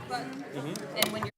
button, and when you're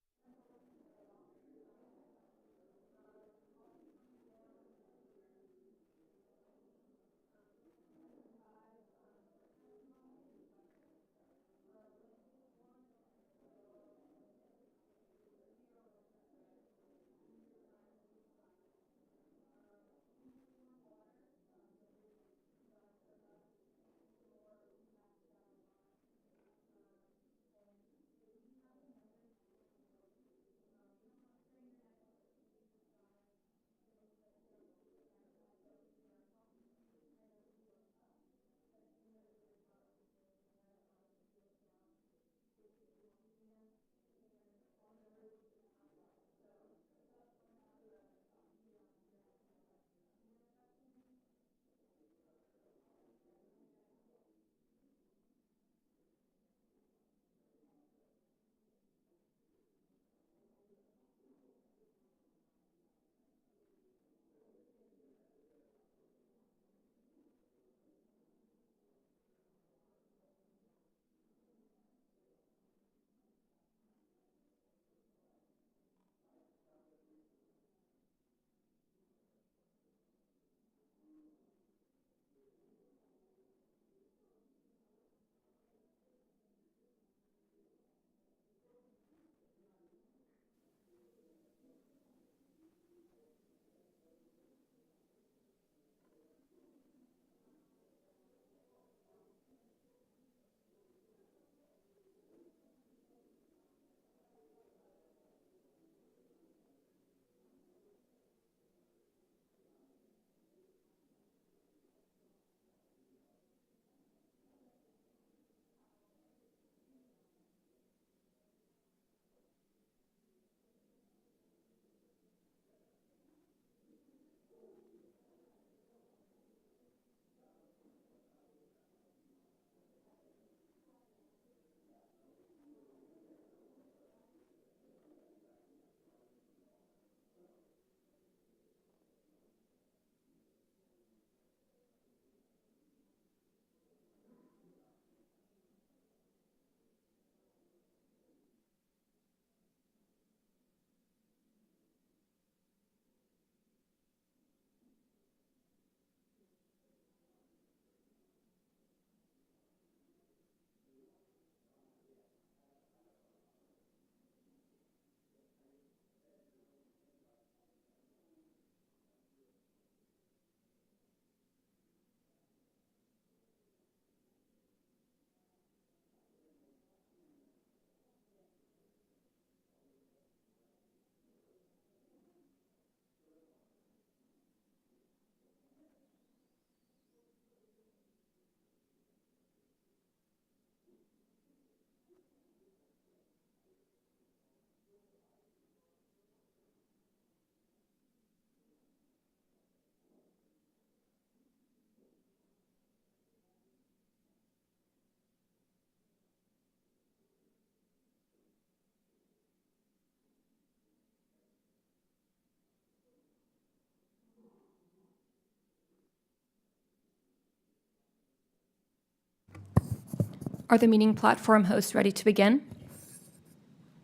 Are the meeting platform hosts ready to begin?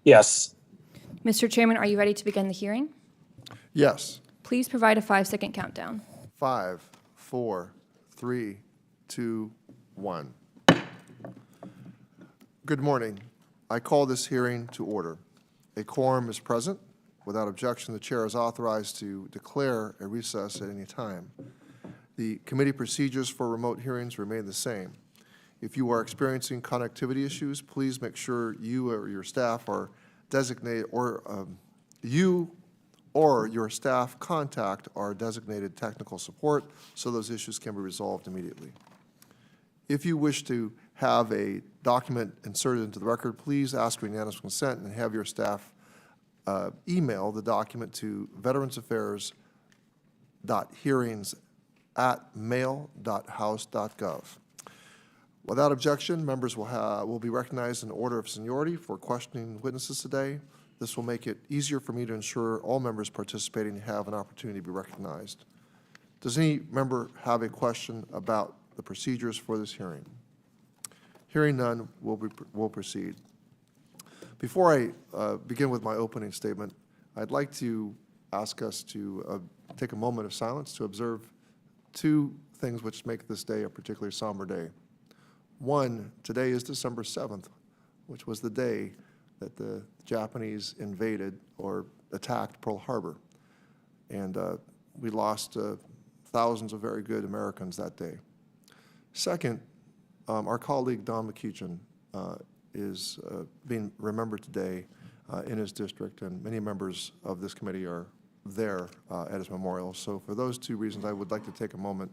Yes. Mr. Chairman, are you ready to begin the hearing? Yes. Please provide a 5-second countdown. 5, 4, 3, 2, 1. Good morning. I call this hearing to order. A quorum is present. Without objection, the chair is authorized to declare a recess at any time. The committee procedures for remote hearings remain the same. If you are experiencing connectivity issues, please make sure you or your staff are designated, or you or your staff contact our designated technical support so those issues can be resolved immediately. If you wish to have a document inserted into the record, please ask for unanimous consent and have your staff email the document to veteransaffairs.hearings@mail.house.gov. Without objection, members will be recognized in order of seniority for questioning witnesses today. This will make it easier for me to ensure all members participating have an opportunity to be recognized. Does any member have a question about the procedures for this hearing? Hearing none, we'll proceed. Before I begin with my opening statement, I'd like to ask us to take a moment of silence to observe two things which make this day a particularly somber day. One, today is December 7th, which was the day that the Japanese invaded or attacked Pearl Harbor. And we lost thousands of very good Americans that day. Second, our colleague Don McEachin is being remembered today in his district, and many members of this committee are there at his memorial. So for those two reasons, I would like to take a moment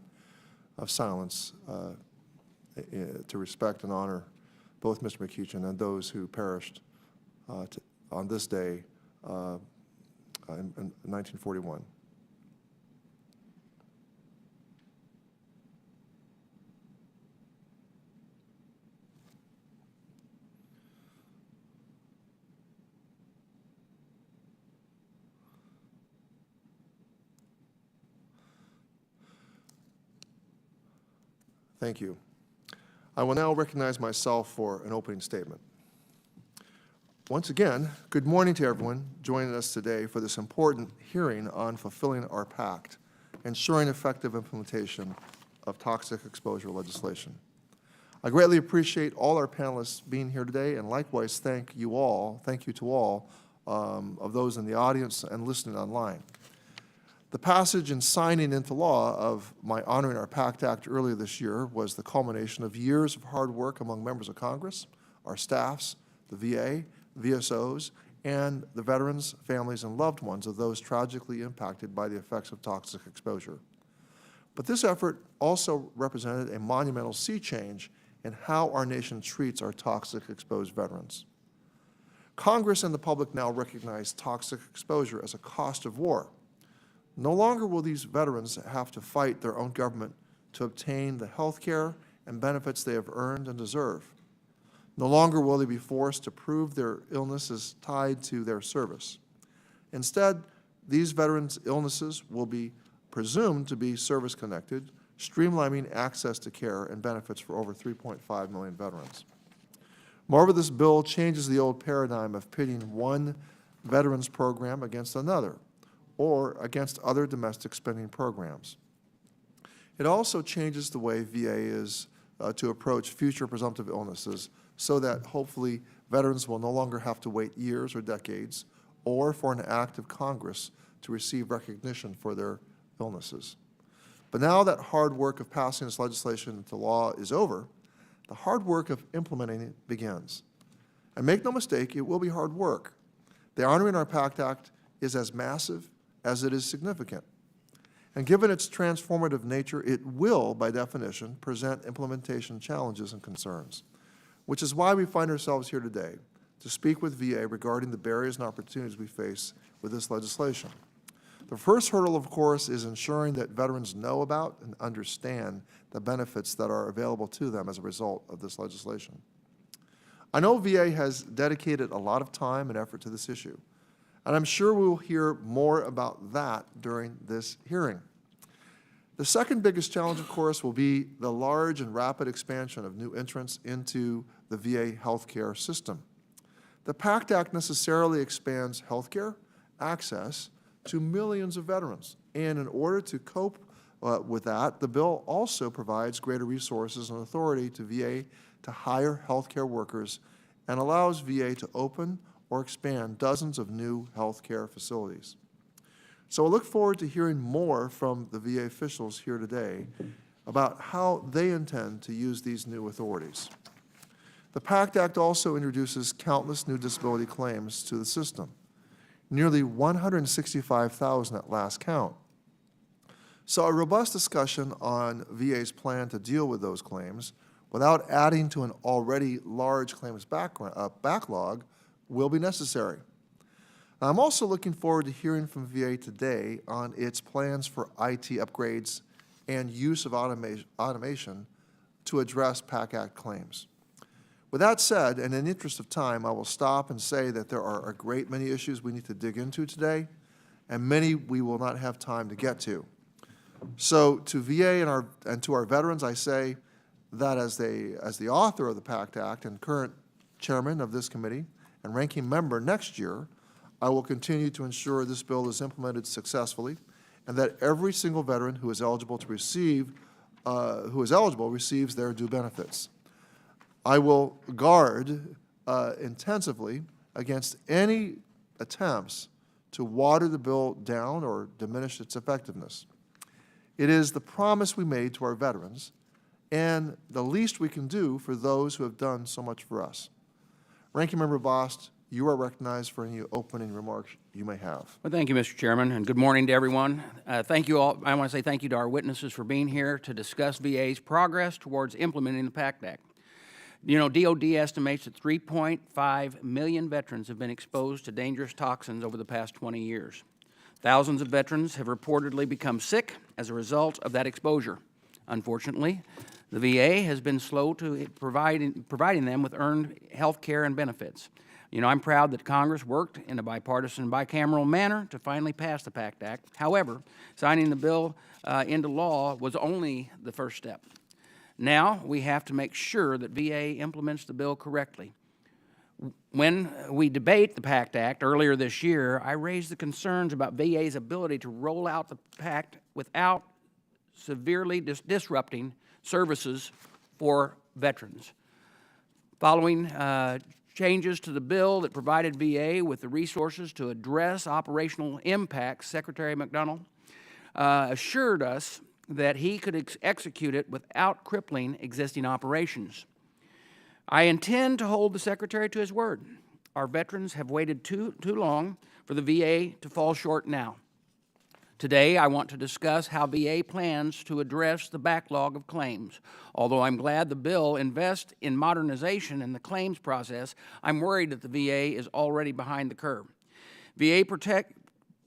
of silence to respect and honor both Mr. McEachin and those who perished on this day in 1941. Thank you. I will now recognize myself for an opening statement. Once again, good morning to everyone joining us today for this important hearing on fulfilling our pact, ensuring effective implementation of toxic exposure legislation. I greatly appreciate all our panelists being here today, and likewise thank you to all of those in the audience and listening online. The passage and signing into law of my Honoring Our Pact Act earlier this year was the culmination of years of hard work among members of Congress, our staffs, the VA, VSOs, and the veterans, families, and loved ones of those tragically impacted by the effects of toxic exposure. But this effort also represented a monumental sea change in how our nation treats our toxic exposed veterans. Congress and the public now recognize toxic exposure as a cost of war. No longer will these veterans have to fight their own government to obtain the health care and benefits they have earned and deserve. No longer will they be forced to prove their illness is tied to their service. Instead, these veterans' illnesses will be presumed to be service-connected, streamlining access to care and benefits for over 3.5 million veterans. Moreover, this bill changes the old paradigm of pitting one veterans program against another, or against other domestic spending programs. It also changes the way VA is to approach future presumptive illnesses so that hopefully veterans will no longer have to wait years or decades or for an act of Congress to receive recognition for their illnesses. But now that hard work of passing this legislation into law is over, the hard work of implementing it begins. And make no mistake, it will be hard work. The Honoring Our Pact Act is as massive as it is significant. And given its transformative nature, it will, by definition, present implementation challenges and concerns, which is why we find ourselves here today to speak with VA regarding the barriers and opportunities we face with this legislation. The first hurdle, of course, is ensuring that veterans know about and understand the benefits that are available to them as a result of this legislation. I know VA has dedicated a lot of time and effort to this issue, and I'm sure we will hear more about that during this hearing. The second biggest challenge, of course, will be the large and rapid expansion of new entrants into the VA healthcare system. The PACT Act necessarily expands healthcare access to millions of veterans, and in order to cope with that, the bill also provides greater resources and authority to VA to hire healthcare workers and allows VA to open or expand dozens of new healthcare facilities. So I look forward to hearing more from the VA officials here today about how they intend to use these new authorities. The PACT Act also introduces countless new disability claims to the system, nearly 165,000 at last count. So a robust discussion on VA's plan to deal with those claims without adding to an already large claims backlog will be necessary. I'm also looking forward to hearing from VA today on its plans for IT upgrades and use of automation to address PACT Act claims. With that said, and in the interest of time, I will stop and say that there are a great many issues we need to dig into today, and many we will not have time to get to. So to VA and to our veterans, I say that as the author of the PACT Act and current chairman of this committee, and ranking member next year, I will continue to ensure this bill is implemented successfully and that every single veteran who is eligible receives their due benefits. I will guard intensively against any attempts to water the bill down or diminish its effectiveness. It is the promise we made to our veterans and the least we can do for those who have done so much for us. Ranking Member Bost, you are recognized for any opening remarks you may have. Well, thank you, Mr. Chairman, and good morning to everyone. Thank you all. I want to say thank you to our witnesses for being here to discuss VA's progress towards implementing the Pact Act. You know, DOD estimates that 3.5 million veterans have been exposed to dangerous toxins over the past 20 years. Thousands of veterans have reportedly become sick as a result of that exposure. Unfortunately, the VA has been slow to providing them with earned health care and benefits. You know, I'm proud that Congress worked in a bipartisan, bicameral manner to finally pass the Pact Act. However, signing the bill into law was only the first step. Now we have to make sure that VA implements the bill correctly. When we debate the Pact Act earlier this year, I raised the concerns about VA's ability to roll out the Pact without severely disrupting services for veterans. Following changes to the bill that provided VA with the resources to address operational impacts, Secretary McDonnell assured us that he could execute it without crippling existing operations. I intend to hold the Secretary to his word. Our veterans have waited too long for the VA to fall short now. Today, I want to discuss how VA plans to address the backlog of claims. Although I'm glad the bill invests in modernization in the claims process, I'm worried that the VA is already behind the curve. VA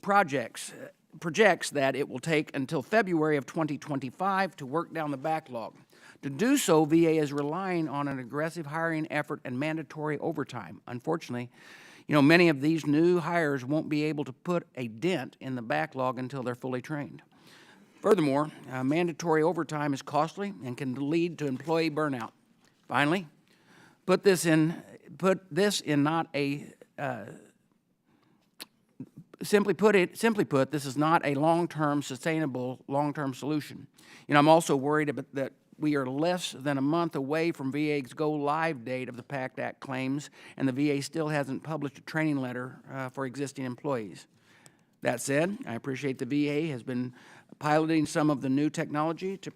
projects that it will take until February of 2025 to work down the backlog. To do so, VA is relying on an aggressive hiring effort and mandatory overtime. Unfortunately, you know, many of these new hires won't be able to put a dent in the backlog until they're fully trained. Furthermore, mandatory overtime is costly and can lead to employee burnout. Finally, simply put, this is not a long-term, sustainable, long-term solution. You know, I'm also worried about that we are less than a month away from VA's go-live date of the Pact Act claims, and the VA still hasn't published a training letter for existing employees. That said, I appreciate the VA has been piloting some of the new technology to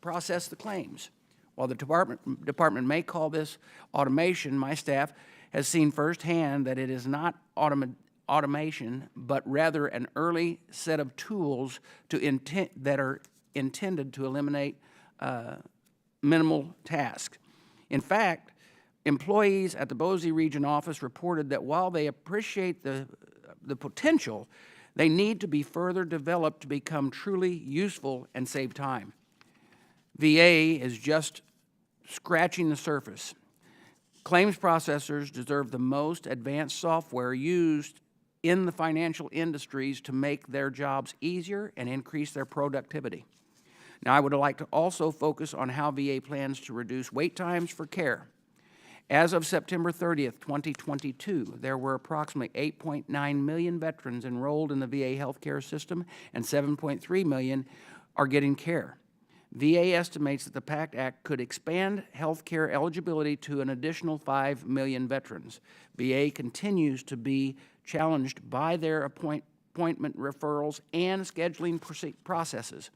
process the claims. While the department may call this automation, my staff has seen firsthand that it is not automation, but rather an early set of tools that are intended to eliminate minimal tasks. In fact, employees at the Boise Region office reported that while they appreciate the potential, they need to be further developed to become truly useful and save time. VA is just scratching the surface. Claims processors deserve the most advanced software used in the financial industries to make their jobs easier and increase their productivity. Now, I would like to also focus on how VA plans to reduce wait times for care. As of September 30th, 2022, there were approximately 8.9 million veterans enrolled in the VA healthcare system, and 7.3 million are getting care. VA estimates that the Pact Act could expand healthcare eligibility to an additional 5 million veterans. VA continues to be challenged by their appointment referrals and scheduling processes.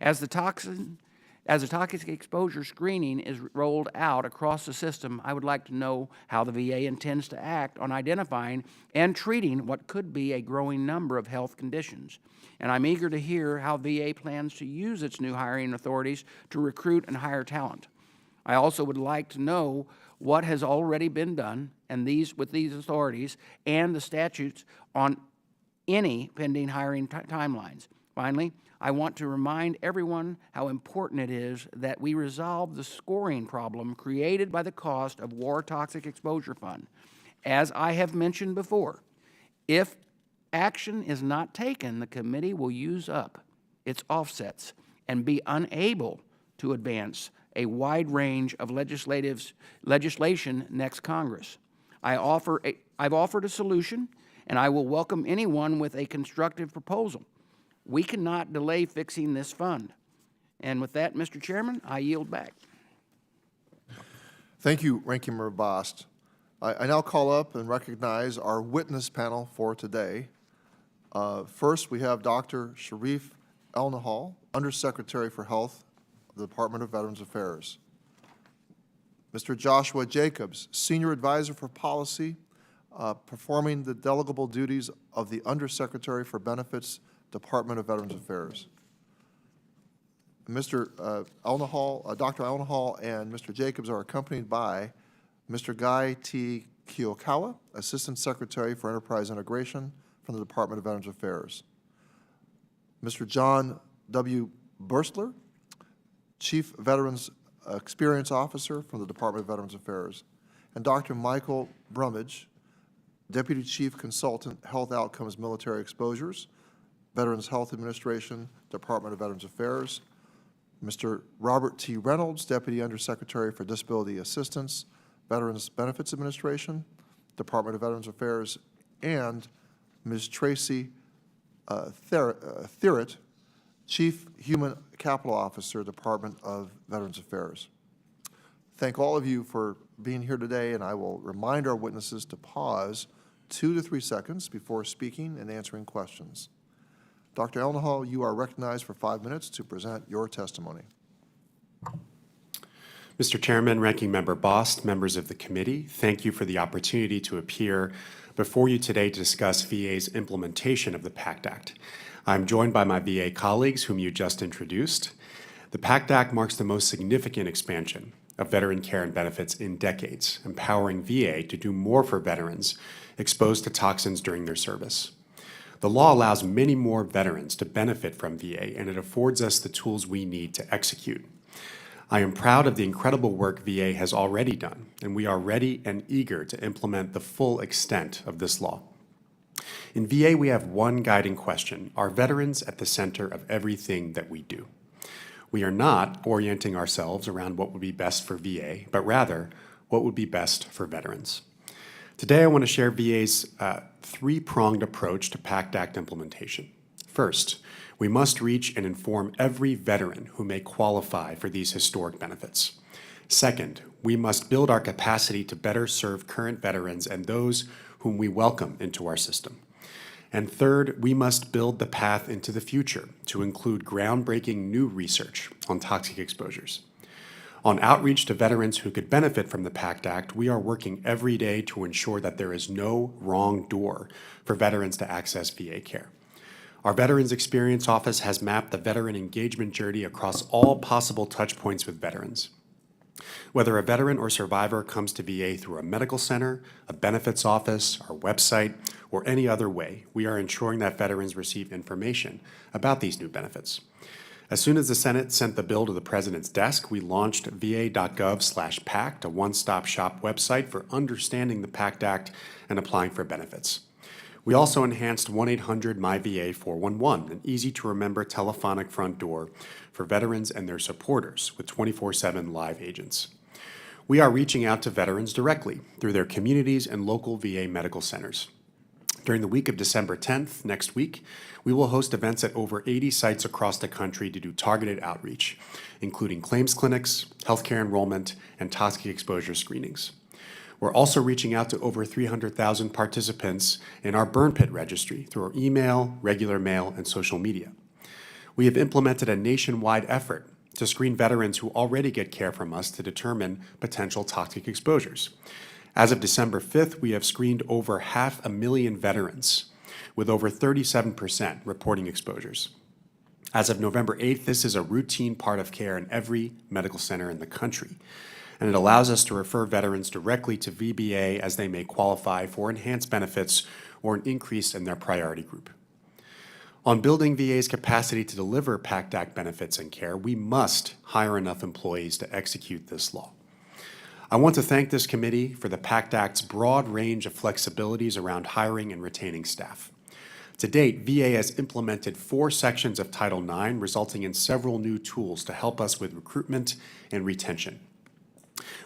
As the toxic exposure screening is rolled out across the system, I would like to know how the VA intends to act on identifying and treating what could be a growing number of health conditions. And I'm eager to hear how VA plans to use its new hiring authorities to recruit and hire talent. I also would like to know what has already been done with these authorities and the statutes on any pending hiring timelines. Finally, I want to remind everyone how important it is that we resolve the scoring problem created by the cost of War Toxic Exposure Fund. As I have mentioned before, if action is not taken, the committee will use up its offsets and be unable to advance a wide range of legislation next Congress. I offer I've offered a solution, and I will welcome anyone with a constructive proposal. We cannot delay fixing this fund. And with that, Mr. Chairman, I yield back. Thank you, Ranking Member Bost. I now call up and recognize our witness panel for today. First, we have Dr. Sharif El-Nahal, Undersecretary for Health of the Department of Veterans Affairs. Mr. Joshua Jacobs, Senior Advisor for Policy, performing the delegable duties of the Undersecretary for Benefits, Department of Veterans Affairs. Mr. El-Nahal, Dr. El-Nahal and Mr. Jacobs are accompanied by Mr. Guy T. Kiyokawa, Assistant Secretary for Enterprise Integration from the Department of Veterans Affairs. Mr. John W. Burstler, Chief Veterans Experience Officer from the Department of Veterans Affairs, and Dr. Michael Brummage, Deputy Chief Consultant, Health Outcomes Military Exposures, Veterans Health Administration, Department of Veterans Affairs, Mr. Robert T. Reynolds, Deputy Undersecretary for Disability Assistance, Veterans Benefits Administration, Department of Veterans Affairs, and Ms. Tracy Thierrett, Chief Human Capital Officer, Department of Veterans Affairs. Thank all of you for being here today, and I will remind our witnesses to pause 2 to 3 seconds before speaking and answering questions. Dr. El-Nahal, you are recognized for 5 minutes to present your testimony. Mr. Chairman, Ranking Member Bost, members of the committee, thank you for the opportunity to appear before you today to discuss VA's implementation of the Pact Act. I'm joined by my VA colleagues, whom you just introduced. The Pact Act marks the most significant expansion of veteran care and benefits in decades, empowering VA to do more for veterans exposed to toxins during their service. The law allows many more veterans to benefit from VA, and it affords us the tools we need to execute. I am proud of the incredible work VA has already done, and we are ready and eager to implement the full extent of this law. In VA, we have one guiding question: are veterans at the center of everything that we do? We are not orienting ourselves around what would be best for VA, but rather what would be best for veterans. Today, I want to share VA's three-pronged approach to Pact Act implementation. First, we must reach and inform every veteran who may qualify for these historic benefits. Second, we must build our capacity to better serve current veterans and those whom we welcome into our system. And third, we must build the path into the future to include groundbreaking new research on toxic exposures. On outreach to veterans who could benefit from the Pact Act, we are working every day to ensure that there is no wrong door for veterans to access VA care. Our Veterans Experience Office has mapped the veteran engagement journey across all possible touchpoints with veterans. Whether a veteran or survivor comes to VA through a medical center, a benefits office, our website, or any other way, we are ensuring that veterans receive information about these new benefits. As soon as the Senate sent the bill to the President's desk, we launched va.gov/PACT, a one-stop shop website for understanding the Pact Act and applying for benefits. We also enhanced 1-800-MY-VA-411, an easy-to-remember telephonic front door for veterans and their supporters with 24/7 live agents. We are reaching out to veterans directly through their communities and local VA medical centers. During the week of December 10th, next week, we will host events at over 80 sites across the country to do targeted outreach, including claims clinics, healthcare enrollment, and toxic exposure screenings. We're also reaching out to over 300,000 participants in our burn pit registry through our email, regular mail, and social media. We have implemented a nationwide effort to screen veterans who already get care from us to determine potential toxic exposures. As of December 5th, we have screened over 500,000 veterans, with over 37% reporting exposures. As of November 8th, this is a routine part of care in every medical center in the country, and it allows us to refer veterans directly to VBA as they may qualify for enhanced benefits or an increase in their priority group. On building VA's capacity to deliver Pact Act benefits and care, we must hire enough employees to execute this law. I want to thank this committee for the Pact Act's broad range of flexibilities around hiring and retaining staff. To date, VA has implemented 4 sections of Title IX, resulting in several new tools to help us with recruitment and retention.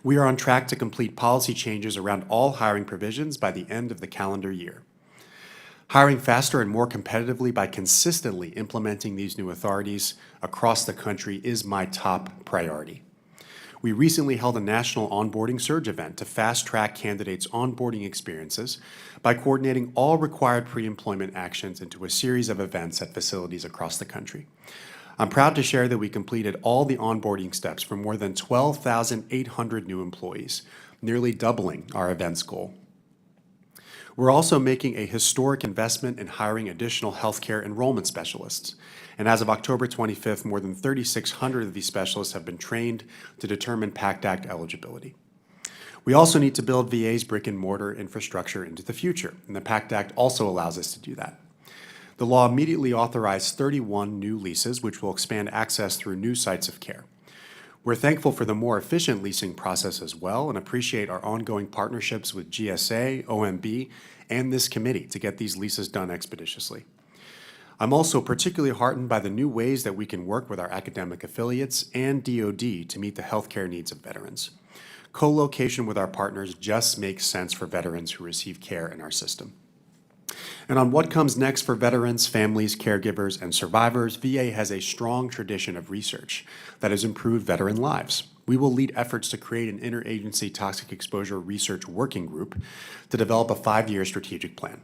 We are on track to complete policy changes around all hiring provisions by the end of the calendar year. Hiring faster and more competitively by consistently implementing these new authorities across the country is my top priority. We recently held a national onboarding surge event to fast-track candidates' onboarding experiences by coordinating all required pre-employment actions into a series of events at facilities across the country. I'm proud to share that we completed all the onboarding steps for more than 12,800 new employees, nearly doubling our events goal. We're also making a historic investment in hiring additional healthcare enrollment specialists. And as of October 25th, more than 3,600 of these specialists have been trained to determine Pact Act eligibility. We also need to build VA's brick-and-mortar infrastructure into the future, and the Pact Act also allows us to do that. The law immediately authorized 31 new leases, which will expand access through new sites of care. We're thankful for the more efficient leasing process as well and appreciate our ongoing partnerships with GSA, OMB, and this committee to get these leases done expeditiously. I'm also particularly heartened by the new ways that we can work with our academic affiliates and DoD to meet the healthcare needs of veterans. Co-location with our partners just makes sense for veterans who receive care in our system. And on what comes next for veterans, families, caregivers, and survivors, VA has a strong tradition of research that has improved veteran lives. We will lead efforts to create an interagency toxic exposure research working group to develop a 5-year strategic plan.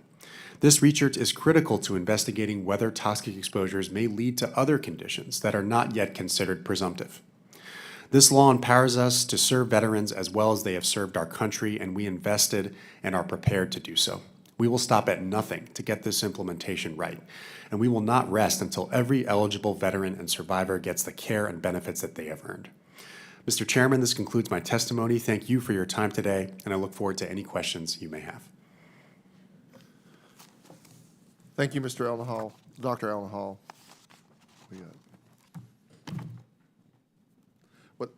This research is critical to investigating whether toxic exposures may lead to other conditions that are not yet considered presumptive. This law empowers us to serve veterans as well as they have served our country, and we invested and are prepared to do so. We will stop at nothing to get this implementation right, and we will not rest until every eligible veteran and survivor gets the care and benefits that they have earned. Mr. Chairman, this concludes my testimony. Thank you for your time today, and I look forward to any questions you may have. Thank you, Mr. Ellenhall, Dr. Ellenhall.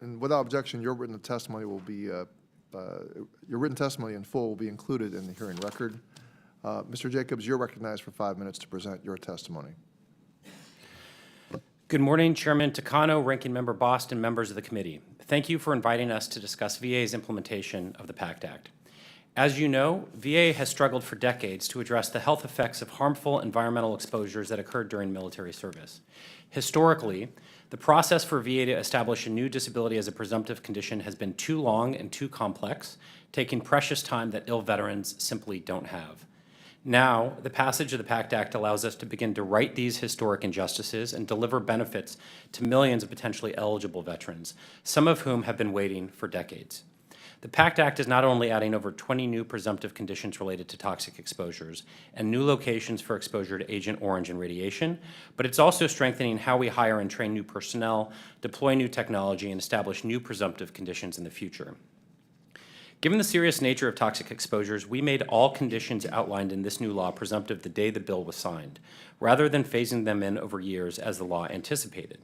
And without objection, your written testimony will be your written testimony in full will be included in the hearing record. Mr. Jacobs, you're recognized for 5 minutes to present your testimony. Good morning, Chairman Takano, Ranking Member Boston, members of the committee. Thank you for inviting us to discuss VA's implementation of the Pact Act. As you know, VA has struggled for decades to address the health effects of harmful environmental exposures that occurred during military service. Historically, the process for VA to establish a new disability as a presumptive condition has been too long and too complex, taking precious time that ill veterans simply don't have. Now, the passage of the Pact Act allows us to begin to right these historic injustices and deliver benefits to millions of potentially eligible veterans, some of whom have been waiting for decades. The Pact Act is not only adding over 20 new presumptive conditions related to toxic exposures and new locations for exposure to Agent Orange and radiation, but it's also strengthening how we hire and train new personnel, deploy new technology, and establish new presumptive conditions in the future. Given the serious nature of toxic exposures, we made all conditions outlined in this new law presumptive the day the bill was signed, rather than phasing them in over years as the law anticipated.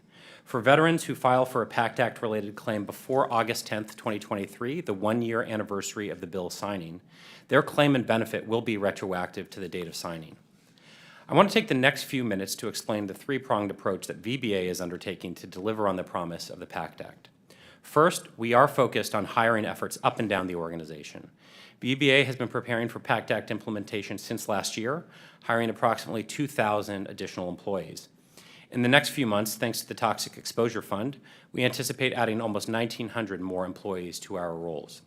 For veterans who file for a Pact Act-related claim before August 10th, 2023, the one-year anniversary of the bill signing, their claim and benefit will be retroactive to the date of signing. I want to take the next few minutes to explain the three-pronged approach that VBA is undertaking to deliver on the promise of the Pact Act. First, we are focused on hiring efforts up and down the organization. VBA has been preparing for Pact Act implementation since last year, hiring approximately 2,000 additional employees. In the next few months, thanks to the Toxic Exposure Fund, we anticipate adding almost 1,900 more employees to our roles.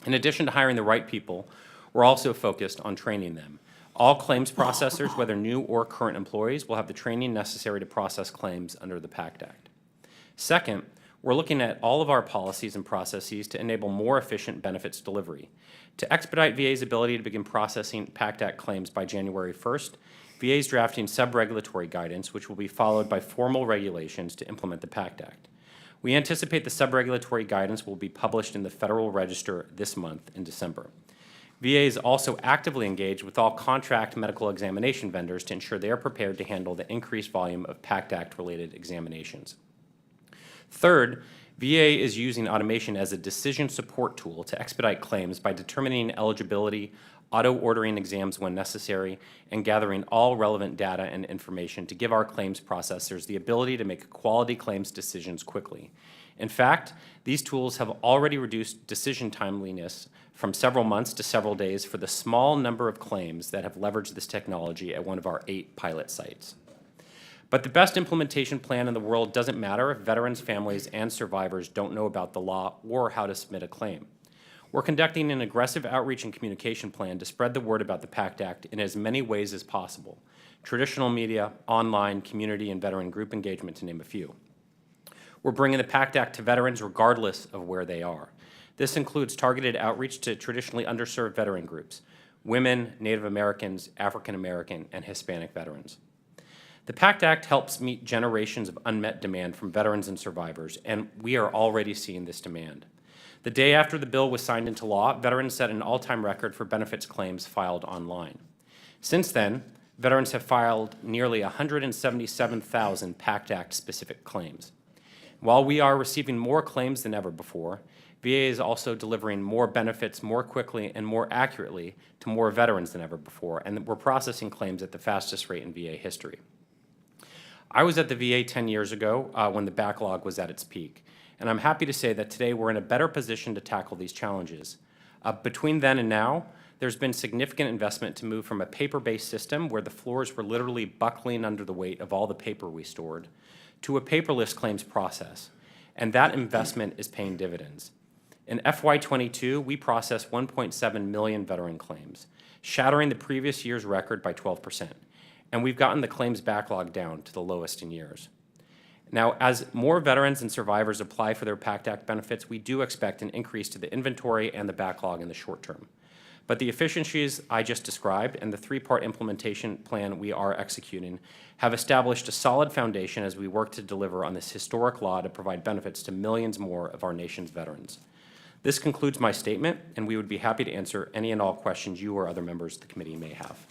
In addition to hiring the right people, we're also focused on training them. All claims processors, whether new or current employees, will have the training necessary to process claims under the Pact Act. Second, we're looking at all of our policies and processes to enable more efficient benefits delivery. To expedite VA's ability to begin processing Pact Act claims by January 1st, VA is drafting sub-regulatory guidance, which will be followed by formal regulations to implement the Pact Act. We anticipate the sub-regulatory guidance will be published in the Federal Register this month in December. VA is also actively engaged with all contract medical examination vendors to ensure they are prepared to handle the increased volume of Pact Act-related examinations. Third, VA is using automation as a decision support tool to expedite claims by determining eligibility, auto-ordering exams when necessary, and gathering all relevant data and information to give our claims processors the ability to make quality claims decisions quickly. In fact, these tools have already reduced decision timeliness from several months to several days for the small number of claims that have leveraged this technology at one of our 8 pilot sites. But the best implementation plan in the world doesn't matter if veterans, families, and survivors don't know about the law or how to submit a claim. We're conducting an aggressive outreach and communication plan to spread the word about the PACT Act in as many ways as possible: traditional media, online, community, and veteran group engagement, to name a few. We're bringing the PACT Act to veterans regardless of where they are. This includes targeted outreach to traditionally underserved veteran groups: women, Native Americans, African American, and Hispanic veterans. The PACT Act helps meet generations of unmet demand from veterans and survivors, and we are already seeing this demand. The day after the bill was signed into law, veterans set an all-time record for benefits claims filed online. Since then, veterans have filed nearly 177,000 PACT Act-specific claims. While we are receiving more claims than ever before, VA is also delivering more benefits more quickly and more accurately to more veterans than ever before, and we're processing claims at the fastest rate in VA history. I was at the VA 10 years ago when the backlog was at its peak, and I'm happy to say that today we're in a better position to tackle these challenges. Between then and now, there's been significant investment to move from a paper-based system where the floors were literally buckling under the weight of all the paper we stored to a paperless claims process, and that investment is paying dividends. In FY22, we processed 1.7 million veteran claims, shattering the previous year's record by 12%, and we've gotten the claims backlog down to the lowest in years. Now, as more veterans and survivors apply for their PACT Act benefits, we do expect an increase to the inventory and the backlog in the short term. But the efficiencies I just described and the 3-part implementation plan we are executing have established a solid foundation as we work to deliver on this historic law to provide benefits to millions more of our nation's veterans. This concludes my statement, and we would be happy to answer any and all questions you or other members of the committee may have.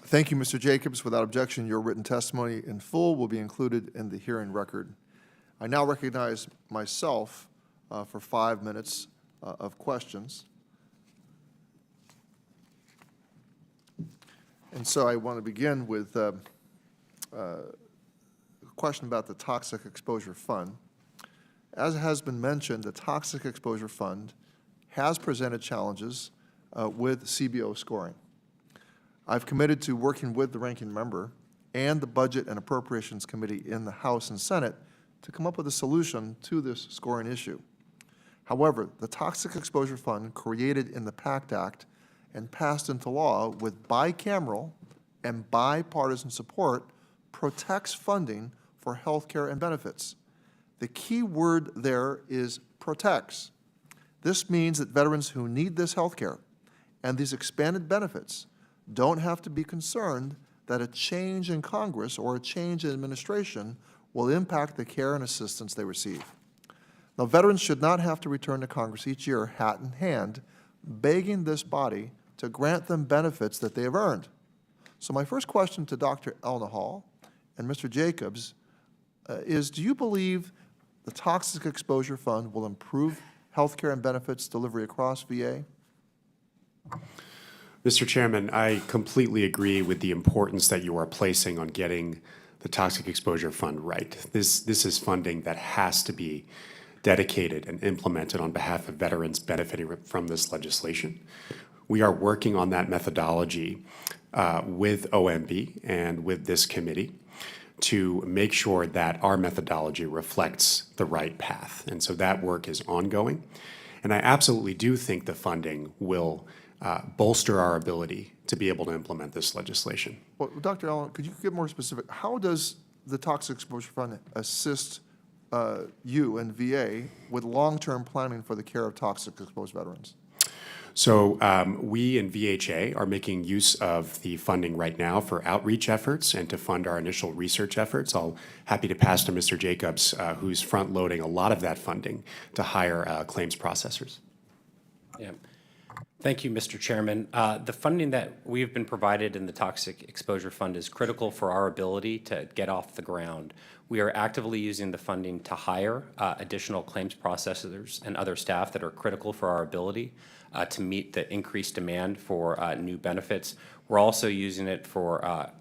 Thank you, Mr. Jacobs. Without objection, your written testimony in full will be included in the hearing record. I now recognize myself for 5 minutes of questions. And so I want to begin with a question about the Toxic Exposure Fund. As has been mentioned, the Toxic Exposure Fund has presented challenges with CBO scoring. I've committed to working with the ranking member and the Budget and Appropriations Committee in the House and Senate to come up with a solution to this scoring issue. However, the Toxic Exposure Fund, created in the PACT Act and passed into law with bicameral and bipartisan support, protects funding for health care and benefits. The key word there is protects. This means that veterans who need this health care and these expanded benefits don't have to be concerned that a change in Congress or a change in administration will impact the care and assistance they receive. Now, veterans should not have to return to Congress each year, hat in hand, begging this body to grant them benefits that they have earned. So my first question to Dr. Elna Hall and Mr. Jacobs is, do you believe the Toxic Exposure Fund will improve health care and benefits delivery across VA? Mr. Chairman, I completely agree with the importance that you are placing on getting the Toxic Exposure Fund right. This is funding that has to be dedicated and implemented on behalf of veterans benefiting from this legislation. We are working on that methodology with OMB and with this committee to make sure that our methodology reflects the right path. And so that work is ongoing. And I absolutely do think the funding will bolster our ability to be able to implement this legislation. Well, Dr. Allen, could you get more specific? How does the Toxic Exposure Fund assist you and VA with long-term planning for the care of toxic exposed veterans? So we in VHA are making use of the funding right now for outreach efforts and to fund our initial research efforts. I'll happy to pass to Mr. Jacobs, who's front-loading a lot of that funding to hire claims processors. Yeah. Thank you, Mr. Chairman. The funding that we've been provided in the Toxic Exposure Fund is critical for our ability to get off the ground. We are actively using the funding to hire additional claims processors and other staff that are critical for our ability to meet the increased demand for new benefits. We're also using it for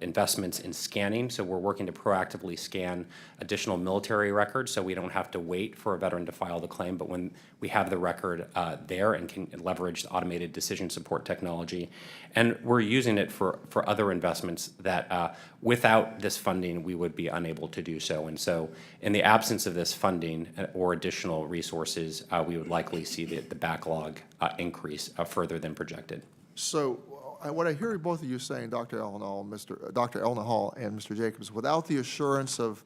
investments in scanning, so we're working to proactively scan additional military records so we don't have to wait for a veteran to file the claim, but when we have the record there and can leverage the automated decision support technology. And we're using it for other investments that without this funding we would be unable to do so. And so in the absence of this funding or additional resources, we would likely see the backlog increase further than projected. So what I hear both of you saying, Dr. Elnahal, Dr. Elnahal and Mr. Jacobs, without the assurance of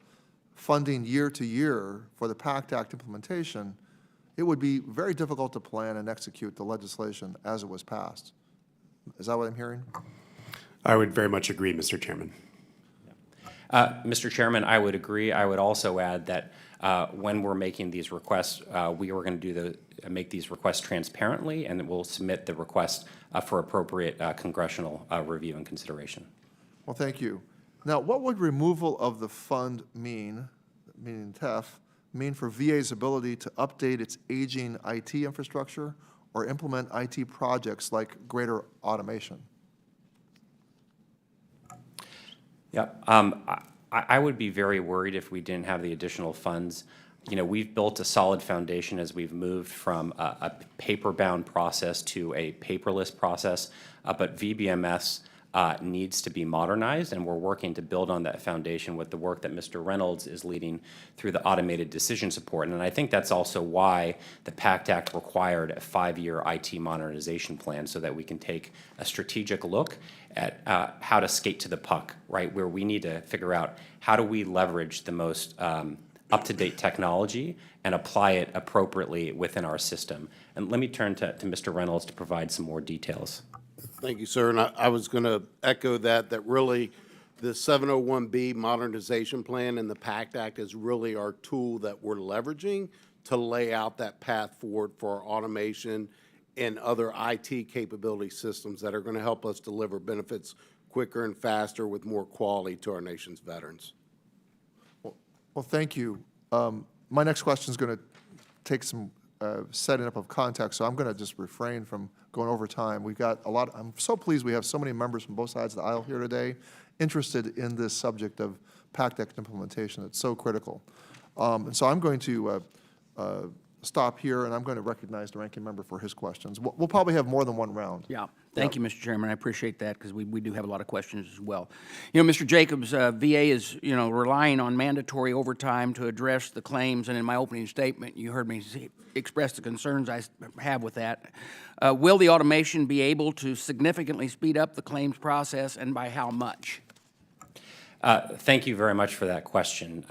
funding year to year for the PACT Act implementation, it would be very difficult to plan and execute the legislation as it was passed. Is that what I'm hearing? I would very much agree, Mr. Chairman. Mr. Chairman, I would agree. I would also add that when we're making these requests, we are going to make these requests transparently, and we'll submit the request for appropriate congressional review and consideration. Well, thank you. Now, what would removal of the fund meaning TEF, mean for VA's ability to update its aging IT infrastructure or implement IT projects like greater automation? Yeah, I would be very worried if we didn't have the additional funds. You know, we've built a solid foundation as we've moved from a paper-bound process to a paperless process, but VBMS needs to be modernized, and we're working to build on that foundation with the work that Mr. Reynolds is leading through the automated decision support. And I think that's also why the PACT Act required a 5-year IT modernization plan, so that we can take a strategic look at how to skate to the puck, right, where we need to figure out how do we leverage the most up-to-date technology and apply it appropriately within our system. And let me turn to Mr. Reynolds to provide some more details. Thank you, sir. And I was going to echo that really the 701B modernization plan and the PACT Act is really our tool that we're leveraging to lay out that path forward for our automation and other IT capability systems that are going to help us deliver benefits quicker and faster with more quality to our nation's veterans. Well, thank you. My next question is going to take some setting up of context, so I'm going to just refrain from going over time. We've got a lot. I'm so pleased we have so many members from both sides of the aisle here today interested in this subject of PACT Act implementation. It's so critical. And so I'm going to stop here, and I'm going to recognize the ranking member for his questions. We'll probably have more than one round. Yeah, thank you, Mr. Chairman. I appreciate that because we do have a lot of questions as well. You know, Mr. Jacobs, VA is, relying on mandatory overtime to address the claims, and in my opening statement, you heard me express the concerns I have with that. Will the automation be able to significantly speed up the claims process, and by how much? Thank you very much for that question,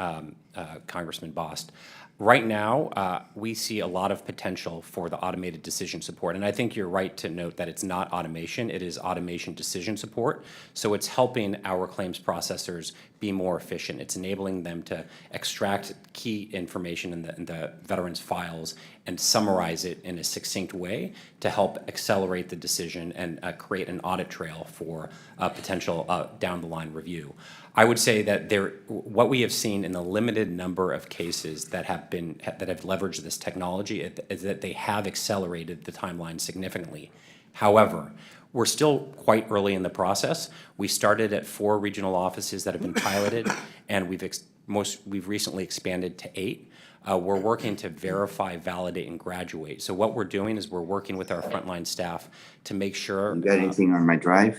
Congressman Bost. Right now, we see a lot of potential for the automated decision support, and I think you're right to note that it's not automation, it is automation decision support. So it's helping our claims processors be more efficient. It's enabling them to extract key information in the veterans' files and summarize it in a succinct way to help accelerate the decision and create an audit trail for potential down-the-line review. I would say that what we have seen in the limited number of cases that have leveraged this technology is that they have accelerated the timeline significantly. However, we're still quite early in the process. We started at 4 regional offices that have been piloted, and we've recently expanded to 8. We're working to verify, validate, and graduate. So what we're doing is we're working with our frontline staff to make sure. You got anything on my drive?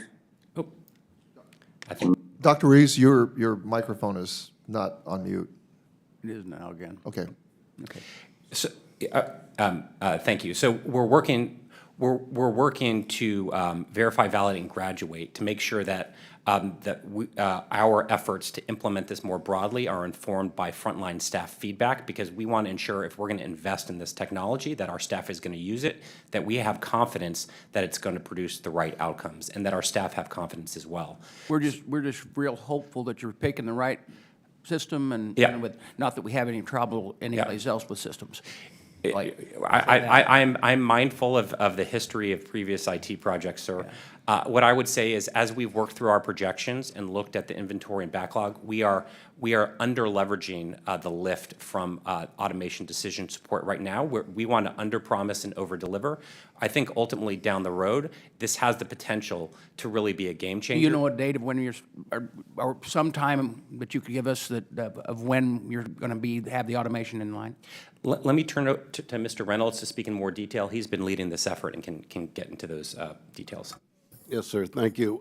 Oh, I think. Dr. Rees, your microphone is not on mute. It is now again. Okay. Okay. So, thank you. So we're working to verify, validate, and graduate to make sure that our efforts to implement this more broadly are informed by frontline staff feedback, because we want to ensure if we're going to invest in this technology that our staff is going to use it, that we have confidence that it's going to produce the right outcomes, and that our staff have confidence as well. We're just real hopeful that you're picking the right system, and Yeah. with, not that we have any trouble anyplace else with systems. I'm mindful of the history of previous IT projects, sir. What I would say is, as we've worked through our projections and looked at the inventory and backlog, we are under leveraging the lift from automation decision support right now. We want to under promise and over deliver. I think ultimately down the road, this has the potential to really be a game changer. Do you know a date of when you're, or some time that you could give us of when you're going to have the automation in line? Let me turn it to Mr. Reynolds to speak in more detail. He's been leading this effort and can get into those details. Yes, sir. Thank you.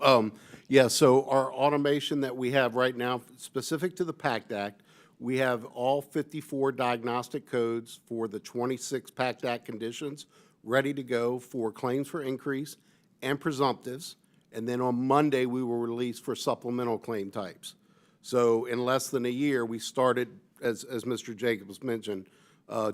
Yeah, so our automation that we have right now, specific to the Pact Act, we have all 54 diagnostic codes for the 26 Pact Act conditions ready to go for claims for increase and presumptives. And then on Monday, we will release for supplemental claim types. So in less than a year, we started, as Mr. Jacobs mentioned,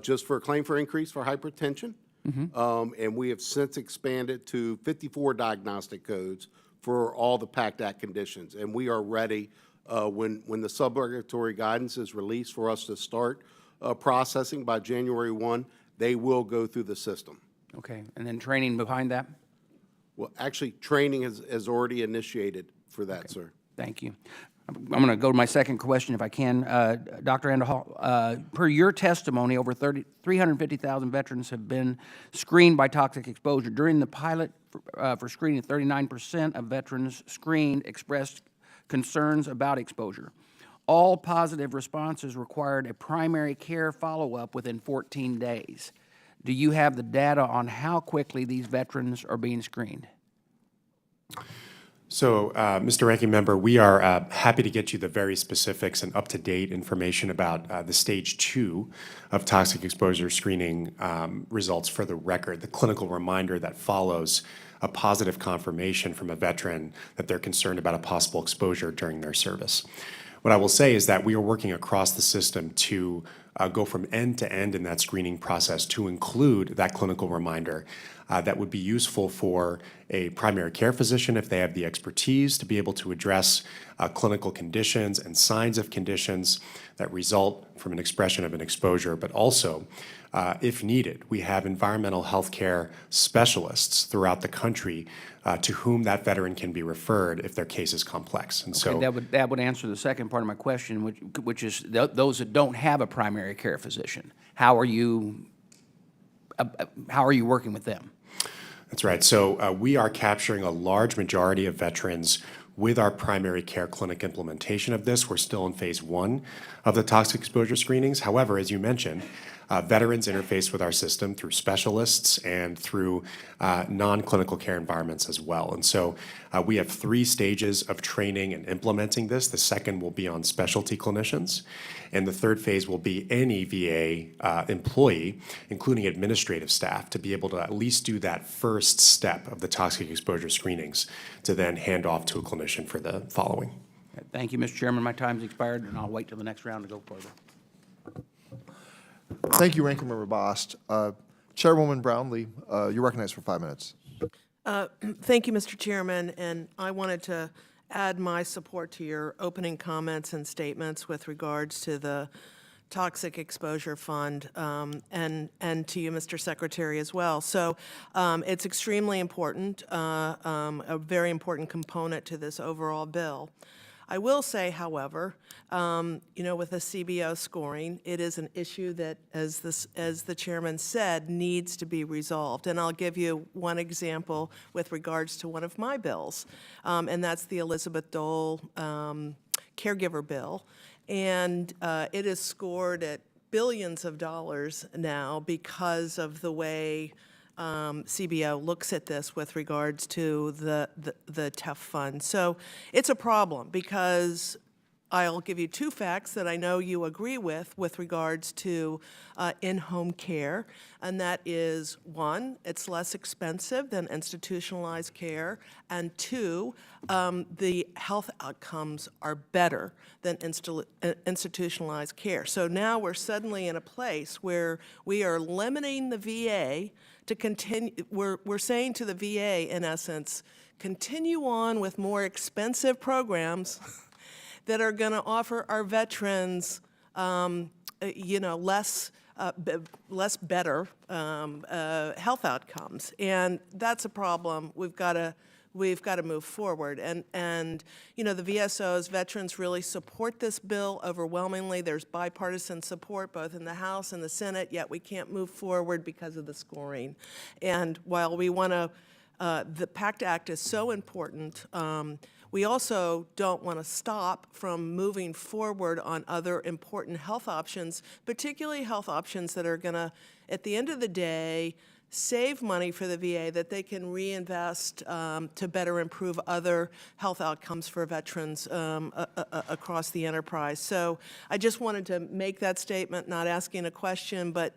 just for a claim for increase for hypertension. And we have since expanded to 54 diagnostic codes for all the Pact Act conditions. And we are ready when the sub-regulatory guidance is released for us to start processing by January 1, they will go through the system. Okay, and then training behind that? Well, actually, training has already initiated for that, sir. Thank you. I'm going to go to my second question if I can. Dr. Andahal, per your testimony, over 350,000 veterans have been screened by toxic exposure. During the pilot for screening, 39% of veterans screened expressed concerns about exposure. All positive responses required a primary care follow-up within 14 days. Do you have the data on how quickly these veterans are being screened? So, Mr. Ranking Member, we are happy to get you the very specifics and up-to-date information about the Stage 2 of toxic exposure screening results for the record, the clinical reminder that follows a positive confirmation from a veteran that they're concerned about a possible exposure during their service. What I will say is that we are working across the system to go from end to end in that screening process to include that clinical reminder that would be useful for a primary care physician if they have the expertise to be able to address clinical conditions and signs of conditions that result from an expression of an exposure, but also, if needed, we have environmental health care specialists throughout the country to whom that veteran can be referred if their case is complex. And so that would answer the second part of my question, which is those that don't have a primary care physician. How are you working with them? That's right. So we are capturing a large majority of veterans with our primary care clinic implementation of this. We're still in phase 1 of the toxic exposure screenings. However, as you mentioned, veterans interface with our system through specialists and through non-clinical care environments as well. And so we have 3 stages of training and implementing this. The second will be on specialty clinicians. And the third phase will be any VA employee, including administrative staff, to be able to at least do that first step of the toxic exposure screenings to then hand off to a clinician for the following. Thank you, Mr. Chairman. My time's expired, and I'll wait till the next round to go further. Thank you, Ranking Member Bost. Chairwoman Brownlee, you're recognized for 5 minutes. Thank you, Mr. Chairman, and I wanted to add my support to your opening comments and statements with regards to the Toxic Exposure Fund and to you, Mr. Secretary, as well. So it's extremely important, a very important component to this overall bill. I will say, however, with the CBO scoring, it is an issue that, as the chairman said, needs to be resolved. And I'll give you one example with regards to one of my bills, and that's the Elizabeth Dole caregiver bill. And it is scored at billions of dollars now because of the way CBO looks at this with regards to the TEF fund. So it's a problem because I'll give you 2 facts that I know you agree with regards to in-home care, and that is 1, it's less expensive than institutionalized care, and 2, the health outcomes are better than institutionalized care. So now we're suddenly in a place where we are limiting the VA to continue. We're saying to the VA, in essence, continue on with more expensive programs that are going to offer our veterans, less less better health outcomes, and that's a problem. We've got to move forward. And you know, the VSOs, veterans really support this bill overwhelmingly. There's bipartisan support both in the House and the Senate, yet we can't move forward because of the scoring. And while we want to, the PACT Act is so important, we also don't want to stop from moving forward on other important health options, particularly health options that are going to, at the end of the day, save money for the VA that they can reinvest to better improve other health outcomes for veterans across the enterprise. So I just wanted to make that statement, not asking a question, but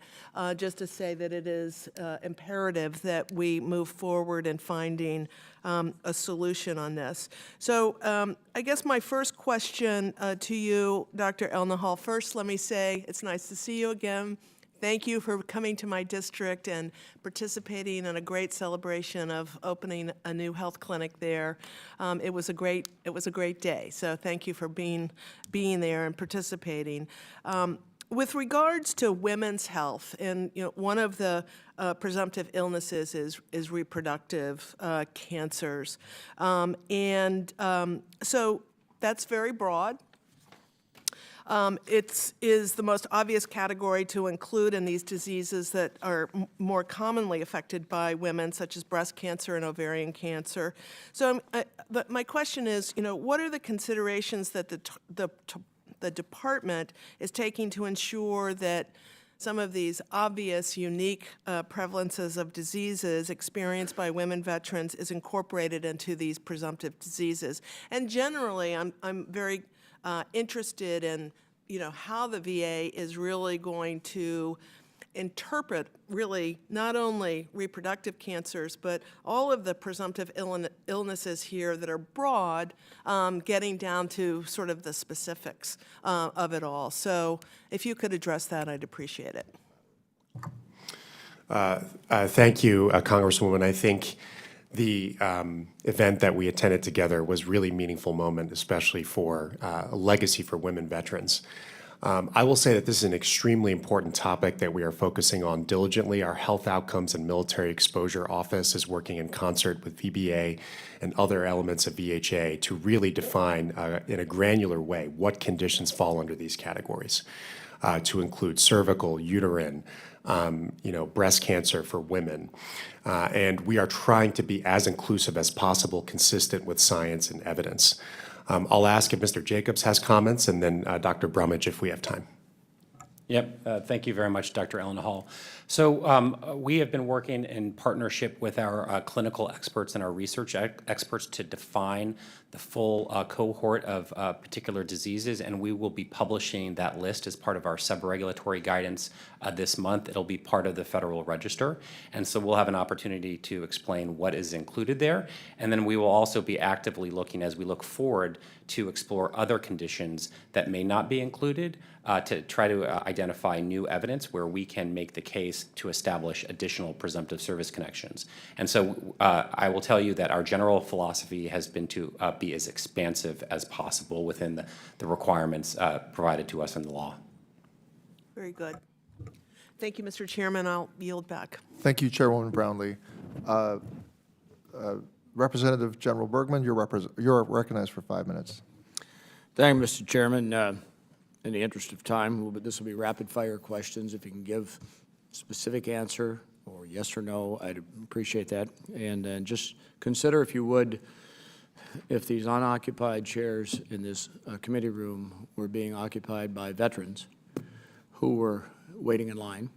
just to say that it is imperative that we move forward in finding a solution on this. So I guess my first question to you, Dr. Elnahal, first let me say it's nice to see you again. Thank you for coming to my district and participating in a great celebration of opening a new health clinic there. It was a great day. So thank you for being there and participating. With regards to women's health, and you know, one of the presumptive illnesses is reproductive cancers, so that's very broad. It is the most obvious category to include in these diseases that are more commonly affected by women, such as breast cancer and ovarian cancer. So my question is, you know, what are the considerations that the department is taking to ensure that some of these obvious, unique prevalences of diseases experienced by women veterans is incorporated into these presumptive diseases? And generally, I'm very interested in, you know, how the VA is really going to interpret really not only reproductive cancers, but all of the presumptive illnesses here that are broad, getting down to sort of the specifics of it all. So if you could address that, I'd appreciate it. Thank you, Congresswoman. I think the event that we attended together was really meaningful moment, especially for a legacy for women veterans. I will say that this is an extremely important topic that we are focusing on diligently. Our Health Outcomes and Military Exposure Office is working in concert with VBA and other elements of VHA to really define in a granular way what conditions fall under these categories, to include cervical, uterine, breast cancer for women. And we are trying to be as inclusive as possible, consistent with science and evidence. I'll ask if Mr. Jacobs has comments, and then Dr. Brumage if we have time. Yep, thank you very much, Dr. Elnahal. So we have been working in partnership with our clinical experts and our research experts to define the full cohort of particular diseases, and we will be publishing that list as part of our sub-regulatory guidance this month. It'll be part of the Federal Register, and so we'll have an opportunity to explain what is included there, and then we will also be actively looking, as we look forward, to explore other conditions that may not be included to try to identify new evidence where we can make the case to establish additional presumptive service connections. And so I will tell you that our general philosophy has been to be as expansive as possible within the requirements provided to us in the law. Very good. Thank you, Mr. Chairman. I'll yield back. Thank you, Chairwoman Brownlee. Representative General Bergman, you're recognized for 5 minutes. Thank you, Mr. Chairman. In the interest of time, this will be rapid-fire questions. If you can give a specific answer or yes or no, I'd appreciate that. And then just consider, if you would, if these unoccupied chairs in this committee room were being occupied by veterans who were waiting in line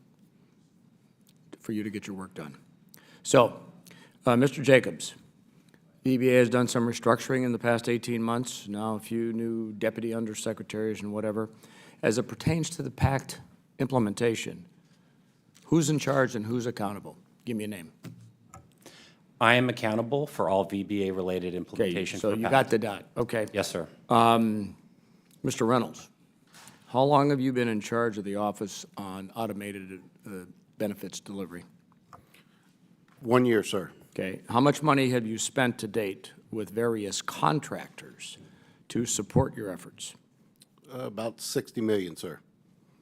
for you to get your work done. So, Mr. Jacobs, VBA has done some restructuring in the past 18 months, now a few new deputy undersecretaries and whatever. As it pertains to the PACT implementation, who's in charge and who's accountable? Give me a name. I am accountable for all VBA-related implementation. Okay, so you got the dot. Okay. Yes, sir. Mr. Reynolds, how long have you been in charge of the Office on Automated Benefits Delivery? 1 year, sir. Okay. How much money have you spent to date with various contractors to support your efforts? About 60 million, sir.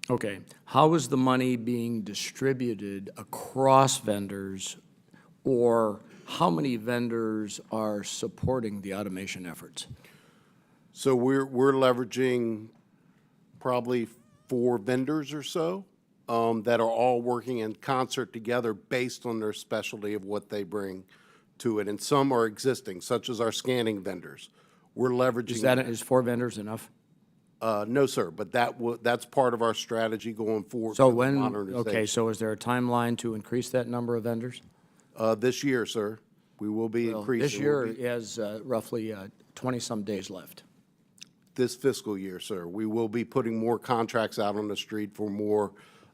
Okay. How is the money being distributed across vendors, or how many vendors are supporting the automation efforts? So we're leveraging probably 4 vendors or so that are all working in concert together based on their specialty of what they bring to it. And some are existing, such as our scanning vendors. We're leveraging. Is 4 vendors enough? No, sir, but that's part of our strategy going forward. So with when, modernization. okay, so is there a timeline to increase that number of vendors? This year, sir, we will be increasing. This year has roughly 20-some days left. This fiscal year, sir, we will be putting more contracts out on the street for more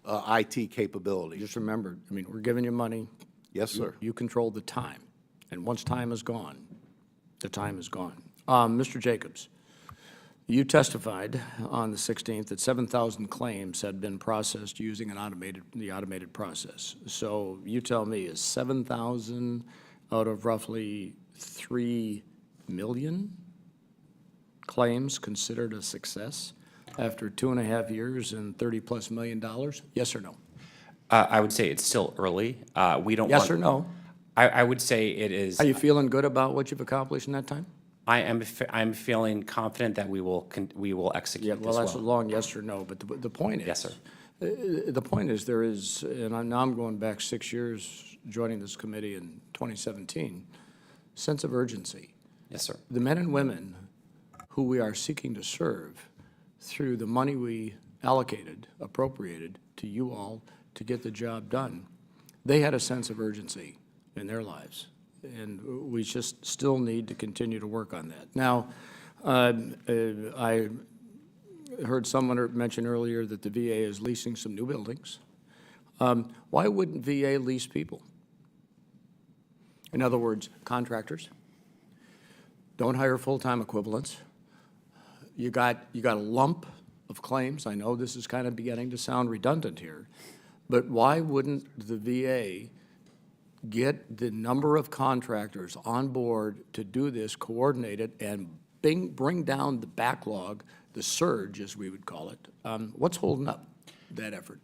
IT capabilities. Just remember, I mean, we're giving you money. Yes, sir. You control the time, and once time is gone, the time is gone. Mr. Jacobs, you testified on the 16th that 7,000 claims had been processed using the automated process. So you tell me, is 7,000 out of roughly 3 million claims considered a success after 2.5 years and $30+ million? Yes or no? I would say it's still early. We don't Yes want- or no? I would say it is. Are you feeling good about what you've accomplished in that time? I'm feeling confident that we will execute Yeah, this well, that's a well. long yes or no, but the point is. Yes, sir. The point is, there is, and now I'm going back 6 years, joining this committee in 2017, sense of urgency. Yes, sir. The men and women who we are seeking to serve through the money we appropriated to you all to get the job done, they had a sense of urgency in their lives. And we just still need to continue to work on that. Now, I heard someone mention earlier that the VA is leasing some new buildings. Why wouldn't VA lease people? In other words, contractors. Don't hire full-time equivalents. You got a lump of claims. I know this is kind of beginning to sound redundant here, but why wouldn't the VA get the number of contractors on board to do this, coordinate it, and bring down the backlog, the surge, as we would call it? What's holding up that effort?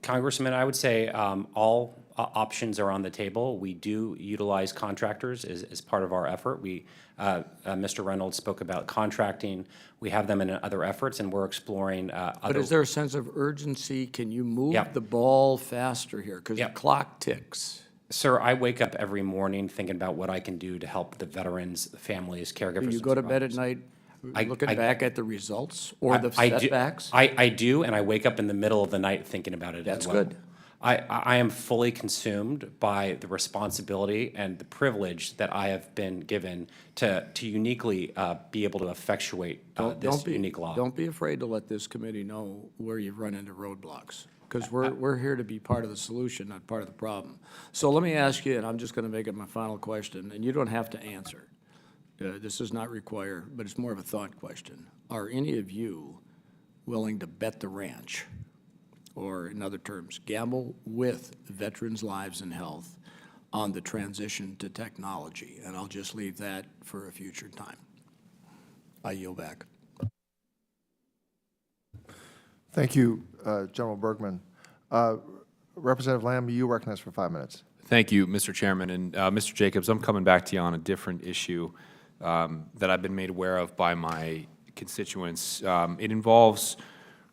Congressman, I would say all options are on the table. We do utilize contractors as part of our effort. Mr. Reynolds spoke about contracting. We have them in other efforts, and we're exploring other. But is there a sense of urgency? Can you move Yep. the ball faster here? Because the Yep. clock ticks. Sir, I wake up every morning thinking about what I can do to help the veterans, the families, caregivers. Do you and go to bed at survivors. night looking back at the results or the I do- setbacks? I do, and I wake up in the middle of the night thinking about it That's as well. good. I am fully consumed by the responsibility and the privilege that I have been given to uniquely be able to effectuate this unique law. Don't be afraid to let this committee know where you've run into roadblocks, because we're here to be part of the solution, not part of the problem. So let me ask you, and I'm just going to make it my final question, and you don't have to answer. This is not required, but it's more of a thought question. Are any of you willing to bet the ranch, or in other terms, gamble with veterans' lives and health on the transition to technology? And I'll just leave that for a future time. I yield back. Thank you, General Bergman. Representative Lamb, you recognized for 5 minutes. Thank you, Mr. Chairman. And Mr. Jacobs, I'm coming back to you on a different issue that I've been made aware of by my constituents. It involves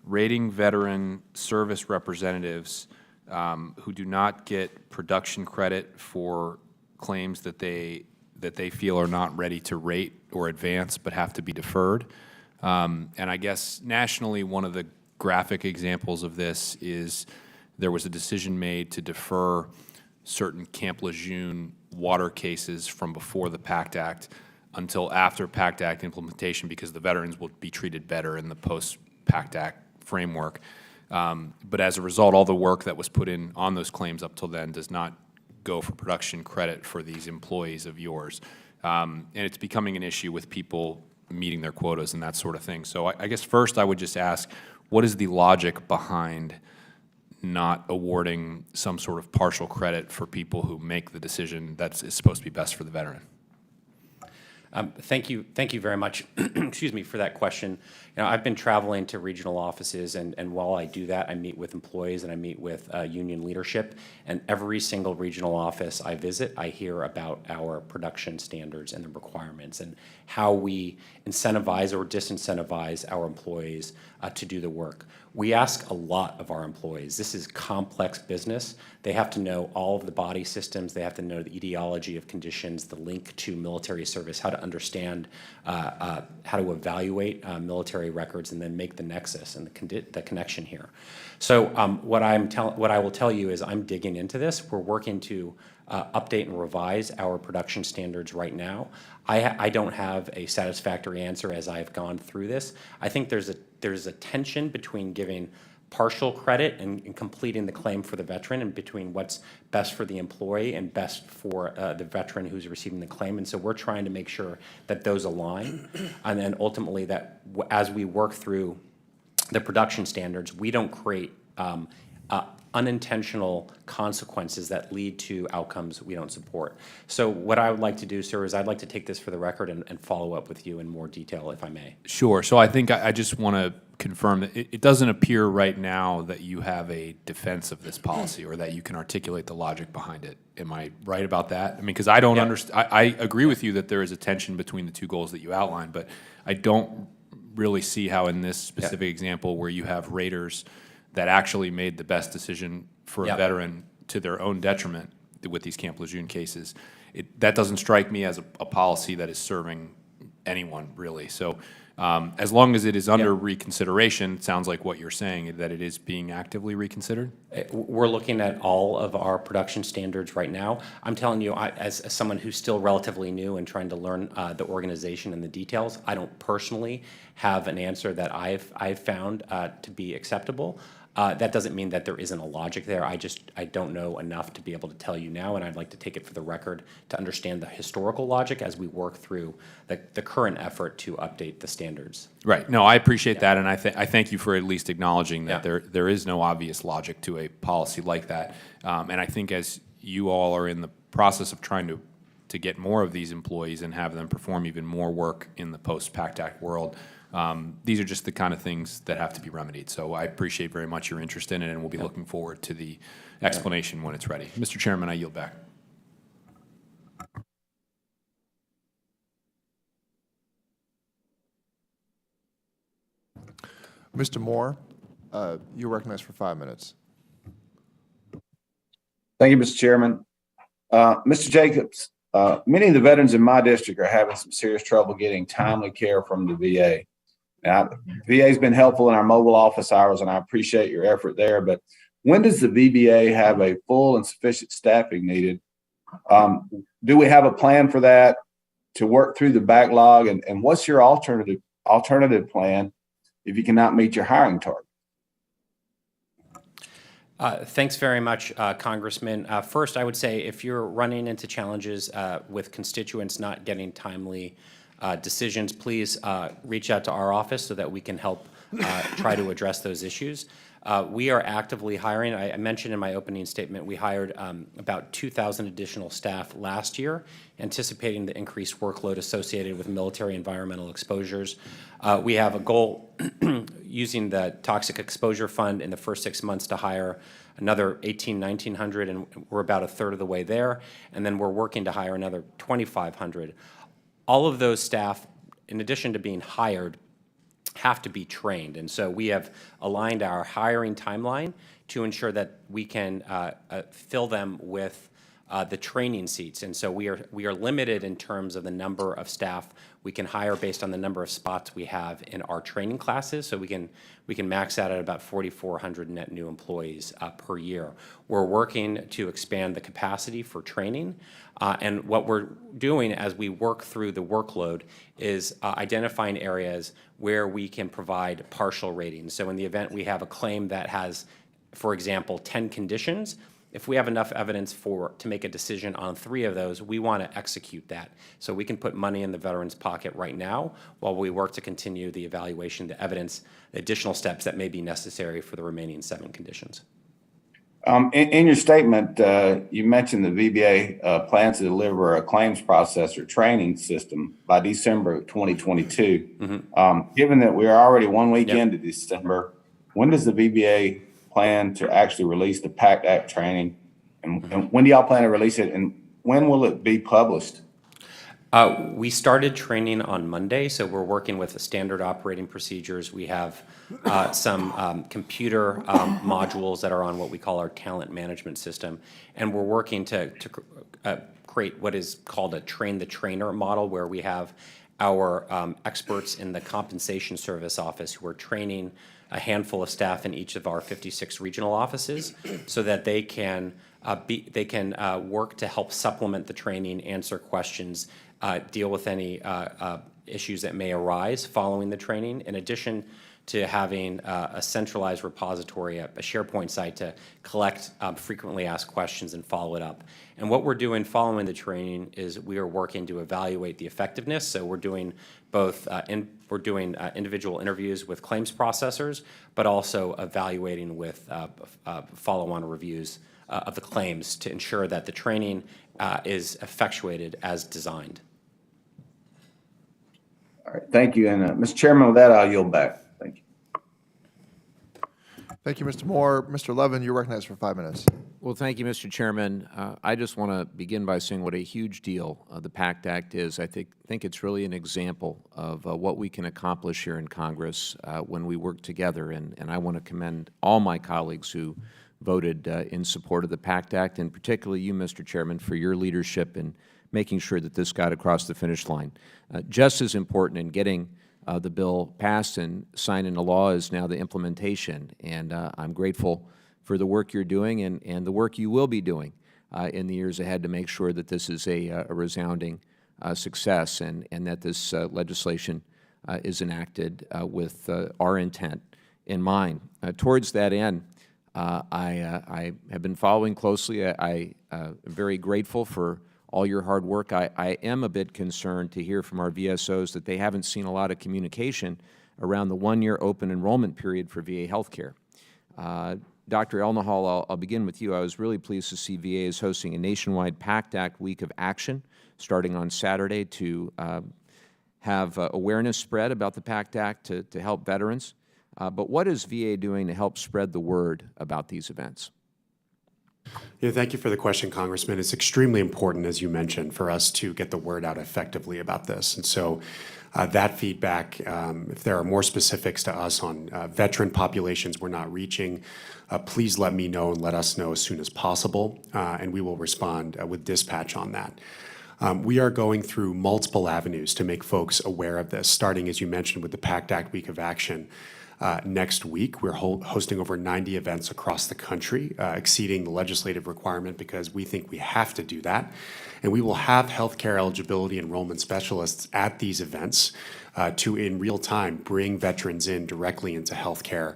rating veteran service representatives who do not get production credit for claims that they feel are not ready to rate or advance but have to be deferred. And I guess nationally, one of the graphic examples of this is there was a decision made to defer certain Camp Lejeune water cases from before the Pact Act until after Pact Act implementation, because the veterans will be treated better in the post-Pact Act framework. But as a result, all the work that was put in on those claims up till then does not go for production credit for these employees of yours. And it's becoming an issue with people meeting their quotas and that sort of thing. So I guess first I would just ask, what is the logic behind not awarding some sort of partial credit for people who make the decision that is supposed to be best for the veteran? Thank you very much, excuse me, for that question. You know, I've been traveling to regional offices, and while I do that, I meet with employees and I meet with union leadership. And every single regional office I visit, I hear about our production standards and the requirements and how we incentivize or disincentivize our employees to do the work. We ask a lot of our employees. This is complex business. They have to know all of the body systems. They have to know the etiology of conditions, the link to military service, how to understand, how to evaluate military records, and then make the nexus and the connection here. So what I will tell you is I'm digging into this. We're working to update and revise our production standards right now. I don't have a satisfactory answer as I've gone through this. I think there's a tension between giving partial credit and completing the claim for the veteran, and between what's best for the employee and best for the veteran who's receiving the claim. And so we're trying to make sure that those align, and then ultimately that as we work through the production standards, we don't create unintentional consequences that lead to outcomes we don't support. So what I would like to do, sir, is I'd like to take this for the record and follow up with you in more detail, if I may. Sure. So I think I just want to confirm that it doesn't appear right now that you have a defense of this policy or that you can articulate the logic behind it. Am I right about that? I mean, because I don't understand. I agree with you that there is a tension between the two goals that you outlined, but I don't really see how in this specific example where you have raters that actually made the best decision for a veteran to their own detriment with these Camp Lejeune cases, that doesn't strike me as a policy that is serving anyone, really. So as long as it is under reconsideration, it sounds like what you're saying, that it is being actively reconsidered? We're looking at all of our production standards right now. I'm telling you, as someone who's still relatively new and trying to learn the organization and the details, I don't personally have an answer that I've found to be acceptable. That doesn't mean that there isn't a logic there. I don't know enough to be able to tell you now, and I'd like to take it for the record to understand the historical logic as we work through the current effort to update the standards. Right. No, I appreciate that, and I thank you for at least acknowledging that there is no obvious logic to a policy like that. And I think as you all are in the process of trying to get more of these employees and have them perform even more work in the post-PACT Act world, these are just the kind of things that have to be remedied. So I appreciate very much your interest in it, and we'll be looking forward to the explanation when it's ready. Mr. Chairman, I yield back. Mr. Moore, you're recognized for 5 minutes. Thank you, Mr. Chairman. Mr. Jacobs, many of the veterans in my district are having some serious trouble getting timely care from the VA. Now, the VA has been helpful in our mobile office hours, and I appreciate your effort there, but when does the VBA have a full and sufficient staffing needed? Do we have a plan for that to work through the backlog, and what's your alternative plan if you cannot meet your hiring target? Thanks very much, Congressman. First, I would say if you're running into challenges with constituents not getting timely decisions, please reach out to our office so that we can help try to address those issues. We are actively hiring. I mentioned in my opening statement we hired about 2,000 additional staff last year, anticipating the increased workload associated with military environmental exposures. We have a goal using the Toxic Exposure Fund in the first 6 months to hire another 1,900, and we're about a third of the way there. And then we're working to hire another 2,500. All of those staff, in addition to being hired, have to be trained. And so we have aligned our hiring timeline to ensure that we can fill them with the training seats. And so we are limited in terms of the number of staff we can hire based on the number of spots we have in our training classes. So we can max out at about 4,400 net new employees per year. We're working to expand the capacity for training. And what we're doing as we work through the workload is identifying areas where we can provide partial ratings. So in the event we have a claim that has, for example, 10 conditions, if we have enough evidence to make a decision on 3 of those, we want to execute that. So we can put money in the veteran's pocket right now while we work to continue the evaluation, the evidence, the additional steps that may be necessary for the remaining 7 conditions. In your statement, you mentioned the VBA plans to deliver a claims processor training system by December of 2022. Given that we're already 1 week into December, when does the VBA plan to actually release the PACT Act training? And when do y'all plan to release it? And when will it be published? We started training on Monday, so we're working with the standard operating procedures. We have some computer modules that are on what we call our talent management system, and we're working to create what is called a train the trainer model, where we have our experts in the compensation service office who are training a handful of staff in each of our 56 regional offices, so that they can work to help supplement the training, answer questions, deal with any issues that may arise following the training, in addition to having a centralized repository, a SharePoint site to collect frequently asked questions and follow it up. And what we're doing following the training is we are working to evaluate the effectiveness. So we're doing both, individual interviews with claims processors, but also evaluating with follow-on reviews of the claims to ensure that the training is effectuated as designed. All right, thank you. And Mr. Chairman, with that, I'll yield back. Thank you. Thank you, Mr. Moore. Mr. Levin, you're recognized for 5 minutes. Well, thank you, Mr. Chairman. I just want to begin by saying what a huge deal the PACT Act is. I think it's really an example of what we can accomplish here in Congress when we work together. And I want to commend all my colleagues who voted in support of the PACT Act, and particularly you, Mr. Chairman, for your leadership in making sure that this got across the finish line. Just as important in getting the bill passed and signed into law is now the implementation, and I'm grateful for the work you're doing and the work you will be doing in the years ahead to make sure that this is a resounding success, and that this legislation is enacted with our intent in mind. Towards that end, I have been following closely. I am very grateful for all your hard work. I am a bit concerned to hear from our VSOs that they haven't seen a lot of communication around the one-year open enrollment period for VA healthcare. Dr. Elnahal, I'll begin with you. I was really pleased to see VA is hosting a nationwide PACT Act Week of Action starting on Saturday to have awareness spread about the PACT Act to help veterans. But what is VA doing to help spread the word about these events? Yeah, thank you for the question, Congressman. It's extremely important, as you mentioned, for us to get the word out effectively about this. And so that feedback, if there are more specifics to us on veteran populations we're not reaching, please let me know and let us know as soon as possible, and we will respond with dispatch on that. We are going through multiple avenues to make folks aware of this, starting, as you mentioned, with the PACT Act Week of Action. Next week, we're hosting over 90 events across the country, exceeding the legislative requirement because we think we have to do that. And we will have healthcare eligibility enrollment specialists at these events to, in real time, bring veterans in directly into healthcare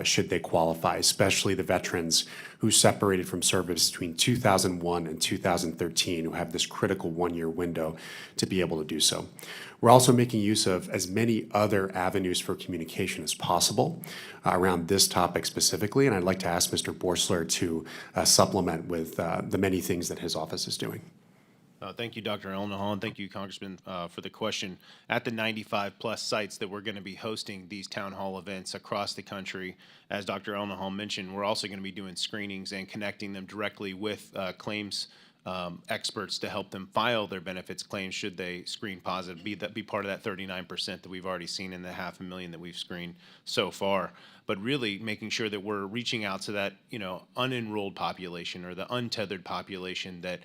should they qualify, especially the veterans who separated from service between 2001 and 2013, who have this critical one-year window to be able to do so. We're also making use of as many other avenues for communication as possible around this topic specifically, and I'd like to ask Mr. Borsler to supplement with the many things that his office is doing. Thank you, Dr. Elnahal, and thank you, Congressman, for the question. At the 95-plus sites that we're going to be hosting these town hall events across the country, as Dr. Elnahal mentioned, we're also going to be doing screenings and connecting them directly with claims experts to help them file their benefits claims should they screen positive, be part of that 39% that we've already seen in the 500,000 that we've screened so far. But really making sure that we're reaching out to that, unenrolled population or the untethered population that,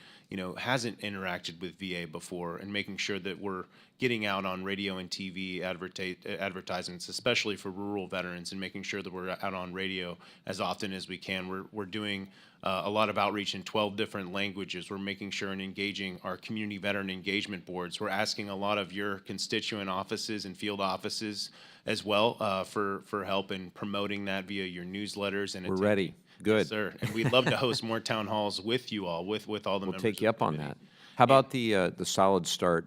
hasn't interacted with VA before, and making sure that we're getting out on radio and TV advertisements, especially for rural veterans, and making sure that we're out on radio as often as we can. We're doing a lot of outreach in 12 different languages. We're making sure and engaging our community veteran engagement boards. We're asking a lot of your constituent offices and field offices as well for help in promoting that via your newsletters. And we're ready. Good. Yes, sir. And we'd love to host more town halls with you all, with all the members. We'll take you up on that. How about the Solid Start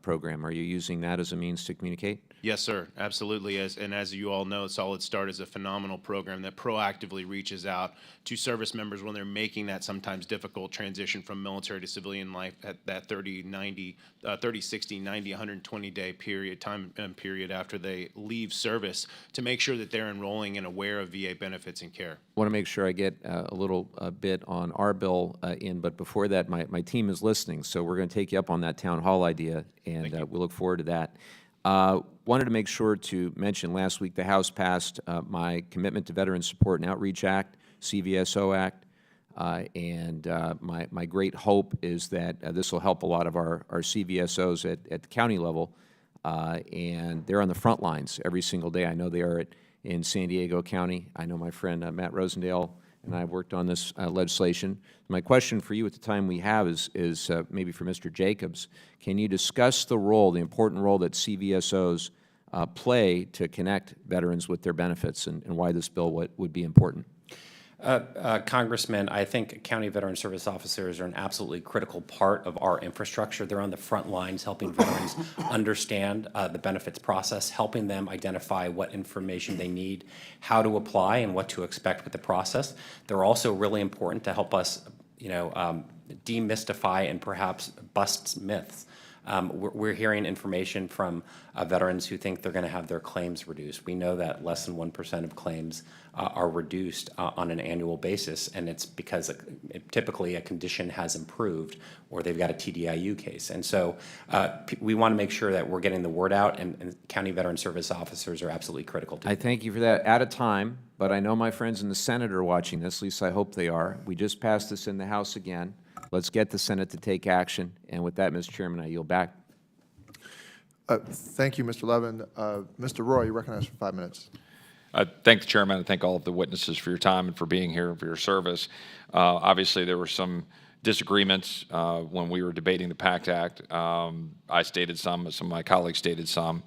program? Are you using that as a means to communicate? Yes, sir, absolutely. As you all know, Solid Start is a phenomenal program that proactively reaches out to service members when they're making that sometimes difficult transition from military to civilian life at that 30, 60, 90, 120-day period after they leave service, to make sure that they're enrolling and aware of VA benefits and care. I want to make sure I get a little bit on our bill in, but before that, my team is listening, so we're going to take you up on that town hall idea, and we look forward to that. Wanted to make sure to mention, last week the House passed my Commitment to Veteran Support and Outreach Act, CVSO Act, and my great hope is that this will help a lot of our CVSOs at the county level, and they're on the front lines every single day. I know they are in San Diego County. I know my friend Matt Rosendale and I have worked on this legislation. My question for you at the time we have is maybe for Mr. Jacobs. Can you discuss the role, the important role that CVSOs play to connect veterans with their benefits, and why this bill would be important? Congressman, I think county veteran service officers are an absolutely critical part of our infrastructure. They're on the front lines helping veterans understand the benefits process, helping them identify what information they need, how to apply, and what to expect with the process. They're also really important to help us, demystify and perhaps bust myths. We're hearing information from veterans who think they're going to have their claims reduced. We know that less than 1% of claims are reduced on an annual basis, and it's because typically a condition has improved or they've got a TDIU case. And so we want to make sure that we're getting the word out, and county veteran service officers are absolutely critical to I thank you for that. Out of time, but I know my friends in the Senate are watching this, at least I hope they are. We just passed this in the House again. Let's get the Senate to take action. And with that, Mr. Chairman, I yield back. Thank you, Mr. Levin. Mr. Roy, you're recognized for 5 minutes. Thank the chairman and thank all of the witnesses for your time and for being here and for your service. Obviously, there were some disagreements when we were debating the Pact Act. I stated some of my colleagues stated some.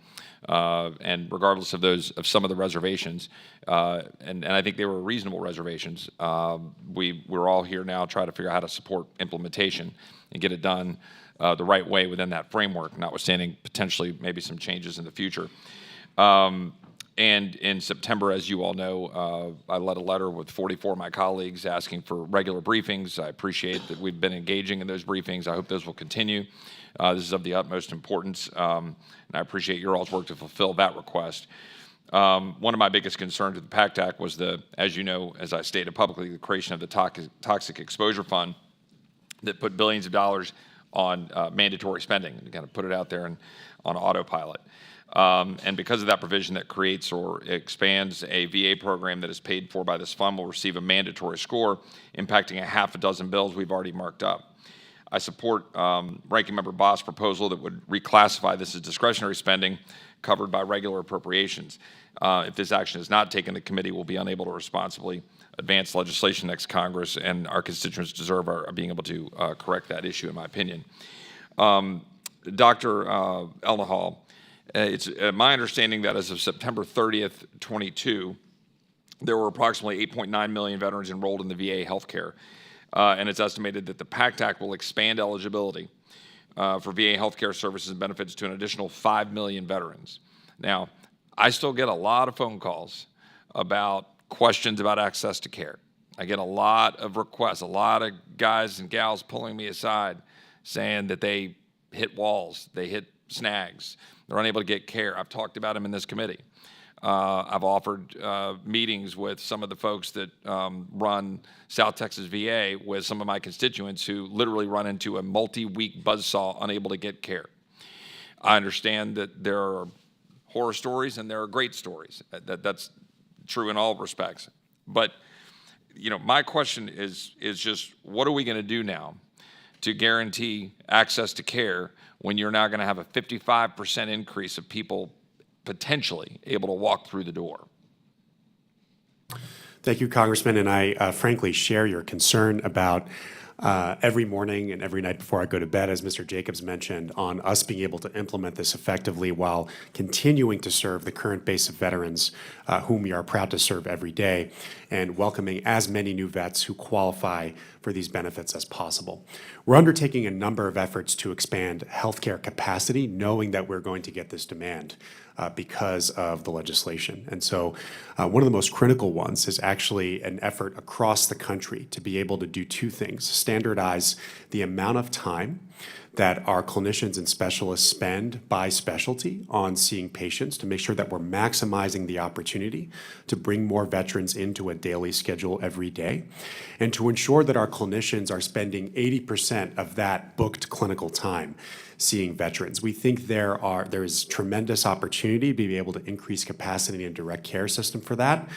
And regardless of some of the reservations, and I think they were reasonable reservations, we're all here now trying to figure out how to support implementation and get it done the right way within that framework, notwithstanding potentially maybe some changes in the future. And in September, as you all know, I led a letter with 44 of my colleagues asking for regular briefings. I appreciate that we've been engaging in those briefings. I hope those will continue. This is of the utmost importance, and I appreciate your all's work to fulfill that request. One of my biggest concerns with the Pact Act was as you know, as I stated publicly, the creation of the Toxic Exposure Fund that put billions of dollars on mandatory spending and kind of put it out there on autopilot. And because of that provision that creates or expands a VA program that is paid for by this fund will receive a mandatory score, impacting a half a dozen bills we've already marked up. I support Ranking Member Boss' proposal that would reclassify this as discretionary spending covered by regular appropriations. If this action is not taken, the committee will be unable to responsibly advance legislation next Congress, and our constituents deserve being able to correct that issue, in my opinion. Dr. Elnahal, it's my understanding that as of September 30th, 22, there were approximately 8.9 million veterans enrolled in the VA healthcare. And it's estimated that the Pact Act will expand eligibility for VA healthcare services and benefits to an additional 5 million veterans. Now, I still get a lot of phone calls about questions about access to care. I get a lot of requests, a lot of guys and gals pulling me aside saying that they hit walls, they hit snags, they're unable to get care. I've talked about them in this committee. I've offered meetings with some of the folks that run South Texas VA with some of my constituents who literally run into a multi-week buzzsaw unable to get care. I understand that there are horror stories and there are great stories. That's true in all respects. But, my question is just what are we going to do now to guarantee access to care when you're now going to have a 55% increase of people potentially able to walk through the door? Thank you, Congressman, and I frankly share your concern about every morning and every night before I go to bed, as Mr. Jacobs mentioned, on us being able to implement this effectively while continuing to serve the current base of veterans whom we are proud to serve every day, and welcoming as many new vets who qualify for these benefits as possible. We're undertaking a number of efforts to expand healthcare capacity, knowing that we're going to get this demand. because of the legislation. And so one of the most critical ones is actually an effort across the country to be able to do two things: standardize the amount of time that our clinicians and specialists spend by specialty on seeing patients, to make sure that we're maximizing the opportunity to bring more veterans into a daily schedule every day, and to ensure that our clinicians are spending 80% of that booked clinical time seeing veterans. We think there is tremendous opportunity to be able to increase capacity in a direct care system for that.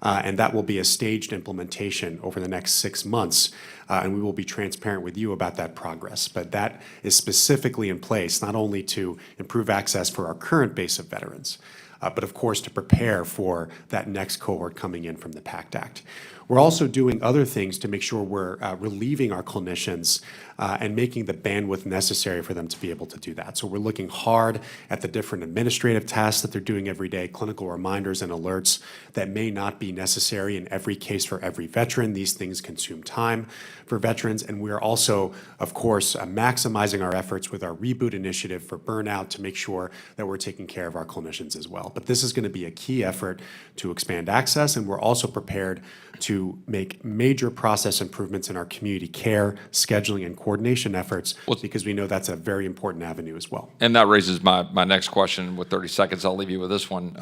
And that will be a staged implementation over the next 6 months. And we will be transparent with you about that progress. But that is specifically in place not only to improve access for our current base of veterans, but of course to prepare for that next cohort coming in from the Pact Act. We're also doing other things to make sure we're relieving our clinicians and making the bandwidth necessary for them to be able to do that. So we're looking hard at the different administrative tasks that they're doing every day, clinical reminders and alerts that may not be necessary in every case for every veteran. These things consume time for veterans. And we are also, of course, maximizing our efforts with our Reboot initiative for burnout to make sure that we're taking care of our clinicians as well. But this is going to be a key effort to expand access, and we're also prepared to make major process improvements in our community care, scheduling, and coordination efforts, because we know that's a very important avenue as well. And that raises my next question. With 30 seconds, I'll leave you with this one.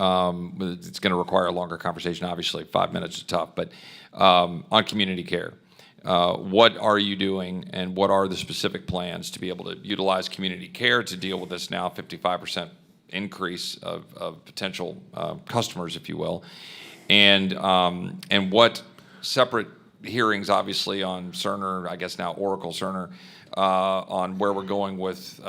It's going to require a longer conversation, obviously. 5 minutes is tough. But on community care, what are you doing, and what are the specific plans to be able to utilize community care to deal with this now 55% increase of potential customers, if you will? And what separate hearings, obviously, on Cerner, I guess now Oracle Cerner, on where we're going with,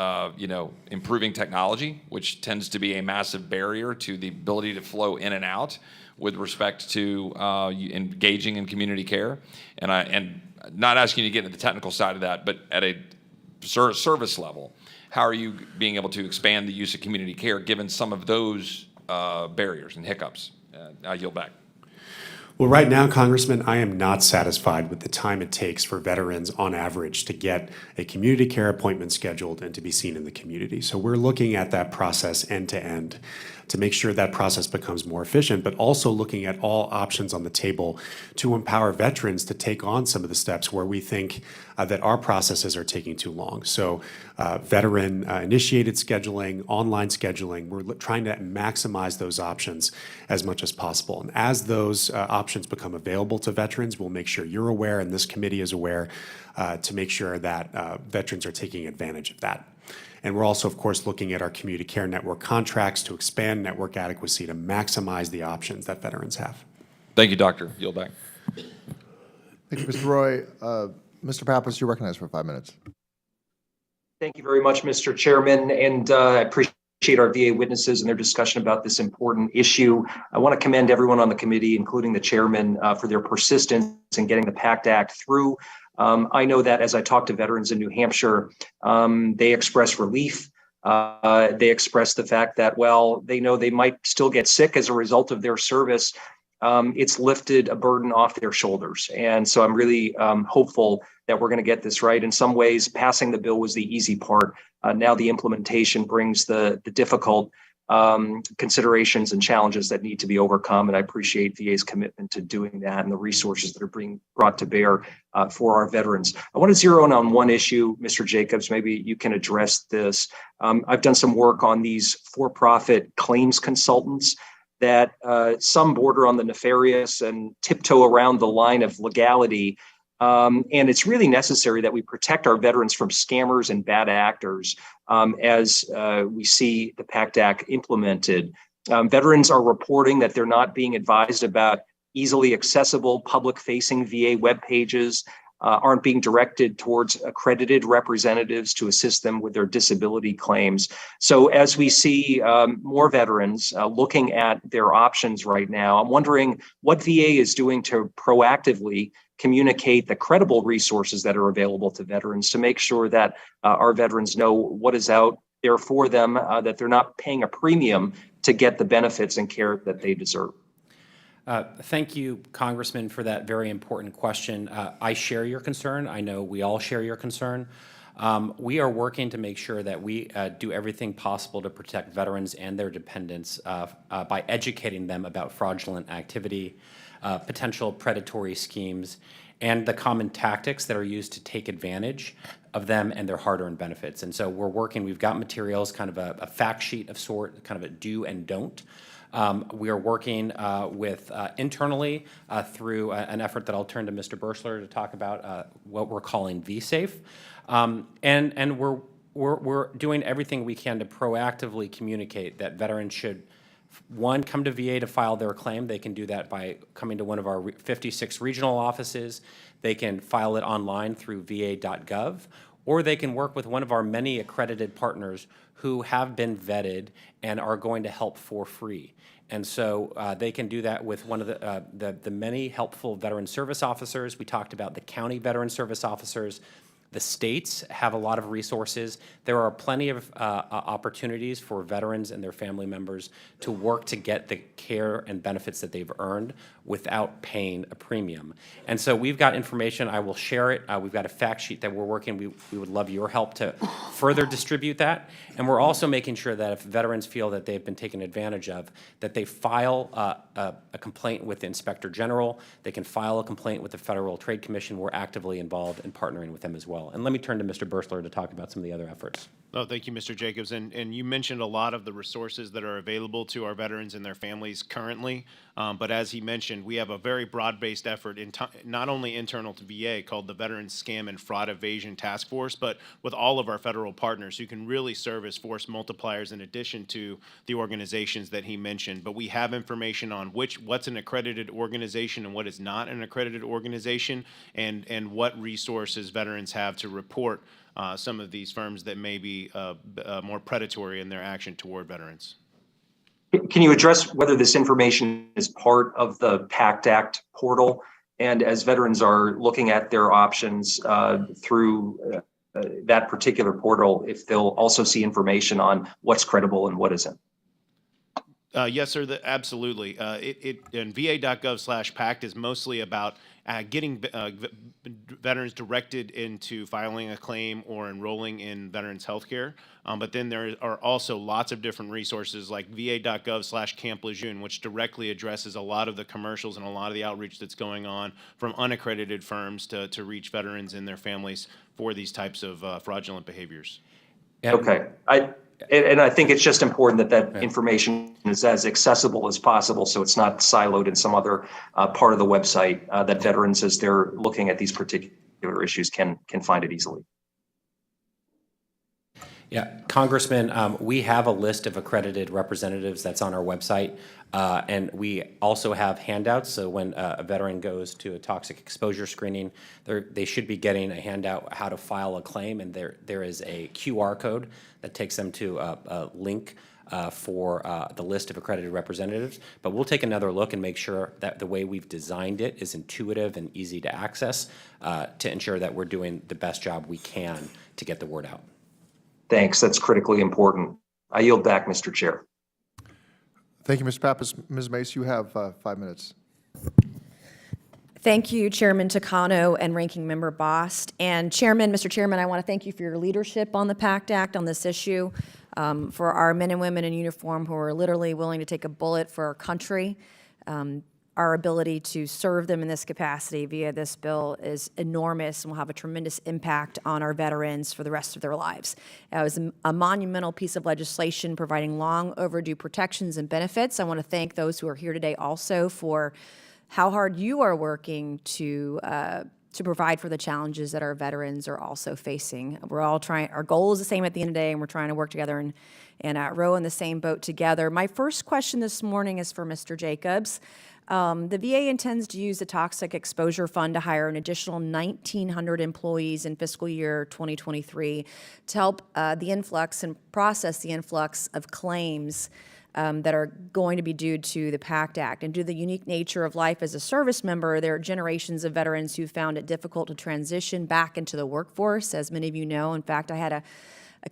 improving technology, which tends to be a massive barrier to the ability to flow in and out with respect to engaging in community care. And not asking you to get into the technical side of that, but at a service level, how are you being able to expand the use of community care given some of those barriers and hiccups? I yield back. Well, right now, Congressman, I am not satisfied with the time it takes for veterans on average to get a community care appointment scheduled and to be seen in the community. So we're looking at that process end to end to make sure that process becomes more efficient, but also looking at all options on the table to empower veterans to take on some of the steps where we think that our processes are taking too long. So veteran-initiated scheduling, online scheduling, we're trying to maximize those options as much as possible. And as those options become available to veterans, we'll make sure you're aware and this committee is aware to make sure that veterans are taking advantage of that. And we're also, of course, looking at our community care network contracts to expand network adequacy to maximize the options that veterans have. Thank you, Doctor. Yield back. Thank you, Mr. Roy. Mr. Pappas, you're recognized for 5 minutes. Thank you very much, Mr. Chairman, and I appreciate our VA witnesses and their discussion about this important issue. I want to commend everyone on the committee, including the chairman, for their persistence in getting the Pact Act through. I know that as I talk to veterans in New Hampshire, they express relief. They express the fact that, well, they know they might still get sick as a result of their service. It's lifted a burden off their shoulders. And so I'm really hopeful that we're going to get this right. In some ways, passing the bill was the easy part. Now the implementation brings the difficult considerations and challenges that need to be overcome. And I appreciate VA's commitment to doing that and the resources that are being brought to bear for our veterans. I want to zero in on one issue, Mr. Jacobs. Maybe you can address this. I've done some work on these for-profit claims consultants that some border on the nefarious and tiptoe around the line of legality. And it's really necessary that we protect our veterans from scammers and bad actors as we see the Pact Act implemented. Veterans are reporting that they're not being advised about easily accessible public-facing VA web pages, aren't being directed towards accredited representatives to assist them with their disability claims. So as we see more veterans looking at their options right now, I'm wondering what VA is doing to proactively communicate the credible resources that are available to veterans to make sure that our veterans know what is out there for them, that they're not paying a premium to get the benefits and care that they deserve. Thank you, Congressman, for that very important question. I share your concern. I know we all share your concern. We are working to make sure that we do everything possible to protect veterans and their dependents by educating them about fraudulent activity, potential predatory schemes, and the common tactics that are used to take advantage of them and their hard-earned benefits. And so we're working, we've got materials, kind of a fact sheet of sort, kind of a do and don't. We are working with internally through an effort that I'll turn to Mr. Birchler to talk about, what we're calling VSafe. And we're doing everything we can to proactively communicate that veterans should, one, come to VA to file their claim. They can do that by coming to one of our 56 regional offices. They can file it online through va.gov, or they can work with one of our many accredited partners who have been vetted and are going to help for free. And so they can do that with one of the many helpful veteran service officers. We talked about the county veteran service officers. The states have a lot of resources. There are plenty of opportunities for veterans and their family members to work to get the care and benefits that they've earned without paying a premium. And so we've got information. I will share it. We've got a fact sheet that we're working. We would love your help to further distribute that. And we're also making sure that if veterans feel that they've been taken advantage of, that they file a complaint with the Inspector General. They can file a complaint with the Federal Trade Commission. We're actively involved in partnering with them as well. And let me turn to Mr. Birchler to talk about some of the other efforts. Oh, thank you, Mr. Jacobs. And you mentioned a lot of the resources that are available to our veterans and their families currently. But as he mentioned, we have a very broad-based effort, not only internal to VA, called the Veterans Scam and Fraud Evasion Task Force, but with all of our federal partners who can really serve as force multipliers in addition to the organizations that he mentioned. But we have information on what's an accredited organization and what is not an accredited organization, and what resources veterans have to report some of these firms that may be more predatory in their action toward veterans. Can you address whether this information is part of the Pact Act portal? And as veterans are looking at their options through that particular portal, if they'll also see information on what's credible and what isn't? Yes, sir, absolutely. And va.gov/PACT is mostly about getting veterans directed into filing a claim or enrolling in veterans health care. But then there are also lots of different resources like va.gov/Camp Lejeune, which directly addresses a lot of the commercials and a lot of the outreach that's going on from unaccredited firms to reach veterans and their families for these types of fraudulent behaviors. Okay. And I think it's just important that information is as accessible as possible, so it's not siloed in some other part of the website, that veterans, as they're looking at these particular issues, can find it easily. Yeah, Congressman, we have a list of accredited representatives that's on our website, and we also have handouts. So when a veteran goes to a toxic exposure screening, they should be getting a handout how to file a claim, and there is a QR code that takes them to a link for the list of accredited representatives. But we'll take another look and make sure that the way we've designed it is intuitive and easy to access to ensure that we're doing the best job we can to get the word out. Thanks. That's critically important. I yield back, Mr. Chair. Thank you, Mr. Pappas. Ms. Mace, you have 5 minutes. Thank you, Chairman Takano and Ranking Member Bost. And Mr. Chairman, I want to thank you for your leadership on the Pact Act on this issue, for our men and women in uniform who are literally willing to take a bullet for our country. Our ability to serve them in this capacity via this bill is enormous and will have a tremendous impact on our veterans for the rest of their lives. It was a monumental piece of legislation providing long overdue protections and benefits. I want to thank those who are here today also for how hard you are working to provide for the challenges that our veterans are also facing. We're all trying, our goal is the same at the end of the day, and we're trying to work together and row in the same boat together. My first question this morning is for Mr. Jacobs. The VA intends to use the Toxic Exposure Fund to hire an additional 1,900 employees in fiscal year 2023 to help the influx and process the influx of claims that are going to be due to the Pact Act. And due to the unique nature of life as a service member, there are generations of veterans who found it difficult to transition back into the workforce, as many of you know. In fact, I had a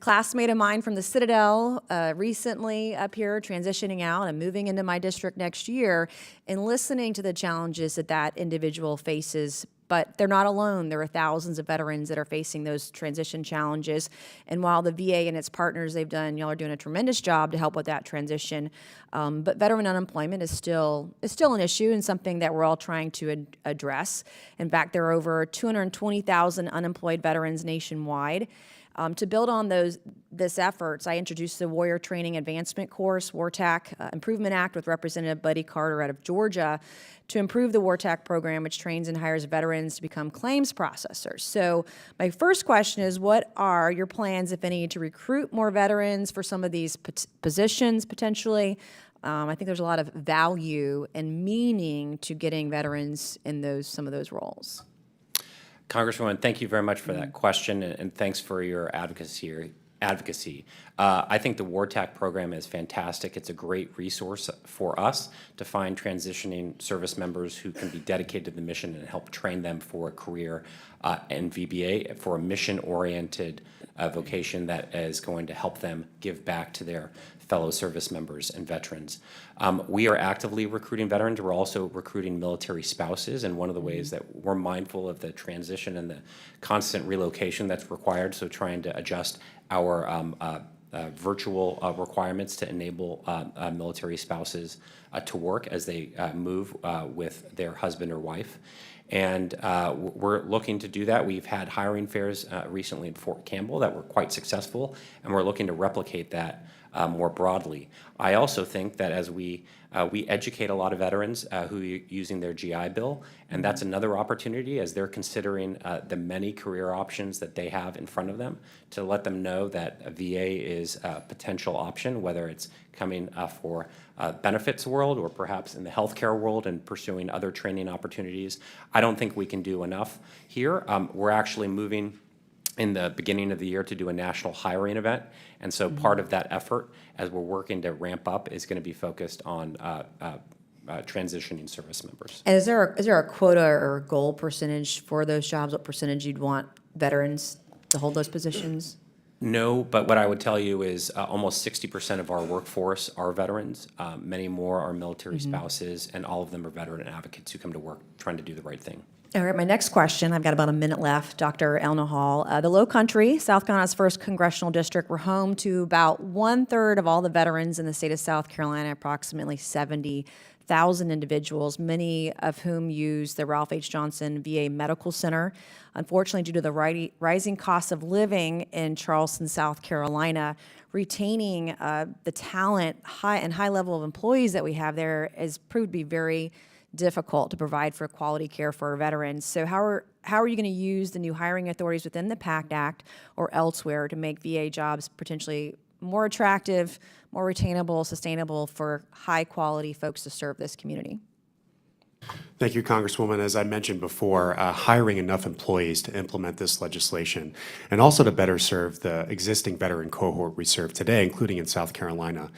classmate of mine from the Citadel recently up here transitioning out and moving into my district next year, and listening to the challenges that individual faces But they're not alone. There are thousands of veterans that are facing those transition challenges. And while the VA and its partners, y'all are doing a tremendous job to help with that transition. But veteran unemployment is still an issue and something that we're all trying to address. In fact, there are over 220,000 unemployed veterans nationwide. To build on this efforts, I introduced the Warrior Training Advancement Course, WARTAC Improvement Act, with Representative Buddy Carter out of Georgia, to improve the WARTAC program, which trains and hires veterans to become claims processors. So my first question is, what are your plans, if any, to recruit more veterans for some of these positions potentially? I think there's a lot of value and meaning to getting veterans in some of those roles. Congresswoman, thank you very much for that question, and thanks for your advocacy. I think the WARTAC program is fantastic. It's a great resource for us to find transitioning service members who can be dedicated to the mission and help train them for a career in VBA, for a mission-oriented vocation that is going to help them give back to their fellow service members and veterans. We are actively recruiting veterans. We're also recruiting military spouses, and one of the ways that we're mindful of the transition and the constant relocation that's required, so trying to adjust our virtual requirements to enable military spouses to work as they move with their husband or wife. And we're looking to do that. We've had hiring fairs recently in Fort Campbell that were quite successful, and we're looking to replicate that more broadly. I also think that as we educate a lot of veterans who are using their GI Bill, and that's another opportunity as they're considering the many career options that they have in front of them, to let them know that a VA is a potential option, whether it's coming for benefits world or perhaps in the healthcare world and pursuing other training opportunities. I don't think we can do enough here. We're actually moving in the beginning of the year to do a national hiring event. And so part of that effort, as we're working to ramp up, is going to be focused on transitioning service members. And is there a quota or a goal percentage for those jobs? What percentage you'd want veterans to hold those positions? No, but what I would tell you is almost 60% of our workforce are veterans. Many more are military spouses, and all of them are veteran advocates who come to work trying to do the right thing. All right, my next question, I've got about a minute left, Dr. Elnahal. The Low Country, South Carolina's first congressional district, we're home to about 1/3 of all the veterans in the state of South Carolina, approximately 70,000 individuals, many of whom use the Ralph H. Johnson VA Medical Center. Unfortunately, due to the rising cost of living in Charleston, South Carolina, retaining the talent and high level of employees that we have there has proved to be very difficult to provide for quality care for our veterans. So how are you going to use the new hiring authorities within the Pact Act or elsewhere to make VA jobs potentially more attractive, more retainable, sustainable for high-quality folks to serve this community? Thank you, Congresswoman. As I mentioned before, hiring enough employees to implement this legislation and also to better serve the existing veteran cohort we serve today, including in South Carolina,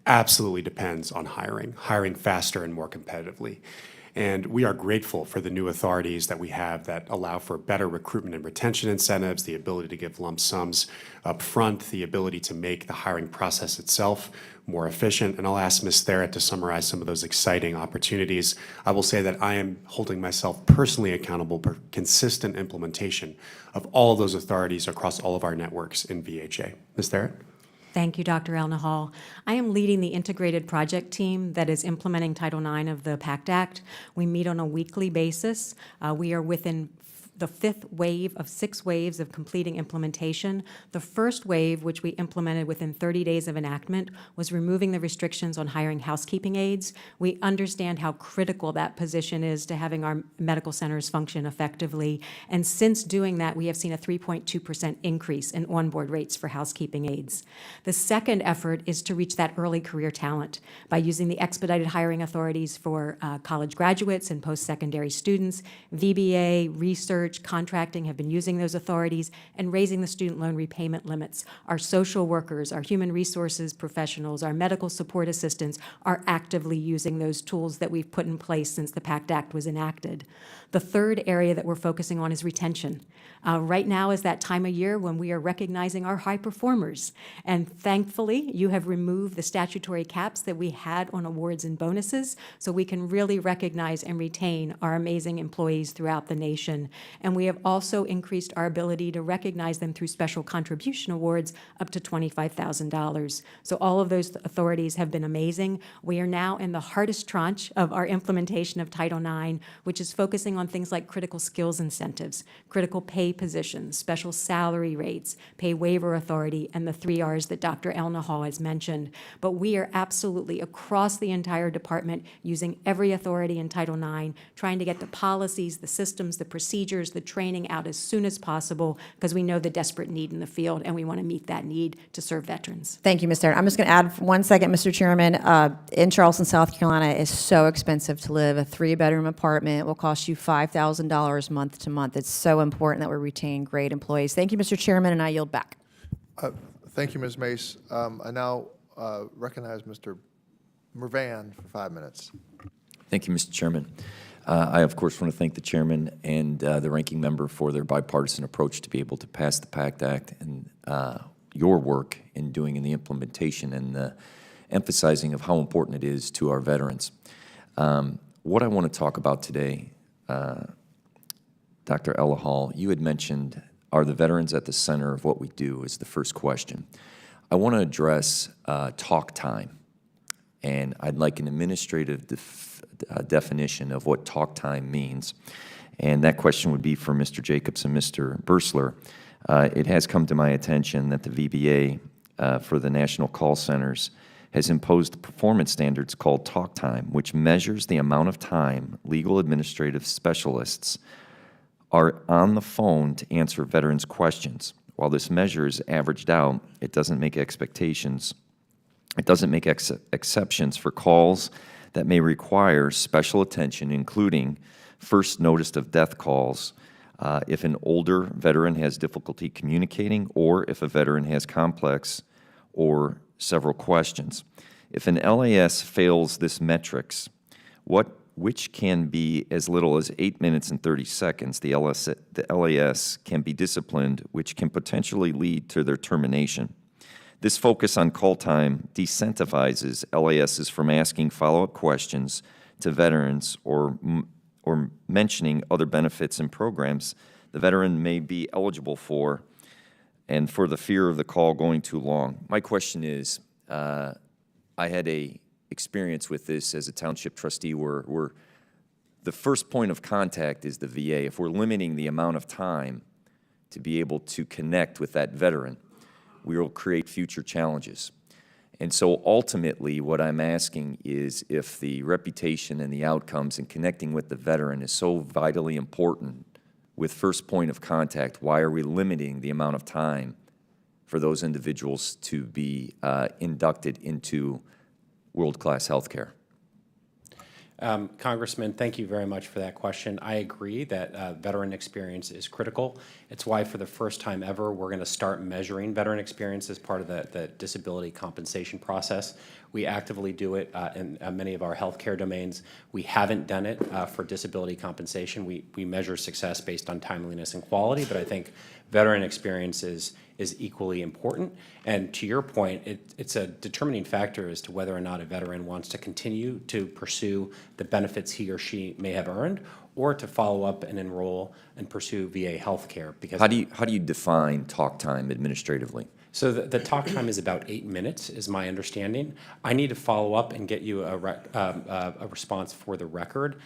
absolutely depends on hiring faster and more competitively. And we are grateful for the new authorities that we have that allow for better recruitment and retention incentives, the ability to give lump sums up front, the ability to make the hiring process itself more efficient. And I'll ask Ms. Therrett to summarize some of those exciting opportunities. I will say that I am holding myself personally accountable for consistent implementation of all of those authorities across all of our networks in VHA. Ms. Therrett? Thank you, Dr. Elnahal. I am leading the integrated project team that is implementing Title IX of the Pact Act. We meet on a weekly basis. We are within the fifth wave of 6 waves of completing implementation. The first wave, which we implemented within 30 days of enactment, was removing the restrictions on hiring housekeeping aides. We understand how critical that position is to having our medical centers function effectively. And since doing that, we have seen a 3.2% increase in onboard rates for housekeeping aides. The second effort is to reach that early career talent by using the expedited hiring authorities for college graduates and post-secondary students, VBA, research, research, contracting have been using those authorities and raising the student loan repayment limits. Our social workers, our human resources professionals, our medical support assistants are actively using those tools that we've put in place since the PACT Act was enacted. The third area that we're focusing on is retention. Right now is that time of year when we are recognizing our high performers. And thankfully, you have removed the statutory caps that we had on awards and bonuses, so we can really recognize and retain our amazing employees throughout the nation. And we have also increased our ability to recognize them through special contribution awards up to $25,000. So all of those authorities have been amazing. We are now in the hardest tranche of our implementation of Title IX, which is focusing on things like critical skills incentives, critical pay positions, special salary rates, pay waiver authority, and the 3 Rs that Dr. Elnahal has mentioned. But we are absolutely across the entire department using every authority in Title IX, trying to get the policies, the systems, the procedures, the training out as soon as possible, because we know the desperate need in the field, and we want to meet that need to serve veterans. Thank you, Ms. Aaron. I'm just going to add 1 second, Mr. Chairman. In Charleston, South Carolina, it's so expensive to live. A 3-bedroom apartment will cost you $5,000 month to month. It's so important that we retain great employees. Thank you, Mr. Chairman, and I yield back. Thank you, Ms. Mace. I now recognize Mr. Mervan for 5 minutes. Thank you, Mr. Chairman. I, of course, want to thank the chairman and the ranking member for their bipartisan approach to be able to pass the PACT Act and your work in doing the implementation and the emphasizing of how important it is to our veterans. What I want to talk about today, Dr. Elnahal, you had mentioned, are the veterans at the center of what we do is the first question. I want to address talk time, and I'd like an administrative definition of what talk time means. And that question would be for Mr. Jacobs and Mr. Bursler. It has come to my attention that the VBA for the National Call Centers has imposed performance standards called talk time, which measures the amount of time legal administrative specialists are on the phone to answer veterans' questions. While this measure is averaged out, it doesn't make expectations. It doesn't make exceptions for calls that may require special attention, including first notice of death calls, if an older veteran has difficulty communicating, or if a veteran has complex or several questions. If an LAS fails this metrics, which can be as little as 8 minutes and 30 seconds, the LAS can be disciplined, which can potentially lead to their termination. This focus on call time decentivizes LASs from asking follow-up questions to veterans or mentioning other benefits and programs the veteran may be eligible for, and for the fear of the call going too long. My question is, I had a experience with this as a township trustee where the first point of contact is the VA. If we're limiting the amount of time to be able to connect with that veteran, we will create future challenges. And so ultimately what I'm asking is, if the reputation and the outcomes and connecting with the veteran is so vitally important with first point of contact, why are we limiting the amount of time for those individuals to be inducted into world-class health care? Congressman, thank you very much for that question. I agree that veteran experience is critical. It's why for the first time ever, we're going to start measuring veteran experience as part of the disability compensation process. We actively do it in many of our healthcare domains. We haven't done it for disability compensation. We measure success based on timeliness and quality, but I think veteran experience is equally important. And to your point, it's a determining factor as to whether or not a veteran wants to continue to pursue the benefits he or she may have earned, or to follow up and enroll and pursue VA health care. Because how do you define talk time administratively? So the talk time is about 8 minutes, is my understanding. I need to follow up and get you a response for the record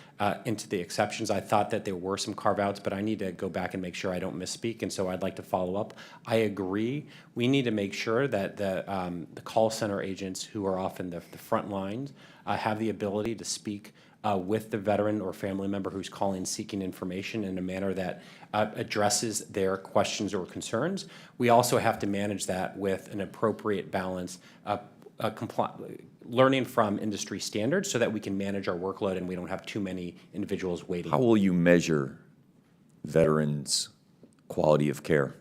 into the exceptions. I thought that there were some carve-outs, but I need to go back and make sure I don't misspeak, and so I'd like to follow up. I agree. We need to make sure that the call center agents, who are often the front lines, have the ability to speak with the veteran or family member who's calling seeking information in a manner that addresses their questions or concerns. We also have to manage that with an appropriate balance, learning from industry standards so that we can manage our workload and we don't have too many individuals waiting. How will you measure veterans' quality of care,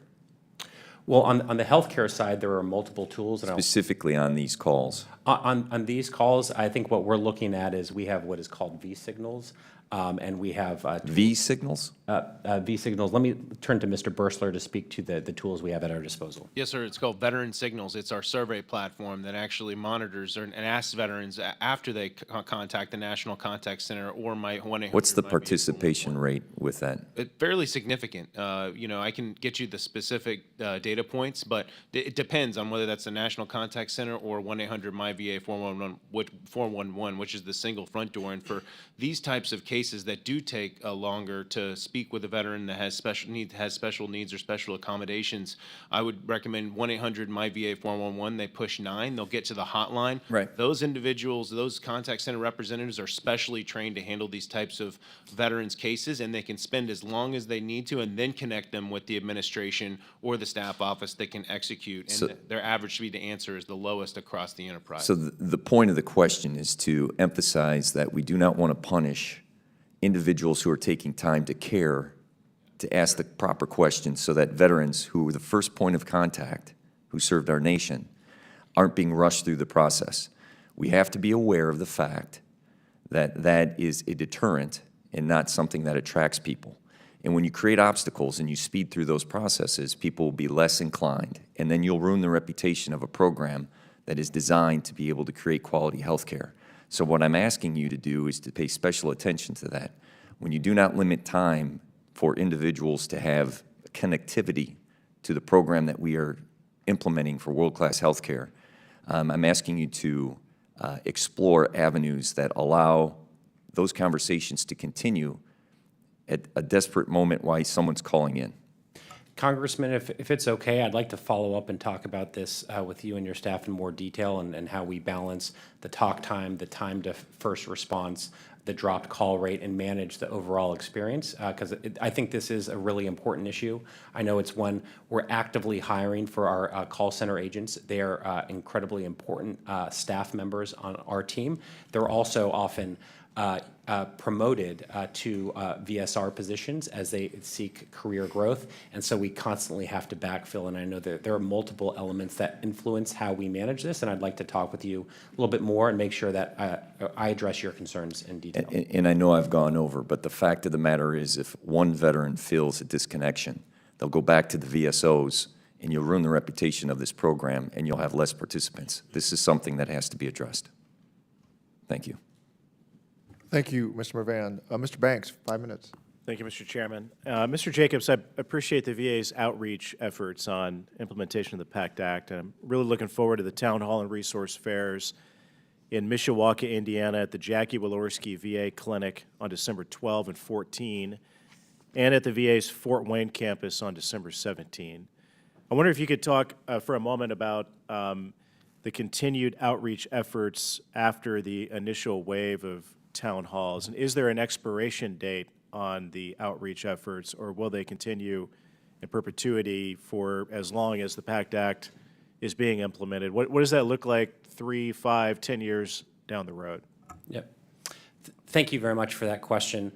Well, on the healthcare side, there are multiple tools. And specifically on these calls? on these calls, I think what we're looking at is we have what is called V signals, and we have V signals? V signals. Let me turn to Mr. Bursler to speak to the tools we have at our disposal. Yes, sir. It's called Veteran Signals. It's our survey platform that actually monitors and asks veterans after they contact the National Contact Center or my 1-800. What's the participation rate with that? Fairly significant. I can get you the specific data points, but it depends on whether that's the National Contact Center or 1-800-MY-VA 411, which is the single front door. And for these types of cases that do take longer to speak with a veteran that has special needs or special accommodations, I would recommend 1-800-MY-VA 411. They push 9. They'll get to the hotline. Right. Those individuals, those contact center representatives are specially trained to handle these types of veterans cases, and they can spend as long as they need to and then connect them with the administration or the staff office that can execute. And their average speed to answer is the lowest across the enterprise. So the point of the question is to emphasize that we do not want to punish individuals who are taking time to care, to ask the proper questions so that veterans who were the first point of contact, who served our nation, aren't being rushed through the process. We have to be aware of the fact that that is a deterrent and not something that attracts people. And when you create obstacles and you speed through those processes, people will be less inclined, and then you'll ruin the reputation of a program that is designed to be able to create quality health care. So what I'm asking you to do is to pay special attention to that. When you do not limit time for individuals to have connectivity to the program that we are implementing for world-class health care, I'm asking you to explore avenues that allow those conversations to continue at a desperate moment while someone's calling in. Congressman, if it's okay, I'd like to follow up and talk about this with you and your staff in more detail and how we balance the talk time, the time to first response, the dropped call rate, and manage the overall experience, because I think this is a really important issue. I know it's one we're actively hiring for our call center agents. They are incredibly important staff members on our team. They're also often promoted to VSR positions as they seek career growth, and so we constantly have to backfill, and I know that there are multiple elements that influence how we manage this, and I'd like to talk with you a little bit more and make sure that I address your concerns in detail. And I know I've gone over, but the fact of the matter is if one veteran feels a disconnection, they'll go back to the VSOs, and you'll ruin the reputation of this program, and you'll have less participants. This is something that has to be addressed. Thank you. Thank you, Mr. Mervan. Mr. Banks, 5 minutes. Thank you, Mr. Chairman. Mr. Jacobs, I appreciate the VA's outreach efforts on implementation of the Pact Act. I'm really looking forward to the town hall and resource fairs in Mishawaka, Indiana at the Jackie Walorski VA Clinic on December 12 and 14, and at the VA's Fort Wayne campus on December 17. I wonder if you could talk for a moment about the continued outreach efforts after the initial wave of town halls, and is there an expiration date on the outreach efforts, or will they continue in perpetuity for as long as the Pact Act is being implemented? What does that look like 3, 5, 10 years down the road? Yep. Thank you very much for that question.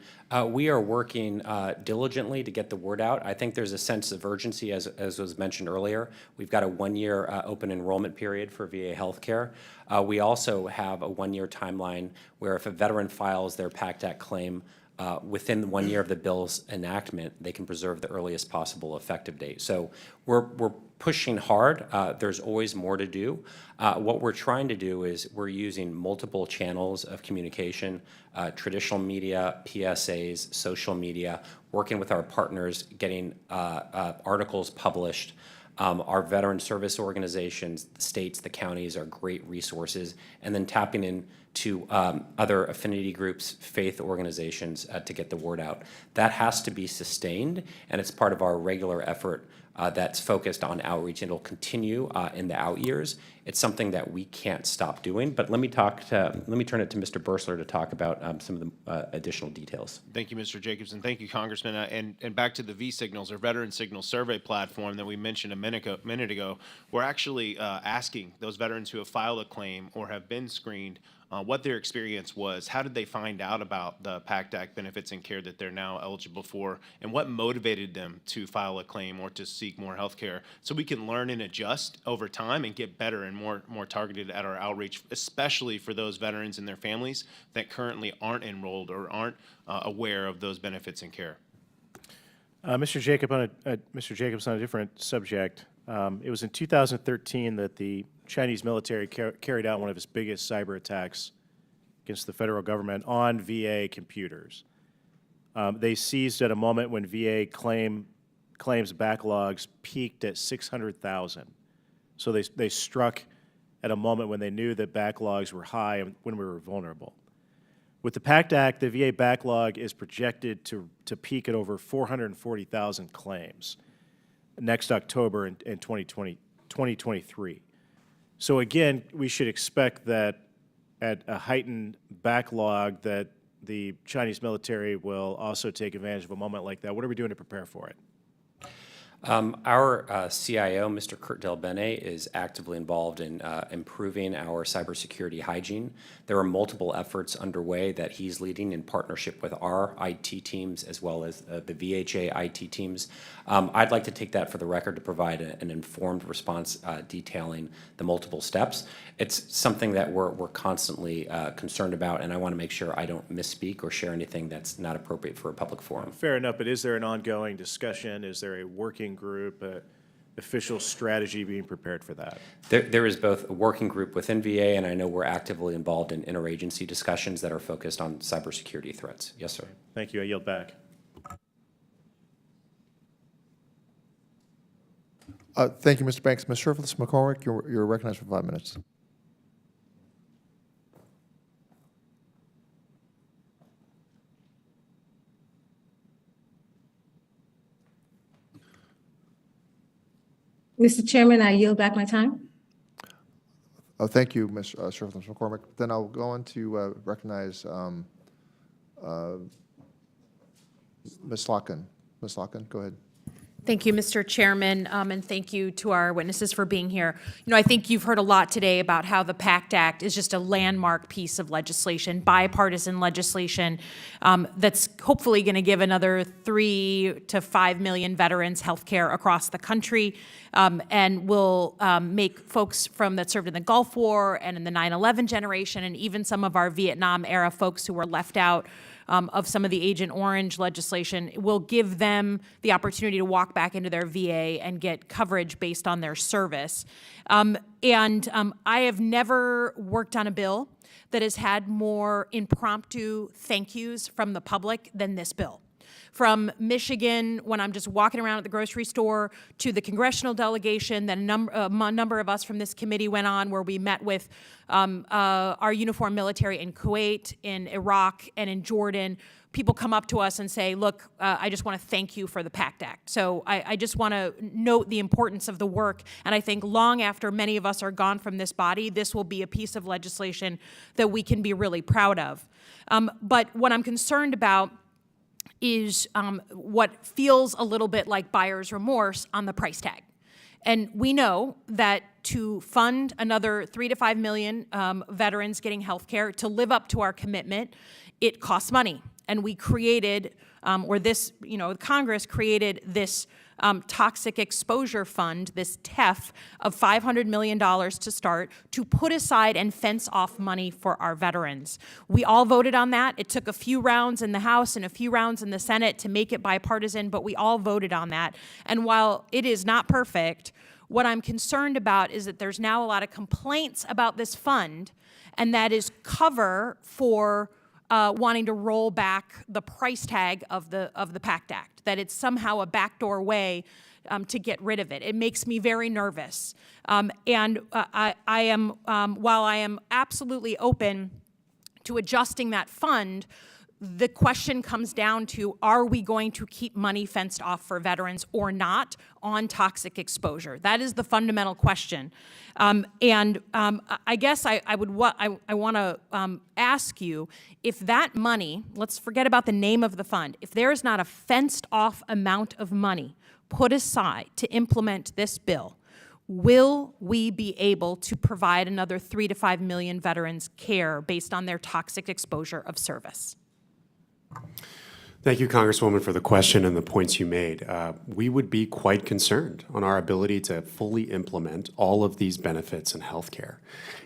We are working diligently to get the word out. I think there's a sense of urgency, as was mentioned earlier. We've got a 1-year open enrollment period for VA healthcare. We also have a 1-year timeline where if a veteran files their Pact Act claim within 1 year of the bill's enactment, they can preserve the earliest possible effective date. So we're pushing hard. There's always more to do. What we're trying to do is we're using multiple channels of communication, traditional media, PSAs, social media, working with our partners, getting articles published. Our veteran service organizations, the states, the counties are great resources, and then tapping into other affinity groups, faith organizations to get the word out. That has to be sustained, and it's part of our regular effort that's focused on outreach, and it'll continue in the out years. It's something that we can't stop doing, but let me turn it to Mr. Bursler to talk about some of the additional details. Thank you, Mr. Jacobs, and thank you, Congressman. And back to the V-Signals, or Veteran Signal Survey platform that we mentioned a minute ago, we're actually asking those veterans who have filed a claim or have been screened what their experience was, how did they find out about the PACT Act benefits and care that they're now eligible for, and what motivated them to file a claim or to seek more health care, so we can learn and adjust over time and get better and more targeted at our outreach, especially for those veterans and their families that currently aren't enrolled or aren't aware of those benefits and care. Mr. Jacobs, on a different subject, it was in 2013 that the Chinese military carried out one of its biggest cyber attacks against the federal government on VA computers. They seized at a moment when VA claims backlogs peaked at 600,000. So they struck at a moment when they knew that backlogs were high and when we were vulnerable. With the PACT Act, the VA backlog is projected to peak at over 440,000 claims next October in 2023. So again, we should expect that at a heightened backlog that the Chinese military will also take advantage of a moment like that. What are we doing to prepare for it? Our CIO, Mr. Kurt Del Bene, is actively involved in improving our cybersecurity hygiene. There are multiple efforts underway that he's leading in partnership with our IT teams as well as the VHA IT teams. I'd like to take that for the record to provide an informed response detailing the multiple steps. It's something that we're constantly concerned about, and I want to make sure I don't misspeak or share anything that's not appropriate for a public forum. Fair enough, but is there an ongoing discussion? Is there a working group, official strategy being prepared for that? There is both a working group within VA, and I know we're actively involved in interagency discussions that are focused on cybersecurity threats. Yes, sir. Thank you. I yield back. Thank you, Mr. Banks. Ms. Shirless McCormick, you're recognized for 5 minutes. Mr. Chairman, I yield back my time. Thank you, Ms. Shirless McCormick. Then I'll go on to recognize Ms. Locken. Ms. Locken, go ahead. Thank you, Mr. Chairman, and thank you to our witnesses for being here. You know, I think you've heard a lot today about how the PACT Act is just a landmark piece of legislation, bipartisan legislation, that's hopefully going to give another 3 to 5 million veterans health care across the country, and will make folks that served in the Gulf War and in the 9/11 generation, and even some of our Vietnam-era folks who were left out of some of the Agent Orange legislation, will give them the opportunity to walk back into their VA and get coverage based on their service. I have never worked on a bill that has had more impromptu thank yous from the public than this bill. From Michigan, when I'm just walking around at the grocery store, to the congressional delegation that a number of us from this committee went on, where we met with our uniformed military in Kuwait, in Iraq, and in Jordan. People come up to us and say, look, I just want to thank you for the PACT Act. So I just want to note the importance of the work, and I think long after many of us are gone from this body, this will be a piece of legislation that we can be really proud of. But what I'm concerned about is what feels a little bit like buyer's remorse on the price tag. And we know that to fund another 3 to 5 million veterans getting health care, to live up to our commitment, it costs money. And we created, Congress created this toxic exposure fund, this TEF of $500 million to start, to put aside and fence off money for our veterans. We all voted on that. It took a few rounds in the House and a few rounds in the Senate to make it bipartisan, but we all voted on that. And while it is not perfect, what I'm concerned about is that there's now a lot of complaints about this fund, and that is cover for wanting to roll back the price tag of the PACT Act, that it's somehow a backdoor way to get rid of it. It makes me very nervous. While I am absolutely open to adjusting that fund, the question comes down to, are we going to keep money fenced off for veterans or not on toxic exposure? That is the fundamental question. I guess I want to ask you, if that money, let's forget about the name of the fund, if there is not a fenced off amount of money put aside to implement this bill, will we be able to provide another 3 to 5 million veterans care based on their toxic exposure of service? Thank you, Congresswoman, for the question and the points you made. We would be quite concerned on our ability to fully implement all of these benefits in healthcare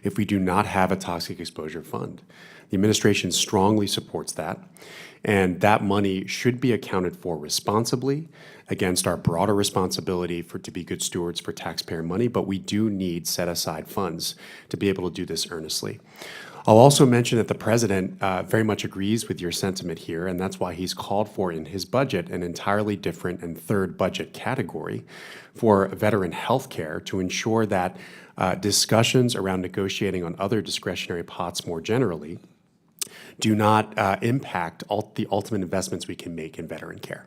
if we do not have a toxic exposure fund. The administration strongly supports that, and that money should be accounted for responsibly against our broader responsibility to be good stewards for taxpayer money, but we do need set-aside funds to be able to do this earnestly. I'll also mention that the president very much agrees with your sentiment here, and that's why he's called for in his budget an entirely different and third budget category for veteran health care to ensure that discussions around negotiating on other discretionary pots more generally do not impact the ultimate investments we can make in veteran care.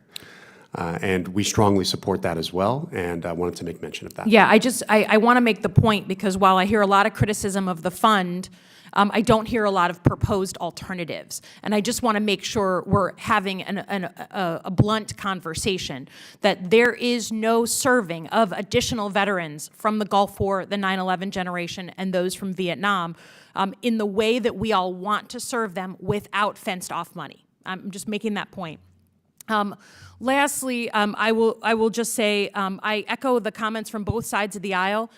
And we strongly support that as well, and I wanted to make mention of that. Yeah, I want to make the point because while I hear a lot of criticism of the fund, I don't hear a lot of proposed alternatives. And I just want to make sure we're having a blunt conversation that there is no serving of additional veterans from the Gulf War, the 9/11 generation, and those from Vietnam in the way that we all want to serve them without fenced-off money. I'm just making that point. Lastly, I will just say I echo the comments from both sides of the aisle.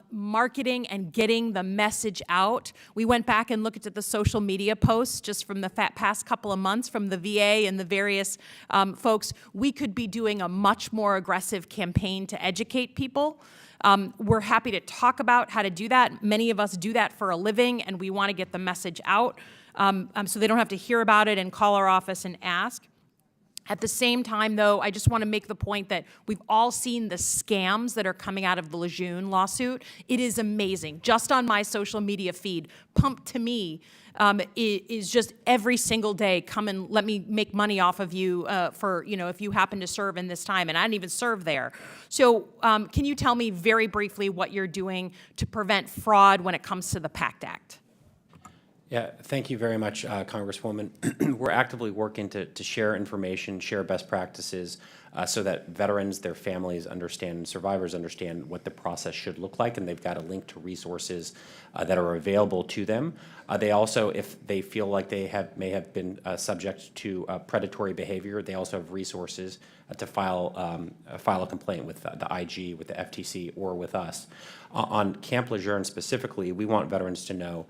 Marketing and getting the message out. We went back and looked at the social media posts just from the past couple of months from the VA and the various folks. We could be doing a much more aggressive campaign to educate people. We're happy to talk about how to do that. Many of us do that for a living, and we want to get the message out so they don't have to hear about it and call our office and ask. At the same time, though, I just want to make the point that we've all seen the scams that are coming out of the Lejeune lawsuit. It is amazing. Just on my social media feed, Pump to Me is just every single day, come and let me make money off of you for, if you happen to serve in this time. And I didn't even serve there. So can you tell me very briefly what you're doing to prevent fraud when it comes to the Pact Act? Yeah, thank you very much, Congresswoman. We're actively working to share information, share best practices, so that veterans, their families understand, survivors understand what the process should look like, and they've got a link to resources that are available to them. They also, if they feel like they may have been subject to predatory behavior, they also have resources to file a complaint with the IG, with the FTC, or with us. On Camp Lejeune specifically, we want veterans to know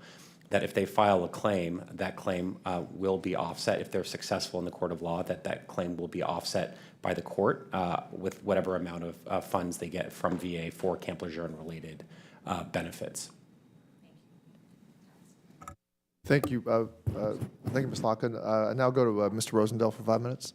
that if they file a claim, that claim will be offset. If they're successful in the court of law, that claim will be offset by the court with whatever amount of funds they get from VA for Camp Lejeune-related benefits. Thank you. Thank you, Ms. Locken. I now go to Mr. Rosendale for 5 minutes.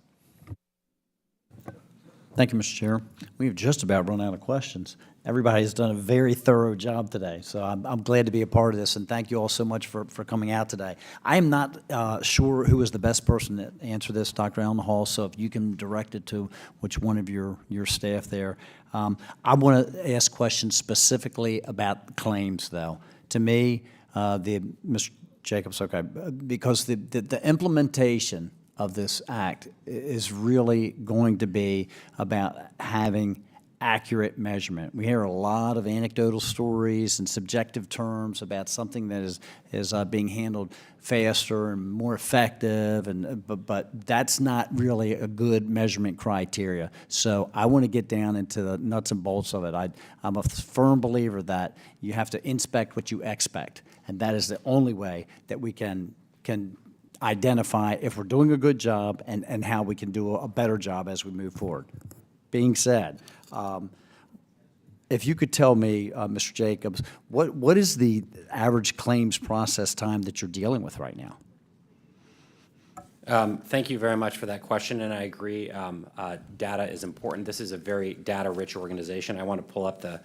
Thank you, Mr. Chair. We've just about run out of questions. Everybody has done a very thorough job today, so I'm glad to be a part of this, and thank you all so much for coming out today. I am not sure who is the best person to answer this, Dr. Allen-Hall, so if you can direct it to which one of your staff there. I want to ask questions specifically about claims, though. To me, Mr. Jacobs, okay, because the implementation of this act is really going to be about having accurate measurement. We hear a lot of anecdotal stories and subjective terms about something that is being handled faster and more effective, but that's not really a good measurement criteria. So I want to get down into the nuts and bolts of it. I'm a firm believer that you have to inspect what you expect, and that is the only way that we can identify if we're doing a good job and how we can do a better job as we move forward. Being said, if you could tell me, Mr. Jacobs, what is the average claims process time that you're dealing with right now? Thank you very much for that question, and I agree. Data is important. This is a very data-rich organization. I want to pull up the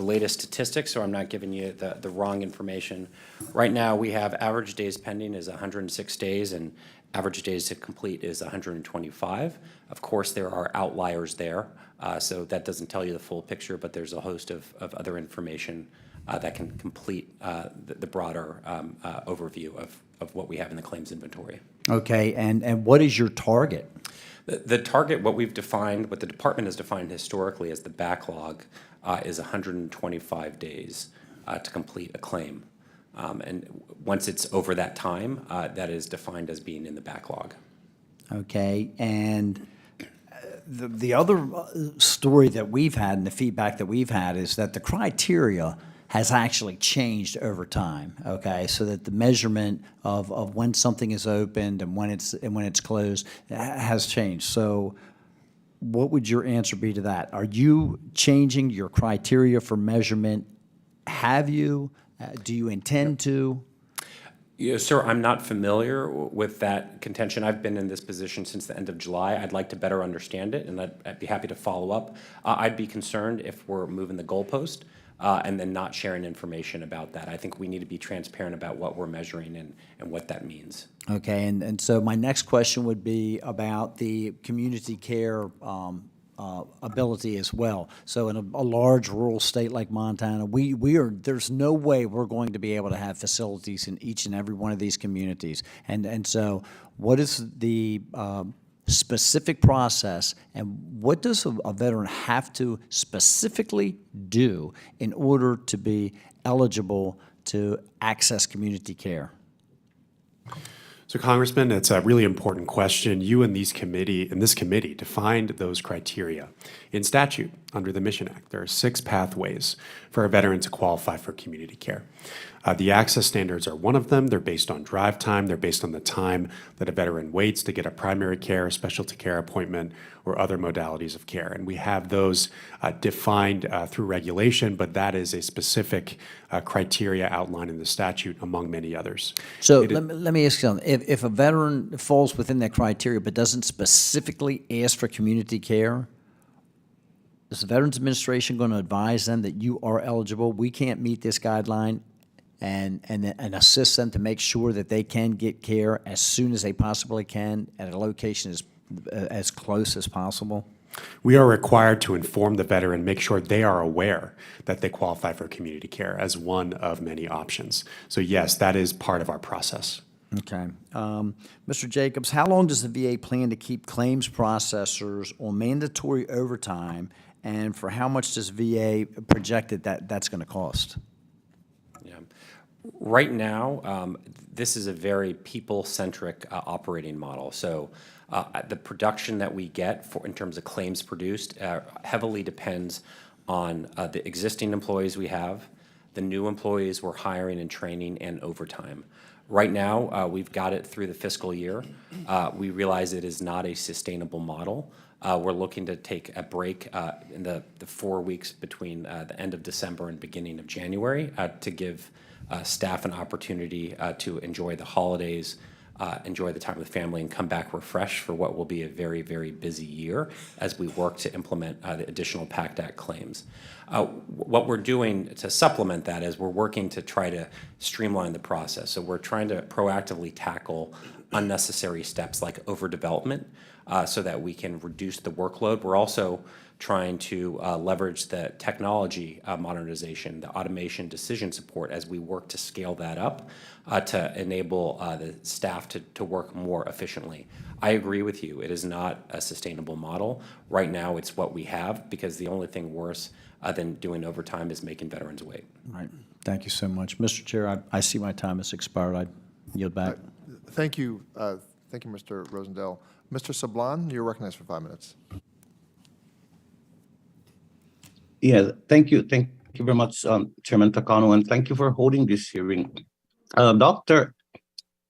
latest statistics so I'm not giving you the wrong information. Right now, we have average days pending is 106 days, and average days to complete is 125. Of course, there are outliers there, so that doesn't tell you the full picture, but there's a host of other information that can complete the broader overview of what we have in the claims inventory. Okay, and what is your target? The target, what we've defined, what the department has defined historically as the backlog, is 125 days to complete a claim. And once it's over that time, that is defined as being in the backlog. Okay, and the other story that we've had and the feedback that we've had is that the criteria has actually changed over time, okay? So that the measurement of when something is opened and when it's closed has changed. So what would your answer be to that? Are you changing your criteria for measurement? Have you? Do you intend to? Yeah, sir, I'm not familiar with that contention. I've been in this position since the end of July. I'd like to better understand it, and I'd be happy to follow up. I'd be concerned if we're moving the goalpost and then not sharing information about that. I think we need to be transparent about what we're measuring and what that means. Okay, and so my next question would be about the community care ability as well. So in a large rural state like Montana, there's no way we're going to be able to have facilities in each and every one of these communities. And so what is the specific process, and what does a veteran have to specifically do in order to be eligible to access community care? So Congressman, it's a really important question. You and this committee defined those criteria in statute under the Mission Act. There are 6 pathways for a veteran to qualify for community care. The access standards are one of them. They're based on drive time. They're based on the time that a veteran waits to get a primary care, specialty care appointment, or other modalities of care. And we have those defined through regulation, but that is a specific criteria outlined in the statute among many others. So let me ask you something. If a veteran falls within that criteria but doesn't specifically ask for community care, is the Veterans Administration going to advise them that you are eligible? We can't meet this guideline, and assist them to make sure that they can get care as soon as they possibly can at a location as close as possible? We are required to inform the veteran, make sure they are aware that they qualify for community care as one of many options. So yes, that is part of our process. Okay. Mr. Jacobs, how long does the VA plan to keep claims processors on mandatory overtime, and for how much does VA project that that's going to cost? Yeah. Right now, this is a very people-centric operating model. So the production that we get in terms of claims produced heavily depends on the existing employees we have, the new employees we're hiring and training, and overtime. Right now, we've got it through the fiscal year. We realize it is not a sustainable model. We're looking to take a break in the 4 weeks between the end of December and beginning of January to give staff an opportunity to enjoy the holidays, enjoy the time with family, and come back refreshed for what will be a very, very busy year as we work to implement the additional Pact Act claims. What we're doing to supplement that is we're working to try to streamline the process. So we're trying to proactively tackle unnecessary steps like overdevelopment so that we can reduce the workload. We're also trying to leverage the technology modernization, the automation decision support as we work to scale that up to enable the staff to work more efficiently. I agree with you. It is not a sustainable model. Right now, it's what we have because the only thing worse than doing overtime is making veterans wait. Right. Thank you so much. Mr. Chair, I see my time has expired. I yield back. Thank you. Thank you, Mr. Rosendale. Mr. Sablan, you're recognized for 5 minutes. Yeah, thank you. Thank you very much, Chairman Takano, and thank you for holding this hearing. Dr.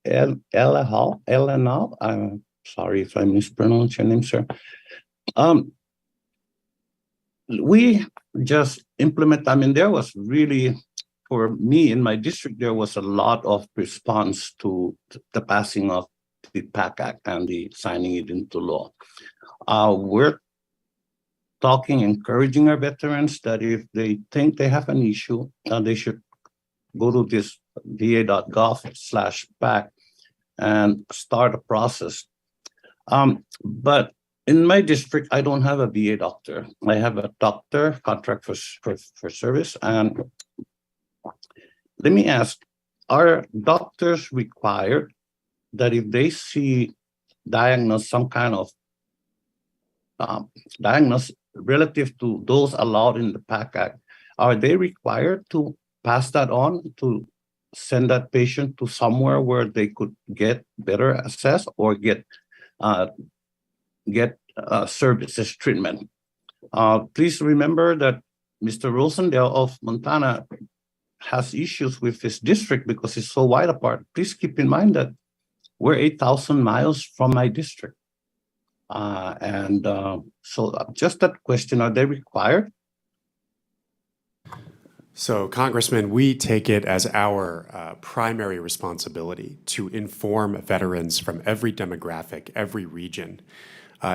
Elenal, I'm sorry if I mispronounced your name, sir. We just implement, there was really, for me in my district, there was a lot of response to the passing of the Pact Act and the signing it into law. We're encouraging our veterans that if they think they have an issue, they should go to this va.gov/PACT and start a process. But in my district, I don't have a VA doctor. I have a doctor contract for service. And let me ask, are doctors required that if they diagnose some kind of diagnosed relative to those allowed in the PACT Act, are they required to pass that on, to send that patient to somewhere where they could get better access or get services, treatment? Please remember that Mr. Rosendale of Montana has issues with his district because it's so wide apart. Please keep in mind that we're 8,000 miles from my district. So just that question, are they required? So, Congressman, we take it as our primary responsibility to inform veterans from every demographic, every region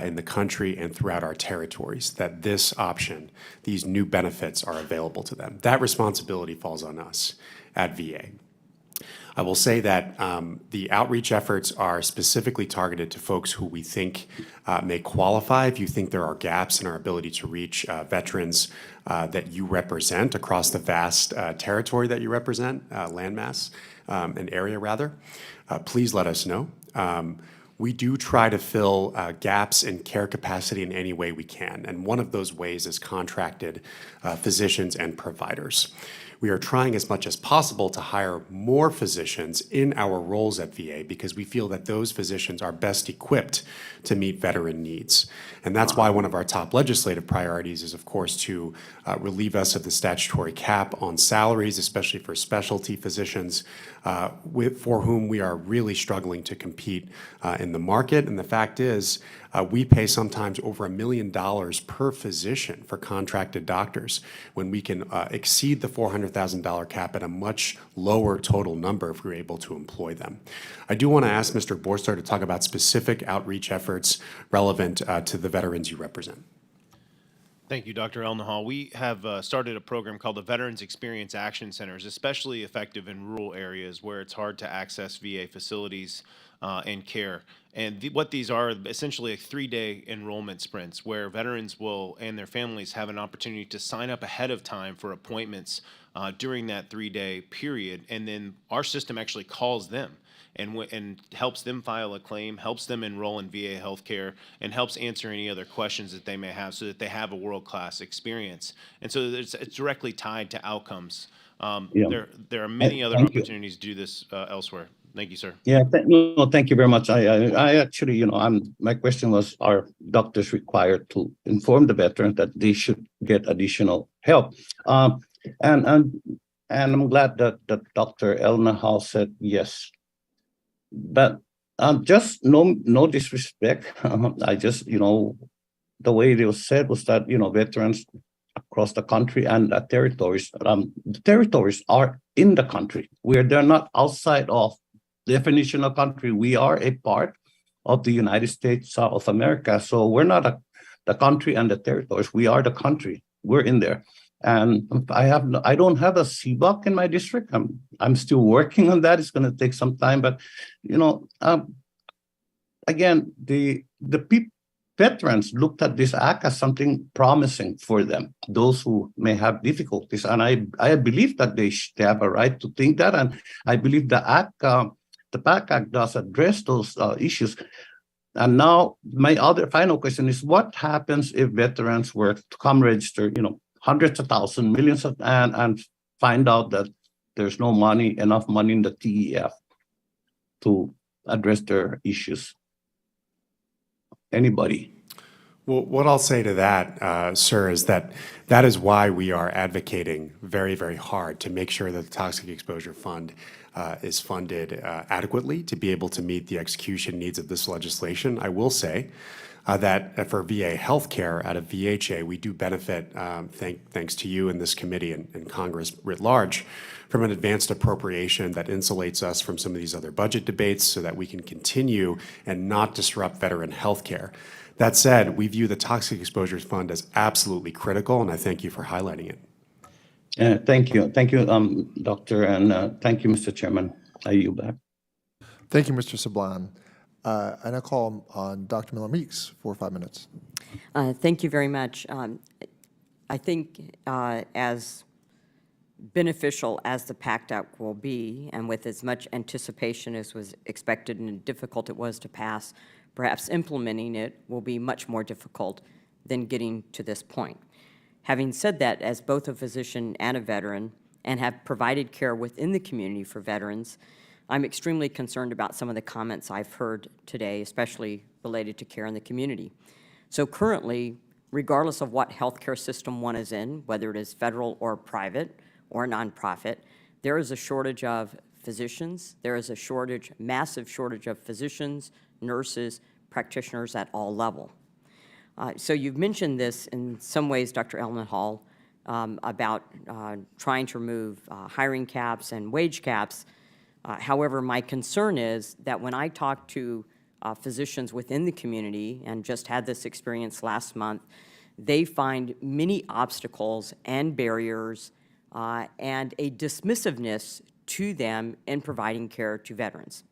in the country and throughout our territories that this option, these new benefits are available to them. That responsibility falls on us at VA. I will say that the outreach efforts are specifically targeted to folks who we think may qualify. If you think there are gaps in our ability to reach veterans that you represent across the vast territory that you represent, landmass, an area rather, please let us know. We do try to fill gaps in care capacity in any way we can, and one of those ways is contracted physicians and providers. We are trying as much as possible to hire more physicians in our roles at VA because we feel that those physicians are best equipped to meet veteran needs. And that's why one of our top legislative priorities is, of course, to relieve us of the statutory cap on salaries, especially for specialty physicians, for whom we are really struggling to compete in the market. And the fact is, we pay sometimes over $1 million per physician for contracted doctors when we can exceed the $400,000 cap at a much lower total number if we're able to employ them. I do want to ask Mr. Borstar to talk about specific outreach efforts relevant to the veterans you represent. Thank you, Dr. Elnahal. We have started a program called the Veterans Experience Action Centers, especially effective in rural areas where it's hard to access VA facilities and care. And what these are essentially like 3-day enrollment sprints where veterans will and their families have an opportunity to sign up ahead of time for appointments during that 3-day period. And then our system actually calls them and helps them file a claim, helps them enroll in VA healthcare, and helps answer any other questions that they may have so that they have a world-class experience. And so it's directly tied to outcomes. There are many other opportunities to do this elsewhere. Thank you, sir. Yeah, thank you very much. I actually, my question was, are doctors required to inform the veterans that they should get additional help? And I'm glad that Dr. Elnahal said yes. But just no disrespect. I just, the way it was said was that, veterans across the country and the territories are in the country. They're not outside of definition of country. We are a part of the United States of America. So we're not the country and the territories. We are the country. We're in there. And I don't have a CBOC in my district. I'm still working on that. It's going to take some time, but again, the veterans looked at this act as something promising for them, those who may have difficulties, and I believe that they have a right to think that, and I believe the act, the PACT Act, does address those issues. And now my final question is: what happens if veterans were to come register, hundreds of thousands, millions of, and find out that there's no enough money in the TEF to address their issues? Anybody? Well, what I'll say to that, sir, is that is why we are advocating very, very hard to make sure that the Toxic Exposure Fund is funded adequately to be able to meet the execution needs of this legislation. I will say that for VA healthcare out of VHA, we do benefit, thanks to you and this committee and Congress writ large, from an advanced appropriation that insulates us from some of these other budget debates so that we can continue and not disrupt veteran healthcare. That said, we view the Toxic Exposures Fund as absolutely critical, and I thank you for highlighting it. Thank you, Doctor, and thank you, Mr. Chairman. I yield back. Thank you, Mr. Sablan. And I call on Dr. Miller-Meeks for 5 minutes. Thank you very much. I think as beneficial as the PACT Act will be, and with as much anticipation as was expected and difficult it was to pass, perhaps implementing it will be much more difficult than getting to this point. Having said that, as both a physician and a veteran, and have provided care within the community for veterans, I'm extremely concerned about some of the comments I've heard today, especially related to care in the community. So currently, regardless of what healthcare system one is in, whether it is federal or private or nonprofit, there is a shortage of physicians. There is a shortage, massive shortage of physicians, nurses, practitioners at all levels. So you've mentioned this in some ways, Dr. Elmenhall, about trying to remove hiring caps and wage caps. However, my concern is that when I talk to physicians within the community, and just had this experience last month, they find many obstacles and barriers and a dismissiveness to them in providing care to veterans.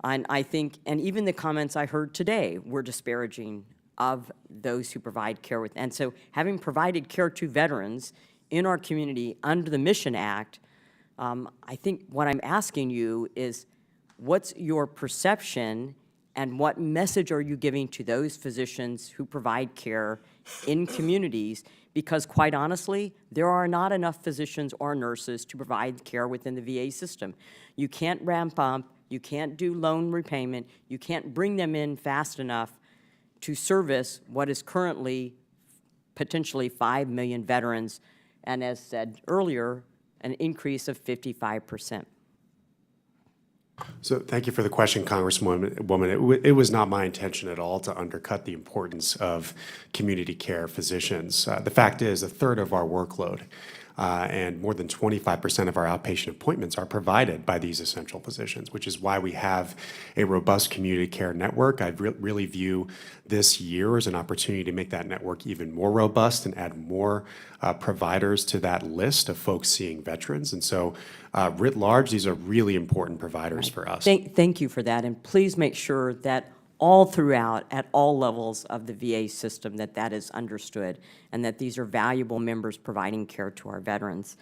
And I think, and even the comments I heard today were disparaging of those who provide care with. And so having provided care to veterans in our community under the Mission Act, I think what I'm asking you is, what's your perception and what message are you giving to those physicians who provide care in communities? Because quite honestly, there are not enough physicians or nurses to provide care within the VA system. You can't ramp up, you can't do loan repayment, you can't bring them in fast enough to service what is currently potentially 5 million veterans, and as said earlier, an increase of 55%. So thank you for the question, Congresswoman. It was not my intention at all to undercut the importance of community care physicians. The fact is, a third of our workload and more than 25% of our outpatient appointments are provided by these essential physicians, which is why we have a robust community care network. I really view this year as an opportunity to make that network even more robust and add more providers to that list of folks seeing veterans. And so, writ large, these are really important providers for us. Thank you for that, and please make sure that all throughout, at all levels of the VA system, that is understood, and that these are valuable members providing care to our veterans.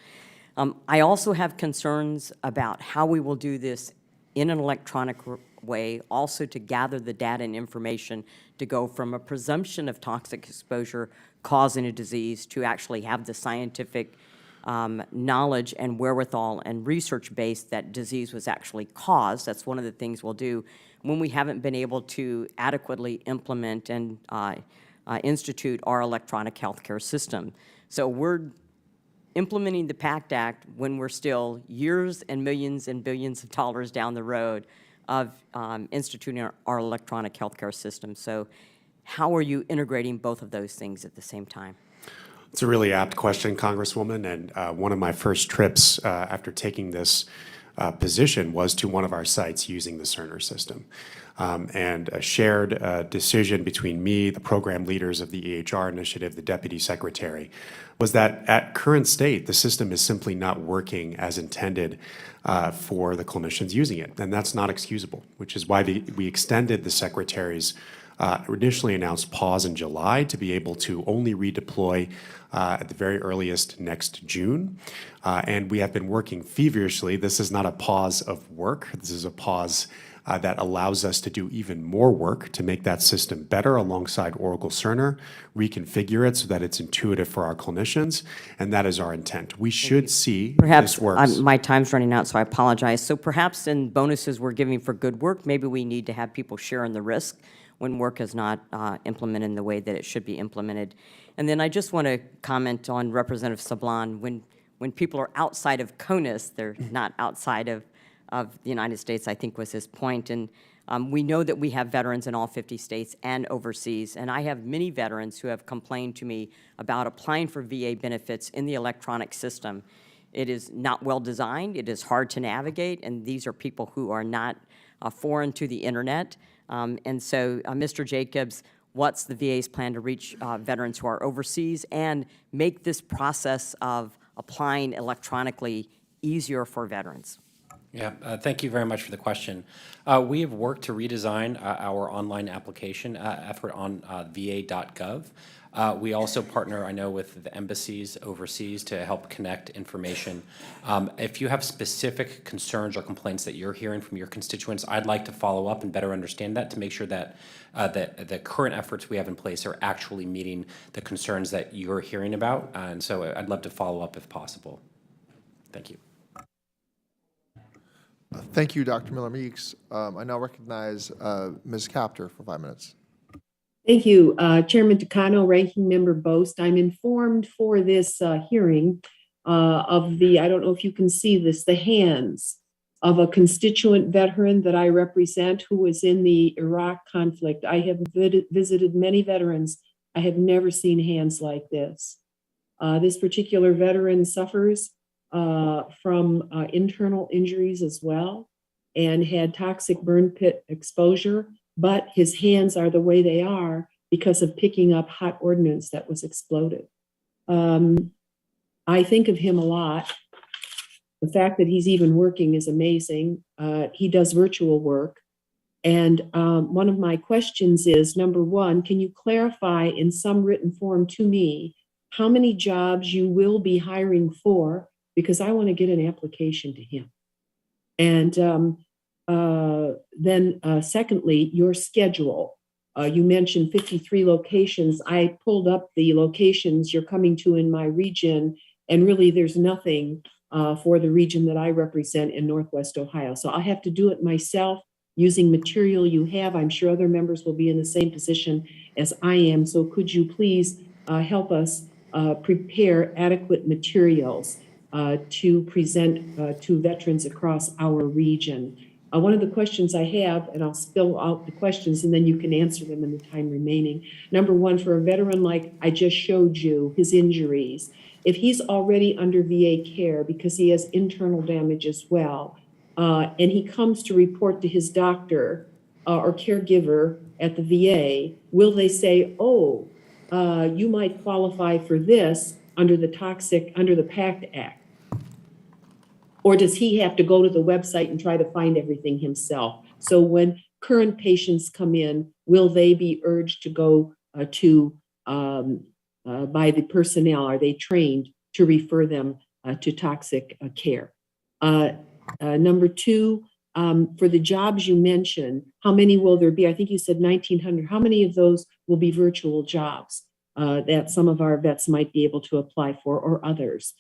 I also have concerns about how we will do this in an electronic way, also to gather the data and information to go from a presumption of toxic exposure causing a disease to actually have the scientific knowledge and wherewithal and research base that disease was actually caused. That's one of the things we'll do when we haven't been able to adequately implement and institute our electronic healthcare system. So we're implementing the Pact Act when we're still years and millions and billions of dollars down the road of instituting our electronic healthcare system. So how are you integrating both of those things at the same time? It's a really apt question, Congresswoman, and one of my first trips after taking this position was to one of our sites using the Cerner system. And a shared decision between me, the program leaders of the EHR initiative, the deputy secretary, was that at current state, the system is simply not working as intended for the clinicians using it. And that's not excusable, which is why we extended the secretary's initially announced pause in July to be able to only redeploy at the very earliest next June. And we have been working feverishly. This is not a pause of work. This is a pause that allows us to do even more work to make that system better alongside Oracle Cerner, reconfigure it so that it's intuitive for our clinicians, and that is our intent. We should see perhaps this works. my time's running out, so I apologize. So perhaps in bonuses we're giving for good work, maybe we need to have people share in the risk when work is not implemented in the way that it should be implemented. And then I just want to comment on Representative Sablan. When people are outside of CONUS, they're not outside of the United States, I think was his point. And we know that we have veterans in all 50 states and overseas. And I have many veterans who have complained to me about applying for VA benefits in the electronic system. It is not well designed, it is hard to navigate, and these are people who are not foreign to the internet. And so, Mr. Jacobs, what's the VA's plan to reach veterans who are overseas and make this process of applying electronically easier for veterans? Yeah, thank you very much for the question. We have worked to redesign our online application effort on va.gov. We also partner, I know, with the embassies overseas to help connect information. If you have specific concerns or complaints that you're hearing from your constituents, I'd like to follow up and better understand that to make sure that the current efforts we have in place are actually meeting the concerns that you're hearing about. And so I'd love to follow up if possible. Thank you. Thank you, Dr. Miller-Meeks. I now recognize Ms. Capter for 5 minutes. Thank you, Chairman Takano, Ranking Member Bost. I'm informed for this hearing of the, I don't know if you can see this, the hands of a constituent veteran that I represent who was in the Iraq conflict. I have visited many veterans. I have never seen hands like this. This particular veteran suffers from internal injuries as well and had toxic burn pit exposure, but his hands are the way they are because of picking up hot ordnance that was exploded. I think of him a lot. The fact that he's even working is amazing. He does virtual work. And one of my questions is, number one, can you clarify in some written form to me how many jobs you will be hiring for? Because I want to get an application to him. And then secondly, your schedule. You mentioned 53 locations. I pulled up the locations you're coming to in my region, and really there's nothing for the region that I represent in Northwest Ohio. So I'll have to do it myself using material you have. I'm sure other members will be in the same position as I am. So could you please help us prepare adequate materials to present to veterans across our region? One of the questions I have, and I'll spill out the questions and then you can answer them in the time remaining. Number one, for a veteran like I just showed you, his injuries, if he's already under VA care because he has internal damage as well, and he comes to report to his doctor or caregiver at the VA, will they say, oh, you might qualify for this under the Pact Act? Or does he have to go to the website and try to find everything himself? So when current patients come in, will they be urged to go by the personnel? Are they trained to refer them to toxic care? Number two, for the jobs you mentioned, how many will there be? I think you said 1,900. How many of those will be virtual jobs that some of our vets might be able to apply for, or others?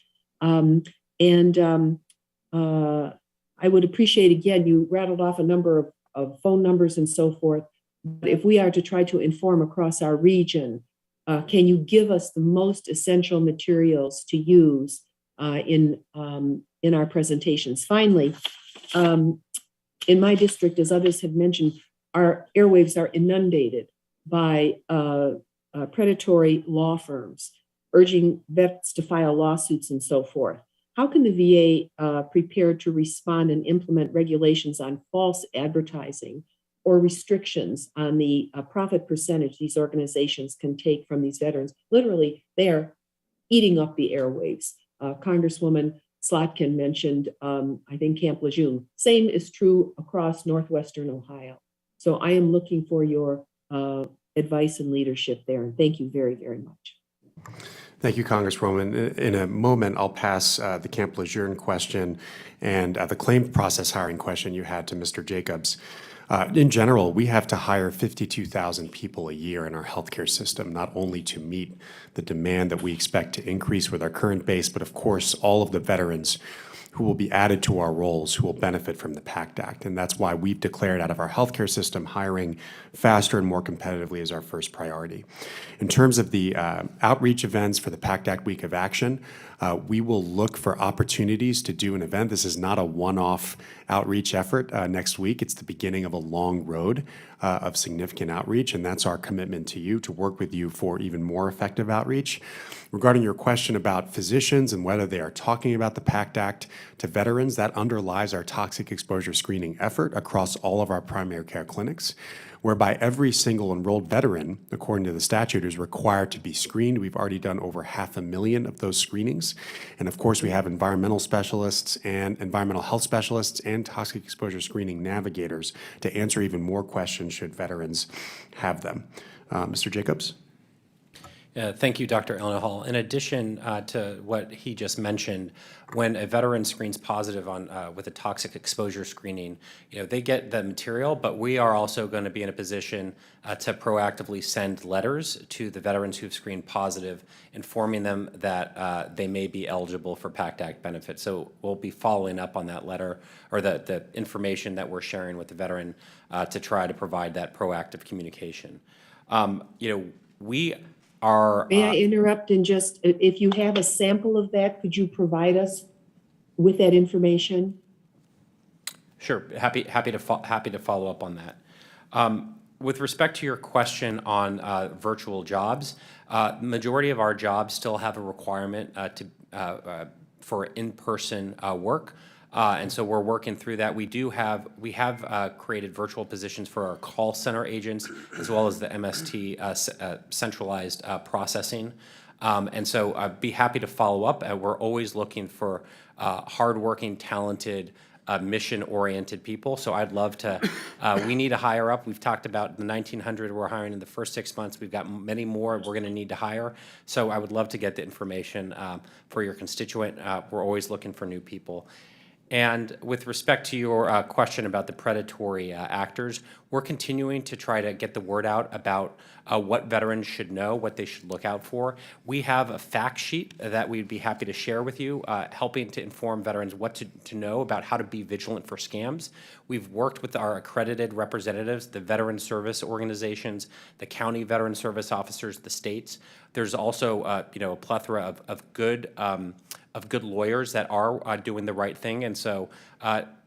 I would appreciate, again, you rattled off a number of phone numbers and so forth. But if we are to try to inform across our region, can you give us the most essential materials to use in our presentations? Finally, in my district, as others have mentioned, our airwaves are inundated by predatory law firms urging vets to file lawsuits and so forth. How can the VA prepare to respond and implement regulations on false advertising or restrictions on the profit percentage these organizations can take from these veterans? Literally, they are eating up the airwaves. Congresswoman Slotkin mentioned, I think, Camp Lejeune. Same is true across Northwestern Ohio. So I am looking for your advice and leadership there. And thank you very, very much. Thank you, Congresswoman. In a moment, I'll pass the Camp Lejeune question and the claim process hiring question you had to Mr. Jacobs. In general, we have to hire 52,000 people a year in our healthcare system, not only to meet the demand that we expect to increase with our current base, but of course, all of the veterans who will be added to our roles who will benefit from the Pact Act. And that's why we've declared out of our healthcare system hiring faster and more competitively as our first priority. In terms of the outreach events for the Pact Act Week of Action, we will look for opportunities to do an event. This is not a one-off outreach effort next week. It's the beginning of a long road of significant outreach, and that's our commitment to you, to work with you for even more effective outreach. Regarding your question about physicians and whether they are talking about the Pact Act to veterans, that underlies our toxic exposure screening effort across all of our primary care clinics, whereby every single enrolled veteran, according to the statute, is required to be screened. We've already done over 500,000 of those screenings. And of course, we have environmental specialists and environmental health specialists and toxic exposure screening navigators to answer even more questions should veterans have them. Mr. Jacobs? Thank you, Dr. Elnahal. In addition to what he just mentioned, when a veteran screens positive on with a toxic exposure screening, they get the material, but we are also going to be in a position to proactively send letters to the veterans who've screened positive, informing them that they may be eligible for PACT Act benefits. So we'll be following up on that letter or the information that we're sharing with the veteran to try to provide that proactive communication. We are. May I interrupt and just, if you have a sample of that, could you provide us with that information? Sure, happy to follow up on that. With respect to your question on virtual jobs, the majority of our jobs still have a requirement for in-person work. And so we're working through that. We have created virtual positions for our call center agents as well as the MST centralized processing. And so I'd be happy to follow up. We're always looking for hardworking, talented, mission-oriented people. So I'd love to, we need to hire up. We've talked about the 1,900 we're hiring in the first 6 months. We've got many more we're going to need to hire. So I would love to get the information for your constituent. We're always looking for new people. And with respect to your question about the predatory actors, we're continuing to try to get the word out about what veterans should know, what they should look out for. We have a fact sheet that we'd be happy to share with you, helping to inform veterans what to know about how to be vigilant for scams. We've worked with our accredited representatives, the veteran service organizations, the county veteran service officers, the states. There's also a plethora of good lawyers that are doing the right thing, and so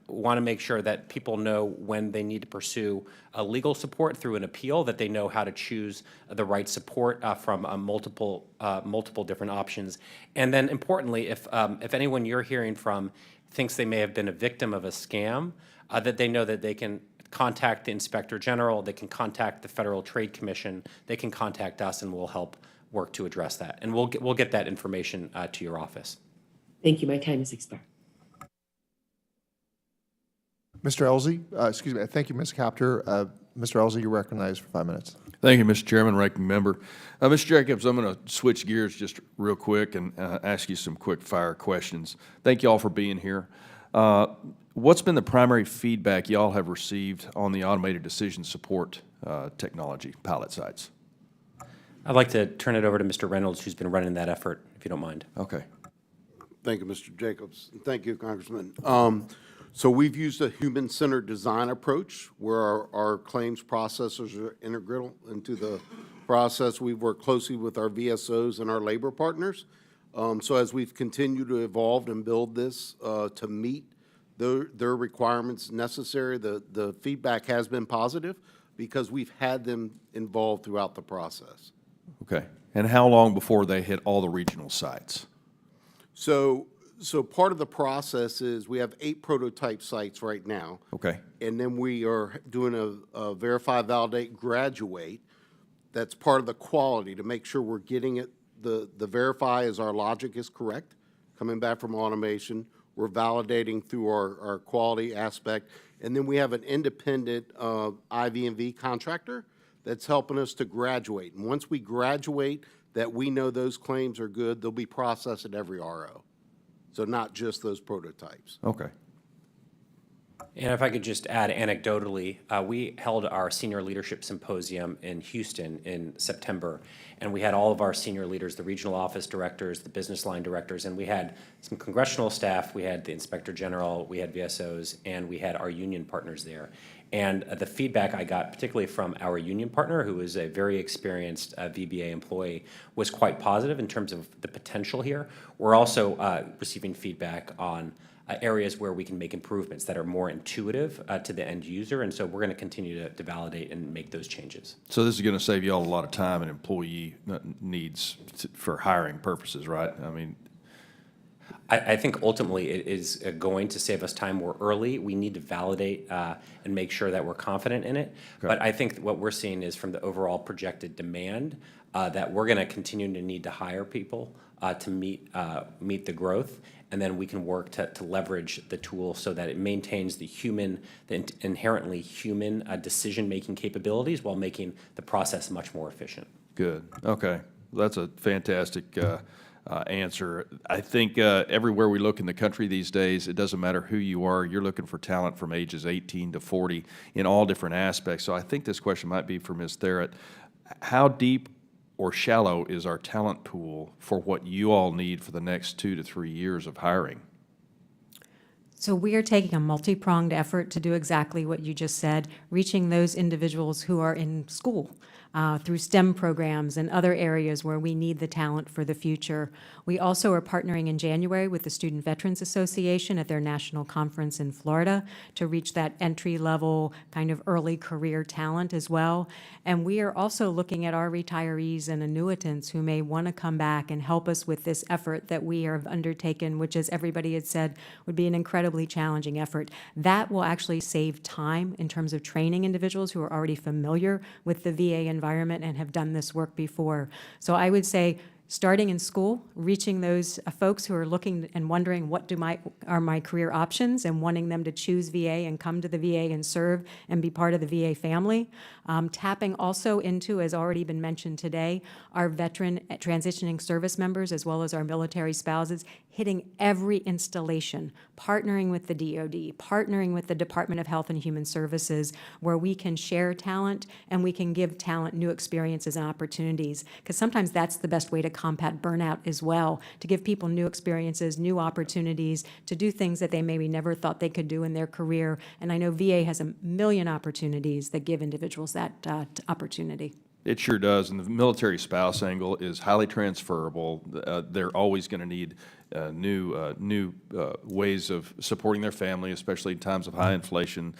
want to make sure that people know when they need to pursue legal support through an appeal, that they know how to choose the right support from multiple different options. And then importantly, if anyone you're hearing from thinks they may have been a victim of a scam, that they know that they can contact the Inspector General, they can contact the Federal Trade Commission, they can contact us, and we'll help work to address that. And we'll get that information to your office. Thank you. My time has expired. Mr. Elzey, excuse me, thank you, Ms. Capter. Mr. Elzey, you're recognized for 5 minutes. Thank you, Mr. Chairman, Ranking Member. Mr. Jacobs, I'm going to switch gears just real quick and ask you some quick fire questions. Thank you all for being here. What's been the primary feedback y'all have received on the automated decision support technology pilot sites? I'd like to turn it over to Mr. Reynolds, who's been running that effort, if you don't mind. Okay. Thank you, Mr. Jacobs. Thank you, Congressman. So we've used a human-centered design approach where our claims processors are integral into the process. We've worked closely with our VSOs and our labor partners. So as we've continued to evolve and build this to meet their requirements necessary, the feedback has been positive because we've had them involved throughout the process. Okay. And how long before they hit all the regional sites? So part of the process is we have 8 prototype sites right now. Okay. And then we are doing a verify, validate, graduate. That's part of the quality to make sure we're getting it. The verify is our logic is correct, coming back from automation. We're validating through our quality aspect. And then we have an independent IV&V contractor that's helping us to graduate. And once we graduate, that we know those claims are good, they'll be processed at every RO. So not just those prototypes. Okay. And if I could just add anecdotally, we held our senior leadership symposium in Houston in September, and we had all of our senior leaders, the regional office directors, the business line directors, and we had some congressional staff, we had the Inspector General, we had VSOs, and we had our union partners there. And the feedback I got, particularly from our union partner, who is a very experienced VBA employee, was quite positive in terms of the potential here. We're also receiving feedback on areas where we can make improvements that are more intuitive to the end user, and so we're going to continue to validate and make those changes. So this is going to save you all a lot of time and employee needs for hiring purposes, right? I mean, I think ultimately it is going to save us time. We're early. We need to validate and make sure that we're confident in it. Okay. But I think what we're seeing is from the overall projected demand that we're going to continue to need to hire people to meet the growth, and then we can work to leverage the tool so that it maintains the inherently human decision-making capabilities while making the process much more efficient. Good. Okay. That's a fantastic answer. I think everywhere we look in the country these days, it doesn't matter who you are, you're looking for talent from ages 18 to 40 in all different aspects. So I think this question might be for Ms. Therrett. How deep or shallow is our talent pool for what you all need for the next 2 to 3 years of hiring? So we are taking a multi-pronged effort to do exactly what you just said, reaching those individuals who are in school through STEM programs and other areas where we need the talent for the future. We also are partnering in January with the Student Veterans Association at their national conference in Florida to reach that entry-level kind of early career talent as well. And we are also looking at our retirees and annuitants who may want to come back and help us with this effort that we have undertaken, which, as everybody had said, would be an incredibly challenging effort. That will actually save time in terms of training individuals who are already familiar with the VA environment and have done this work before. So I would say, starting in school, reaching those folks who are looking and wondering what are my career options and wanting them to choose VA and come to the VA and serve and be part of the VA family. Tapping also into, as already been mentioned today, our veteran transitioning service members as well as our military spouses, hitting every installation, partnering with the DoD, partnering with the Department of Health and Human Services, where we can share talent and we can give talent new experiences and opportunities. Because sometimes that's the best way to combat burnout as well, to give people new experiences, new opportunities to do things that they maybe never thought they could do in their career. And I know VA has a million opportunities that give individuals that opportunity. It sure does, and the military spouse angle is highly transferable. They're always going to need new ways of supporting their family, especially in times of high inflation.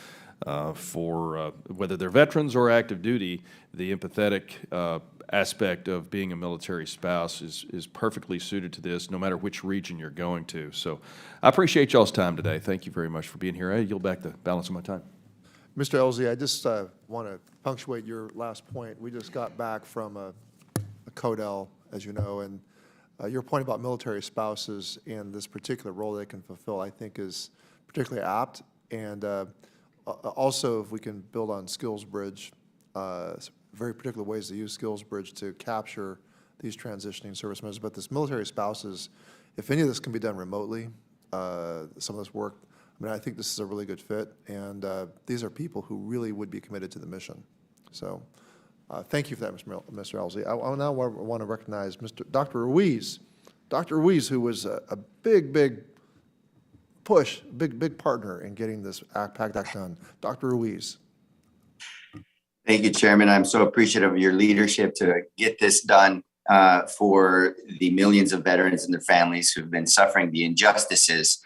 For whether they're veterans or active duty, the empathetic aspect of being a military spouse is perfectly suited to this, no matter which region you're going to. So I appreciate y'all's time today. Thank you very much for being here. I yield back the balance of my time. Mr. Elzy, I just want to punctuate your last point. We just got back from a CODEL, as you know, and your point about military spouses and this particular role they can fulfill, I think, is particularly apt. And also, if we can build on SkillsBridge, very particular ways to use SkillsBridge to capture these transitioning service members. But this military spouses, if any of this can be done remotely, some of this work, I mean, I think this is a really good fit, and these are people who really would be committed to the mission. So thank you for that, Mr. Elzy. I now want to recognize Dr. Ruiz. Dr. Ruiz, who was a big push, big partner in getting this Pact Act done. Dr. Ruiz. Thank you, Chairman. I'm so appreciative of your leadership to get this done for the millions of veterans and their families who've been suffering the injustices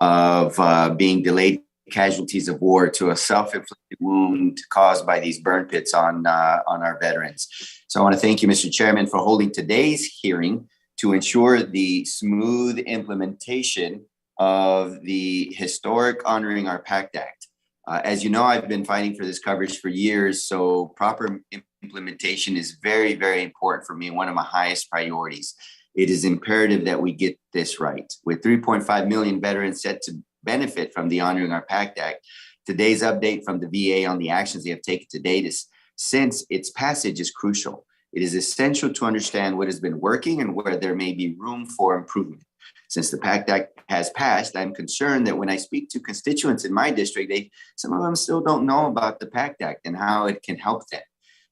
of being delayed casualties of war to a self-inflicted wound caused by these burn pits on our veterans. So I want to thank you, Mr. Chairman, for holding today's hearing to ensure the smooth implementation of the historic Honoring Our Pact Act. As you know, I've been fighting for this coverage for years, so proper implementation is very, very important for me and one of my highest priorities. It is imperative that we get this right. With 3.5 million veterans set to benefit from the Honoring Our Pact Act, today's update from the VA on the actions they have taken to date since its passage is crucial. It is essential to understand what has been working and where there may be room for improvement. Since the Pact Act has passed, I'm concerned that when I speak to constituents in my district, some of them still don't know about the Pact Act and how it can help them.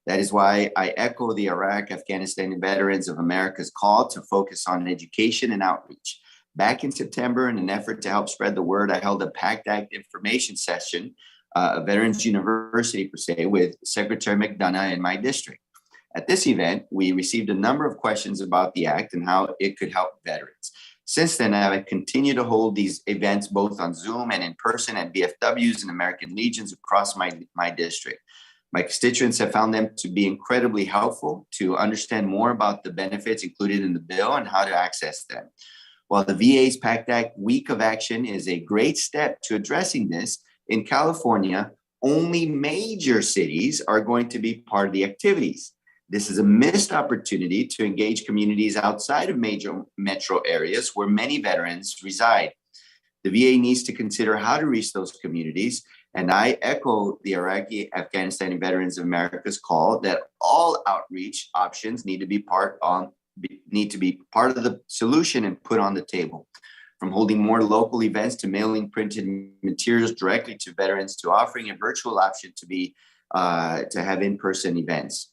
That is why I echo the Iraq, Afghanistan Veterans of America's call to focus on education and outreach. Back in September, in an effort to help spread the word, I held a Pact Act information session, a Veterans University per se, with Secretary McDonough in my district. At this event, we received a number of questions about the Act and how it could help veterans. Since then, I have continued to hold these events both on Zoom and in person at VFWs and American Legions across my district. My constituents have found them to be incredibly helpful to understand more about the benefits included in the bill and how to access them. While the VA's Pact Act Week of Action is a great step to addressing this, in California, only major cities are going to be part of the activities. This is a missed opportunity to engage communities outside of major metro areas where many veterans reside. The VA needs to consider how to reach those communities And I echo the Iraqi Afghanistani Veterans of America's call that all outreach options need to be part of the solution and put on the table. From holding more local events to mailing printed materials directly to veterans to offering a virtual option to have in-person events.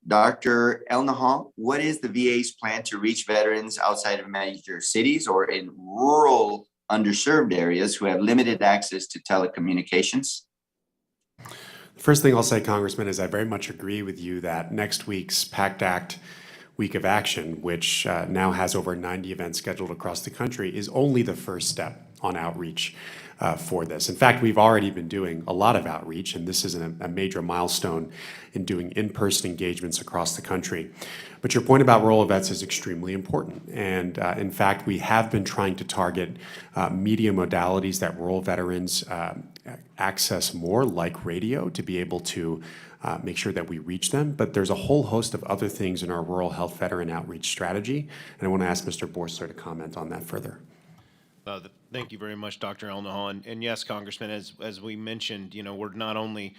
Dr. Elnahal, what is the VA's plan to reach veterans outside of major cities or in rural underserved areas who have limited access to telecommunications? The first thing I'll say, Congressman, is I very much agree with you that next week's PACT Act Week of Action, which now has over 90 events scheduled across the country, is only the first step on outreach for this. In fact, we've already been doing a lot of outreach, and this is a major milestone in doing in-person engagements across the country. But your point about rural vets is extremely important. And in fact, we have been trying to target media modalities that rural veterans access more, like radio, to be able to make sure that we reach them. But there's a whole host of other things in our rural health veteran outreach strategy. And I want to ask Mr. Borsler to comment on that further. Thank you very much, Dr. Elnahal. And yes, Congressman, as we mentioned, we're not only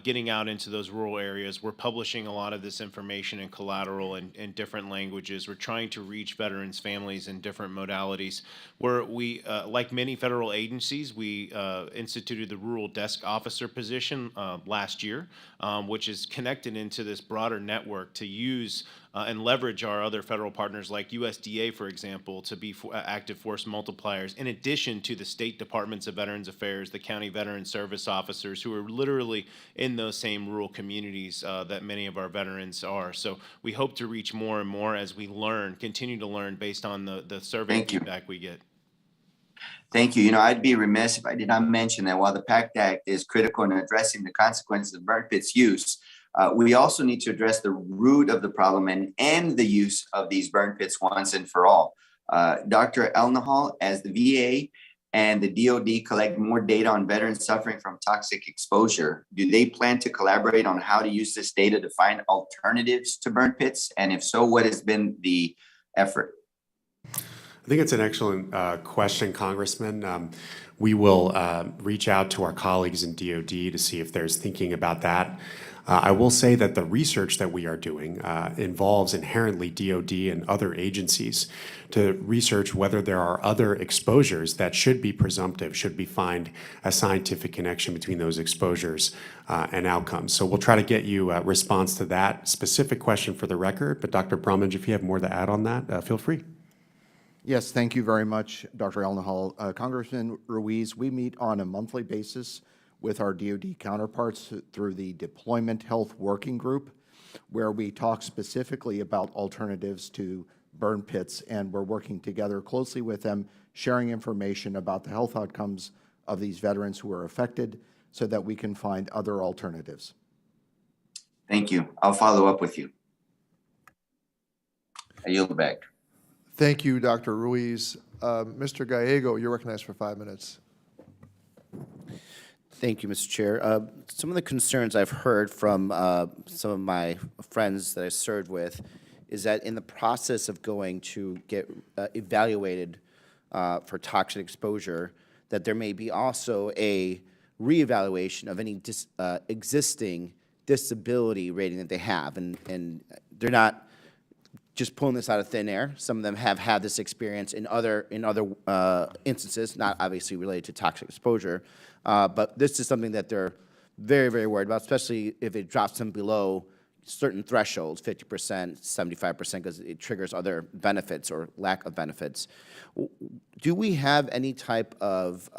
getting out into those rural areas, we're publishing a lot of this information and collateral in different languages. We're trying to reach veterans' families in different modalities. Where we, like many federal agencies, we instituted the Rural Desk Officer position last year, which is connected into this broader network to use and leverage our other federal partners like USDA, for example, to be active force multipliers, in addition to the state departments of Veterans Affairs, the county veteran service officers who are literally in those same rural communities that many of our veterans are. So we hope to reach more and more as we continue to learn based on the survey feedback we get. Thank you. I'd be remiss if I did not mention that while the PACT Act is critical in addressing the consequences of burn pits use, we also need to address the root of the problem and end the use of these burn pits once and for all. Dr. Elnahal, as the VA and the DoD collect more data on veterans suffering from toxic exposure, do they plan to collaborate on how to use this data to find alternatives to burn pits? And if so, what has been the effort? I think it's an excellent question, Congressman. We will reach out to our colleagues in DoD to see if there's thinking about that. I will say that the research that we are doing involves inherently DoD and other agencies to research whether there are other exposures that should be presumptive, should we find a scientific connection between those exposures and outcomes. So we'll try to get you a response to that specific question for the record. But Dr. Brumage, if you have more to add on that, feel free. Yes, thank you very much, Dr. Elnahal. Congressman Ruiz, we meet on a monthly basis with our DoD counterparts through the Deployment Health Working Group, where we talk specifically about alternatives to burn pits, and we're working together closely with them, sharing information about the health outcomes of these veterans who are affected so that we can find other alternatives. Thank you. I'll follow up with you. I yield back. Thank you, Dr. Ruiz. Mr. Gallego, you're recognized for 5 minutes. Thank you, Mr. Chair. Some of the concerns I've heard from some of my friends that I served with is that in the process of going to get evaluated for toxic exposure, that there may be also a reevaluation of any existing disability rating that they have. And they're not just pulling this out of thin air. Some of them have had this experience in other instances, not obviously related to toxic exposure, but this is something that they're very, very worried about, especially if it drops them below certain thresholds, 50%, 75%, because it triggers other benefits or lack of benefits. Do we have any type of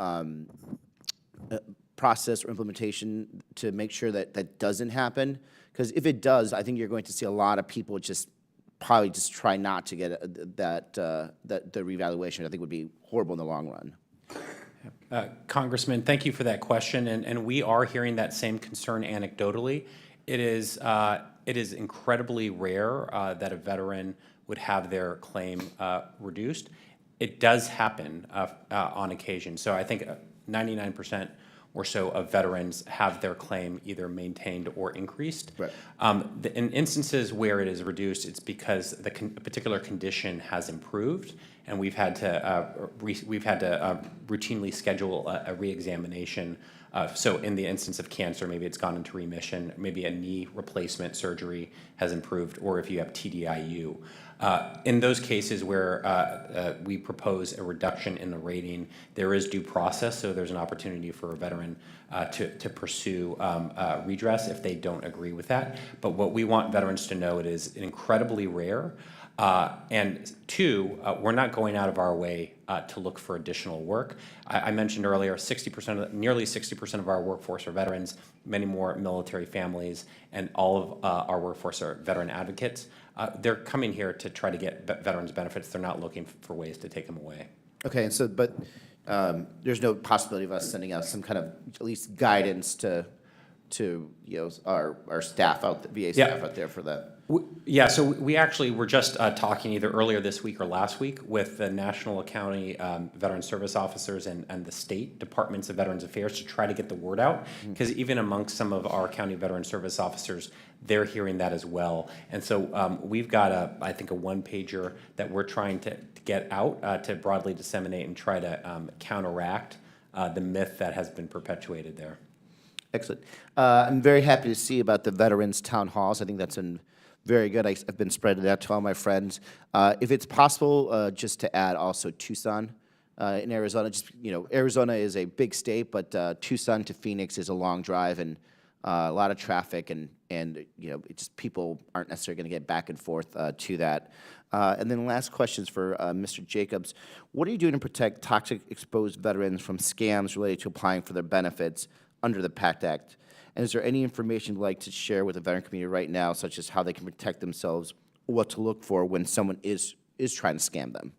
process or implementation to make sure that that doesn't happen? Because if it does, I think you're going to see a lot of people probably just try not to get the reevaluation. I think would be horrible in the long run. Congressman, thank you for that question, and we are hearing that same concern anecdotally. It is incredibly rare that a veteran would have their claim reduced. It does happen on occasion. So I think 99% or so of veterans have their claim either maintained or increased. Right. In instances where it is reduced, it's because the particular condition has improved, and we've had to routinely schedule a reexamination So in the instance of cancer, maybe it's gone into remission, maybe a knee replacement surgery has improved, or if you have TDIU. In those cases where we propose a reduction in the rating, there is due process, so there's an opportunity for a veteran to pursue redress if they don't agree with that. But what we want veterans to know, it is incredibly rare. And two, we're not going out of our way to look for additional work. I mentioned earlier, nearly 60% of our workforce are veterans, many more military families, and all of our workforce are veteran advocates. They're coming here to try to get veterans benefits. They're not looking for ways to take them away. Okay, so, but there's no possibility of us sending out some kind of at least guidance to our staff out, the VA staff out there for that. Yeah, so we actually were just talking either earlier this week or last week with the National County Veteran Service Officers and the state departments of Veterans Affairs to try to get the word out, because even amongst some of our county Veteran Service officers, they're hearing that as well. And so we've got I think a one-pager that we're trying to get out to broadly disseminate and try to counteract the myth that has been perpetuated there. Excellent. I'm very happy to see about the Veterans Town Halls. I think that's very good. I've been spreading that to all my friends. If it's possible, just to add also Tucson in Arizona. Just, Arizona is a big state, but Tucson to Phoenix is a long drive and a lot of traffic, and just people aren't necessarily going to get back and forth to that. And then last questions for Mr. Jacobs. What are you doing to protect toxic exposed veterans from scams related to applying for their benefits under the Pact Act? And is there any information you'd like to share with the veteran community right now, such as how they can protect themselves, or what to look for when someone is trying to scam them?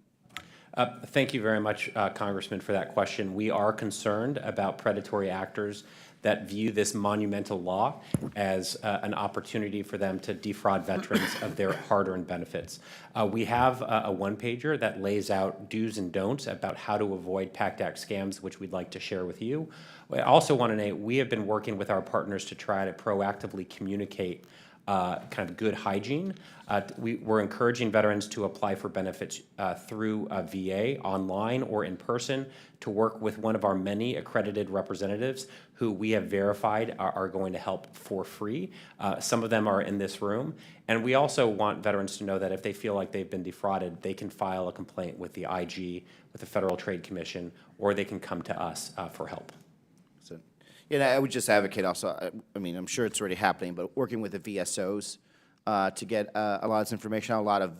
Thank you very much, Congressman, for that question. We are concerned about predatory actors that view this monumental law as an opportunity for them to defraud veterans of their hard-earned benefits. We have a one-pager that lays out do's and don'ts about how to avoid Pact Act scams, which we'd like to share with you. I also want to note, we have been working with our partners to try to proactively communicate kind of good hygiene. We're encouraging veterans to apply for benefits through VA, online or in person, to work with one of our many accredited representatives who we have verified are going to help for free. Some of them are in this room. And we also want veterans to know that if they feel like they've been defrauded, they can file a complaint with the IG, with the Federal Trade Commission, or they can come to us for help. I would just advocate also, I mean, I'm sure it's already happening, but working with the VSOs to get a lot of this information. A lot of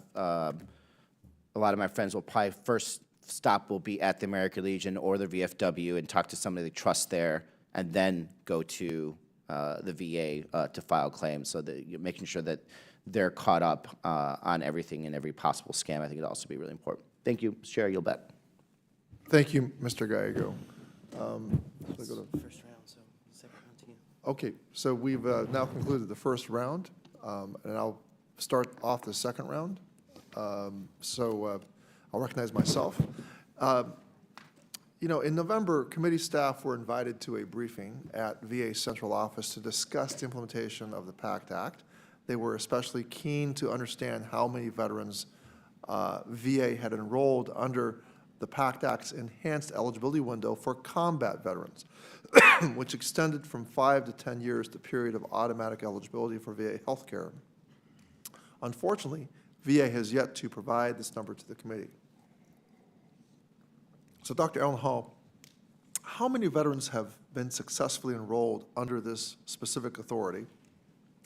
my friends will probably first stop will be at the American Legion or the VFW and talk to somebody they trust there, and then go to the VA to file claims. So that you're making sure that they're caught up on everything and every possible scam. I think it'd also be really important. Thank you, Mr. Chair. You'll bet. Thank you, Mr. Gallego. First round, so second round to you. Okay, so we've now concluded the first round, and I'll start off the second round. I'll recognize myself. In November, committee staff were invited to a briefing at VA Central Office to discuss the implementation of the Pact Act. They were especially keen to understand how many veterans VA had enrolled under the Pact Act's enhanced eligibility window for combat veterans, which extended from 5 to 10 years the period of automatic eligibility for VA health care. Unfortunately, VA has yet to provide this number to the committee. So, Dr. Allen Hall, how many veterans have been successfully enrolled under this specific authority?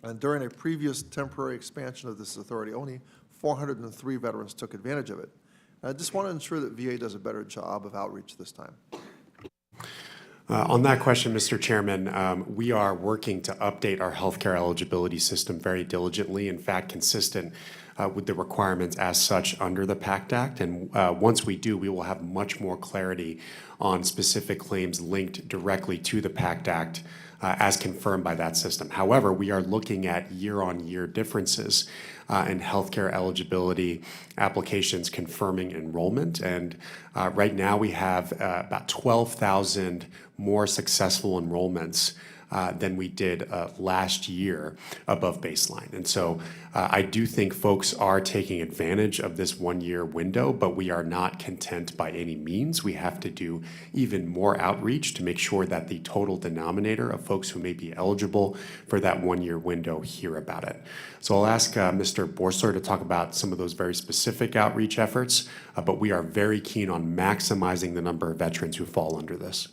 And during a previous temporary expansion of this authority, only 403 veterans took advantage of it. I just want to ensure that VA does a better job of outreach this time. On that question, Mr. Chairman, we are working to update our healthcare eligibility system very diligently, in fact, consistent with the requirements as such under the Pact Act. And once we do, we will have much more clarity on specific claims linked directly to the Pact Act as confirmed by that system. However, we are looking at year-on-year differences in healthcare eligibility applications confirming enrollment. And right now we have about 12,000 more successful enrollments than we did last year above baseline. And so I do think folks are taking advantage of this one-year window, but we are not content by any means. We have to do even more outreach to make sure that the total denominator of folks who may be eligible for that one-year window hear about it. So I'll ask Mr. Borsler to talk about some of those very specific outreach efforts, but we are very keen on maximizing the number of veterans who fall under this.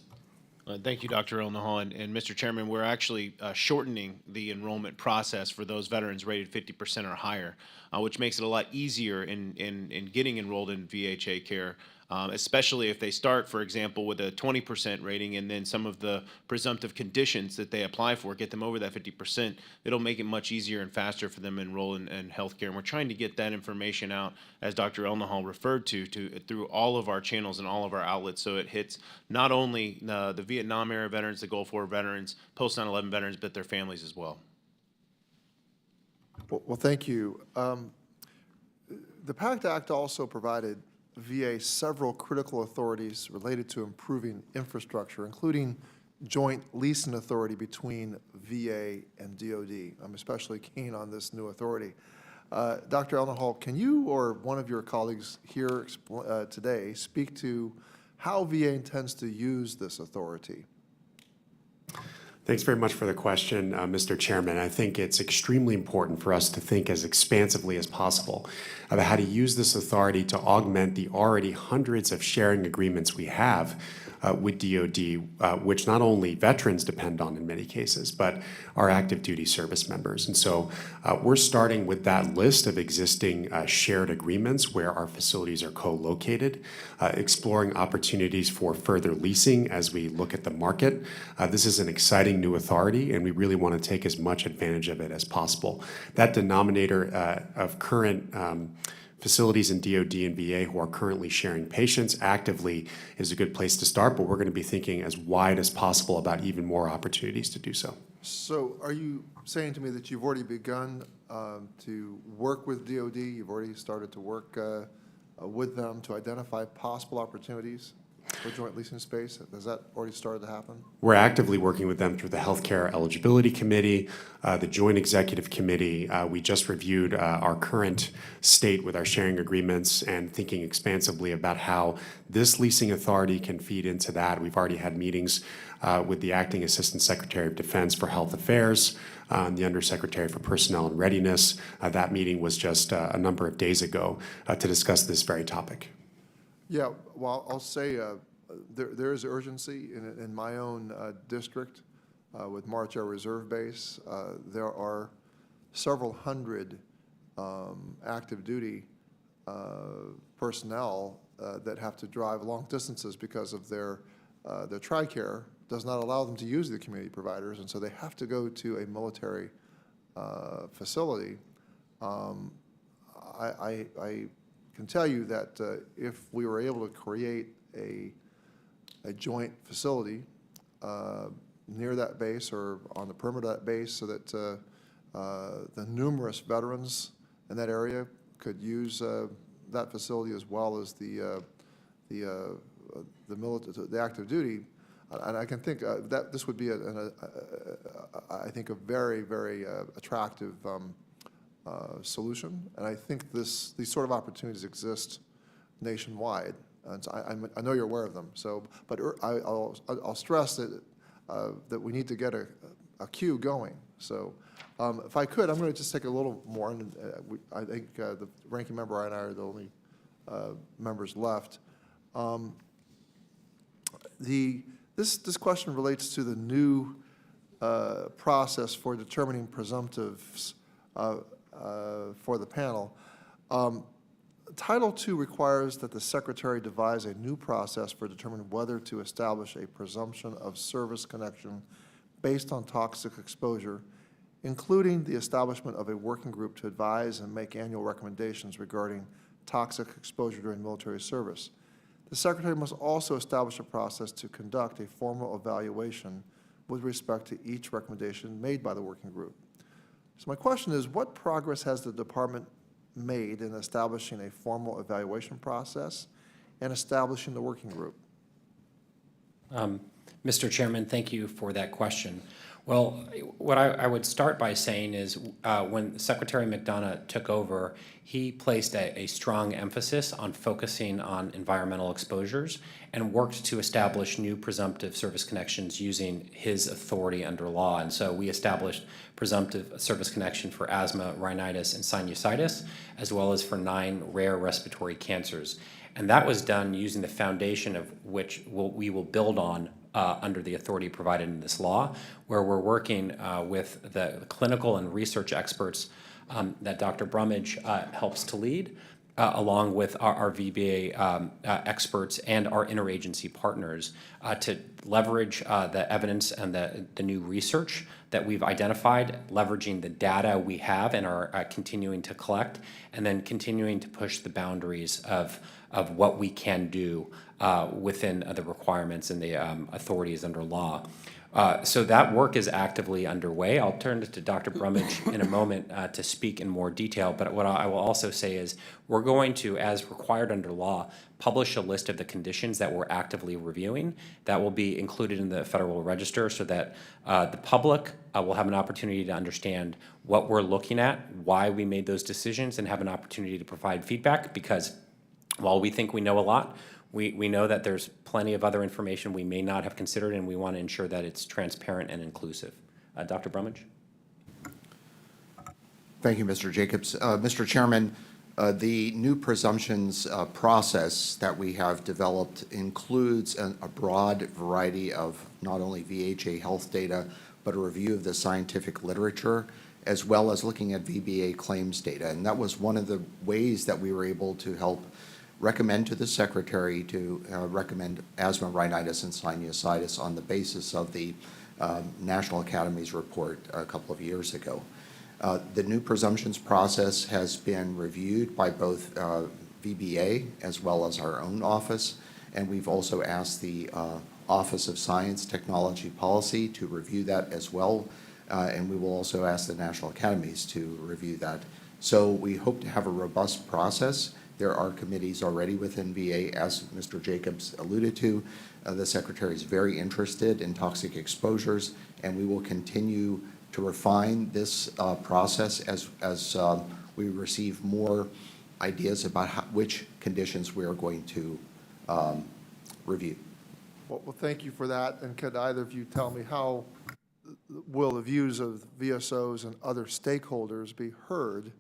Thank you, Dr. Elnahal. And Mr. Chairman, we're actually shortening the enrollment process for those veterans rated 50% or higher, which makes it a lot easier in getting enrolled in VHA care, especially if they start, for example, with a 20% rating, and then some of the presumptive conditions that they apply for get them over that 50%. It'll make it much easier and faster for them to enroll in healthcare. And we're trying to get that information out, as Dr. Elnahal referred to through all of our channels and all of our outlets, so it hits not only the Vietnam era veterans, the Gulf War veterans, post 9/11 veterans, but their families as well. Well, thank you. The PACT Act also provided VA several critical authorities related to improving infrastructure, including joint leasing authority between VA and DOD. I'm especially keen on this new authority. Dr. Elnahal, can you or one of your colleagues here today speak to how VA intends to use this authority? Thanks very much for the question, Mr. Chairman. I think it's extremely important for us to think as expansively as possible about how to use this authority to augment the already hundreds of sharing agreements we have with DOD, which not only veterans depend on in many cases, but our active duty service members. And so we're starting with that list of existing shared agreements where our facilities are co-located, exploring opportunities for further leasing as we look at the market. This is an exciting new authority, and we really want to take as much advantage of it as possible. That denominator of current facilities in DOD and VA who are currently sharing patients actively is a good place to start, but we're going to be thinking as wide as possible about even more opportunities to do so. So are you saying to me that you've already begun to work with DOD? You've already started to work with them to identify possible opportunities for joint leasing space? Has that already started to happen? We're actively working with them through the Healthcare Eligibility Committee, the Joint Executive Committee. We just reviewed our current state with our sharing agreements and thinking expansively about how this leasing authority can feed into that. We've already had meetings with the Acting Assistant Secretary of Defense for Health Affairs, the Undersecretary for Personnel and Readiness. That meeting was just a number of days ago to discuss this very topic. Yeah, well, I'll say there is urgency in my own district with March Air Reserve Base. There are several hundred active duty personnel that have to drive long distances because of their TRICARE does not allow them to use the community providers, and so they have to go to a military facility. I can tell you that if we were able to create a joint facility near that base or on the perimeter of that base so that the numerous veterans in that area could use that facility as well as the active duty, and I can think that this would be I think a very, very attractive solution, and I think these sort of opportunities exist nationwide, and so I know you're aware of them. So, but I'll stress that that we need to get a queue going. So, if I could, I'm going to just take a little more, and I think the ranking member and I are the only members left. This question relates to the new process for determining presumptives for the panel. Title II requires that the Secretary devise a new process for determining whether to establish a presumption of service connection based on toxic exposure, including the establishment of a working group to advise and make annual recommendations regarding toxic exposure during military service. The Secretary must also establish a process to conduct a formal evaluation with respect to each recommendation made by the working group. So my question is, what progress has the Department made in establishing a formal evaluation process and establishing the working group? Mr. Chairman, thank you for that question. Well, what I would start by saying is when Secretary McDonough took over, he placed a strong emphasis on focusing on environmental exposures and worked to establish new presumptive service connections using his authority under law. And so we established presumptive service connection for asthma, rhinitis, and sinusitis, as well as for 9 rare respiratory cancers. And that was done using the foundation of which we will build on under the authority provided in this law, where we're working with the clinical and research experts that Dr. Brumage helps to lead, along with our VBA experts and our interagency partners to leverage the evidence and the new research that we've identified, leveraging the data we have and are continuing to collect, and then continuing to push the boundaries of what we can do within the requirements and the authorities under law. So that work is actively underway. I'll turn it to Dr. Brumage in a moment to speak in more detail, but what I will also say is we're going to, as required under law, publish a list of the conditions that we're actively reviewing. That will be included in the Federal Register so that the public will have an opportunity to understand what we're looking at, why we made those decisions, and have an opportunity to provide feedback, because while we think we know a lot, we know that there's plenty of other information we may not have considered, and we want to ensure that it's transparent and inclusive. Dr. Brumage? Thank you, Mr. Jacobs. Mr. Chairman, the new presumptions process that we have developed includes a broad variety of not only VHA health data, but a review of the scientific literature, as well as looking at VBA claims data. And that was one of the ways that we were able to help recommend to the Secretary to recommend asthma, rhinitis, and sinusitis on the basis of the National Academy's report a couple of years ago. The new presumptions process has been reviewed by both VBA as well as our own office, and we've also asked the Office of Science, Technology, Policy to review that as well, and we will also ask the National Academies to review that. So we hope to have a robust process. There are committees already within VA, as Mr. Jacobs alluded to. The Secretary is very interested in toxic exposures, and we will continue to refine this process as we receive more ideas about which conditions we are going to review. Well, thank you for that. And could either of you tell me how will the views of VSOs and other stakeholders be heard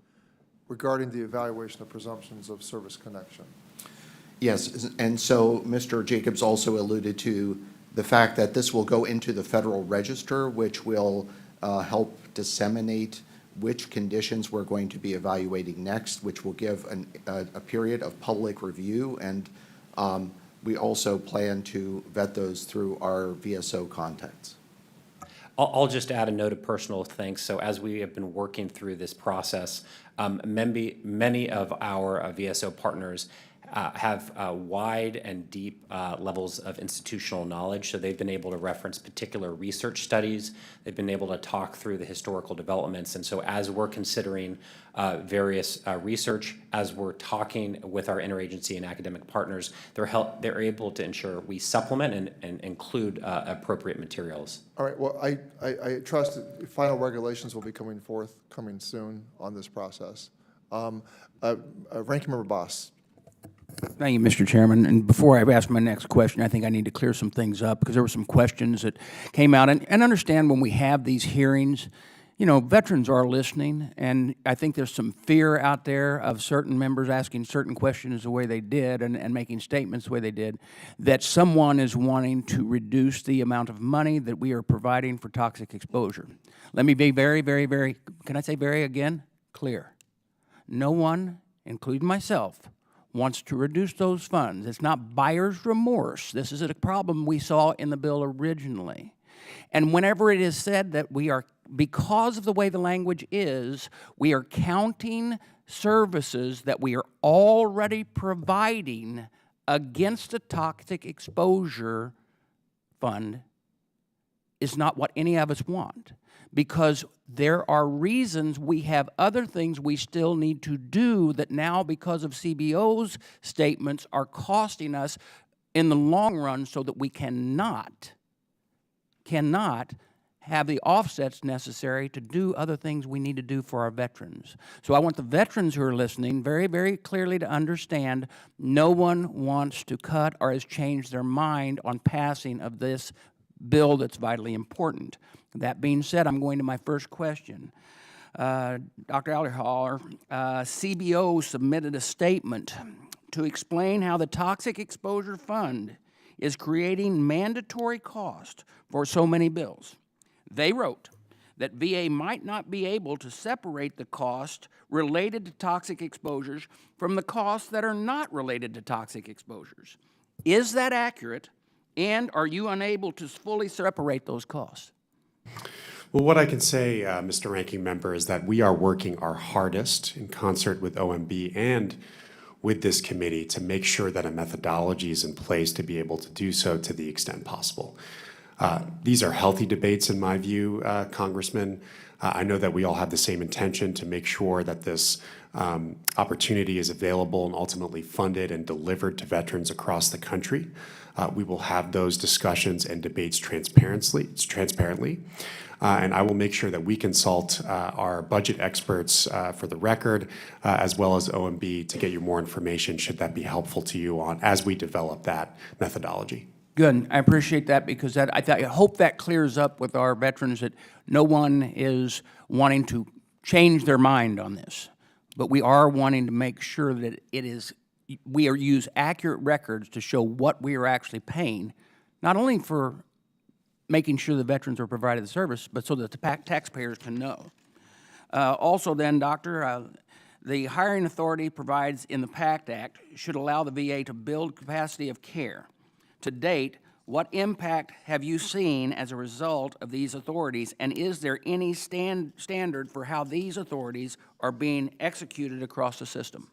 regarding the evaluation of presumptions of service connection? Yes, and so Mr. Jacobs also alluded to the fact that this will go into the Federal Register, which will help disseminate which conditions we're going to be evaluating next, which will give a period of public review, and we also plan to vet those through our VSO contacts. I'll just add a note of personal thanks. So as we have been working through this process, many of our VSO partners have wide and deep levels of institutional knowledge. So they've been able to reference particular research studies. They've been able to talk through the historical developments. And so as we're considering various research, as we're talking with our interagency and academic partners, they're able to ensure we supplement and include appropriate materials. All right. Well, I trust that final regulations will be coming soon on this process. Ranking Member Boss. Thank you, Mr. Chairman. And before I ask my next question, I think I need to clear some things up because there were some questions that came out. And understand when we have these hearings, you know, veterans are listening, and I think there's some fear out there of certain members asking certain questions the way they did and making statements the way they did, that someone is wanting to reduce the amount of money that we are providing for toxic exposure. Let me be very, very, very, can I say very again? Clear. No one, including myself, wants to reduce those funds. It's not buyer's remorse. This is a problem we saw in the bill originally. And whenever it is said that we are, because of the way the language is, we are counting services that we are already providing against a toxic exposure fund is not what any of us want. Because there are reasons we have other things we still need to do that now, because of CBO's statements, are costing us in the long run so that we cannot have the offsets necessary to do other things we need to do for our veterans. So I want the veterans who are listening very, very clearly to understand no one wants to cut or has changed their mind on passing of this bill that's vitally important. That being said, I'm going to my first question. Dr. Elderhall, CBO submitted a statement to explain how the Toxic Exposure Fund is creating mandatory cost for so many bills. They wrote that VA might not be able to separate the cost related to toxic exposures from the costs that are not related to toxic exposures. Is that accurate, and are you unable to fully separate those costs? Well, what I can say, Mr. Ranking Member, is that we are working our hardest in concert with OMB and with this committee to make sure that a methodology is in place to be able to do so to the extent possible. These are healthy debates, in my view, Congressman. I know that we all have the same intention to make sure that this opportunity is available and ultimately funded and delivered to veterans across the country. We will have those discussions and debates transparently. And I will make sure that we consult our budget experts for the record, as well as OMB, to get you more information should that be helpful to you on as we develop that methodology. Good. I appreciate that, because I hope that clears up with our veterans that no one is wanting to change their mind on this, but we are wanting to make sure that we use accurate records to show what we are actually paying, not only for making sure the veterans are provided the service, but so that the taxpayers can know. Also then, Doctor, the hiring authority provides in the Pact Act should allow the VA to build capacity of care. To date, what impact have you seen as a result of these authorities, and is there any standard for how these authorities are being executed across the system?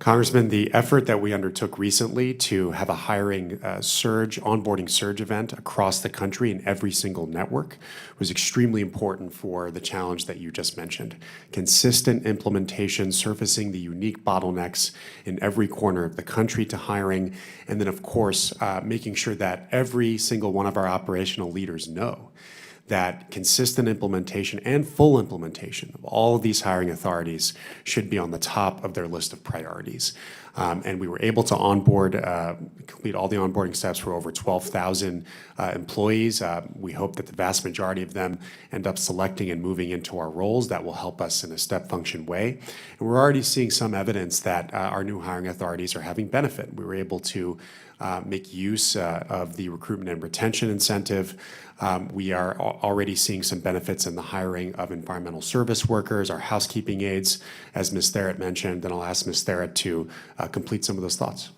Congressman, the effort that we undertook recently to have a onboarding surge event across the country in every single network was extremely important for the challenge that you just mentioned. Consistent implementation, surfacing the unique bottlenecks in every corner of the country to hiring, and then, of course, making sure that every single one of our operational leaders know that consistent implementation and full implementation of all of these hiring authorities should be on the top of their list of priorities. And we were able to complete all the onboarding steps for over 12,000 employees. We hope that the vast majority of them end up selecting and moving into our roles. That will help us in a step function way. And we're already seeing some evidence that our new hiring authorities are having benefit. We were able to make use of the recruitment and retention incentive. We are already seeing some benefits in the hiring of environmental service workers, our housekeeping aides, as Ms. Therrett mentioned, and I'll ask Ms. Therrett to complete some of those thoughts.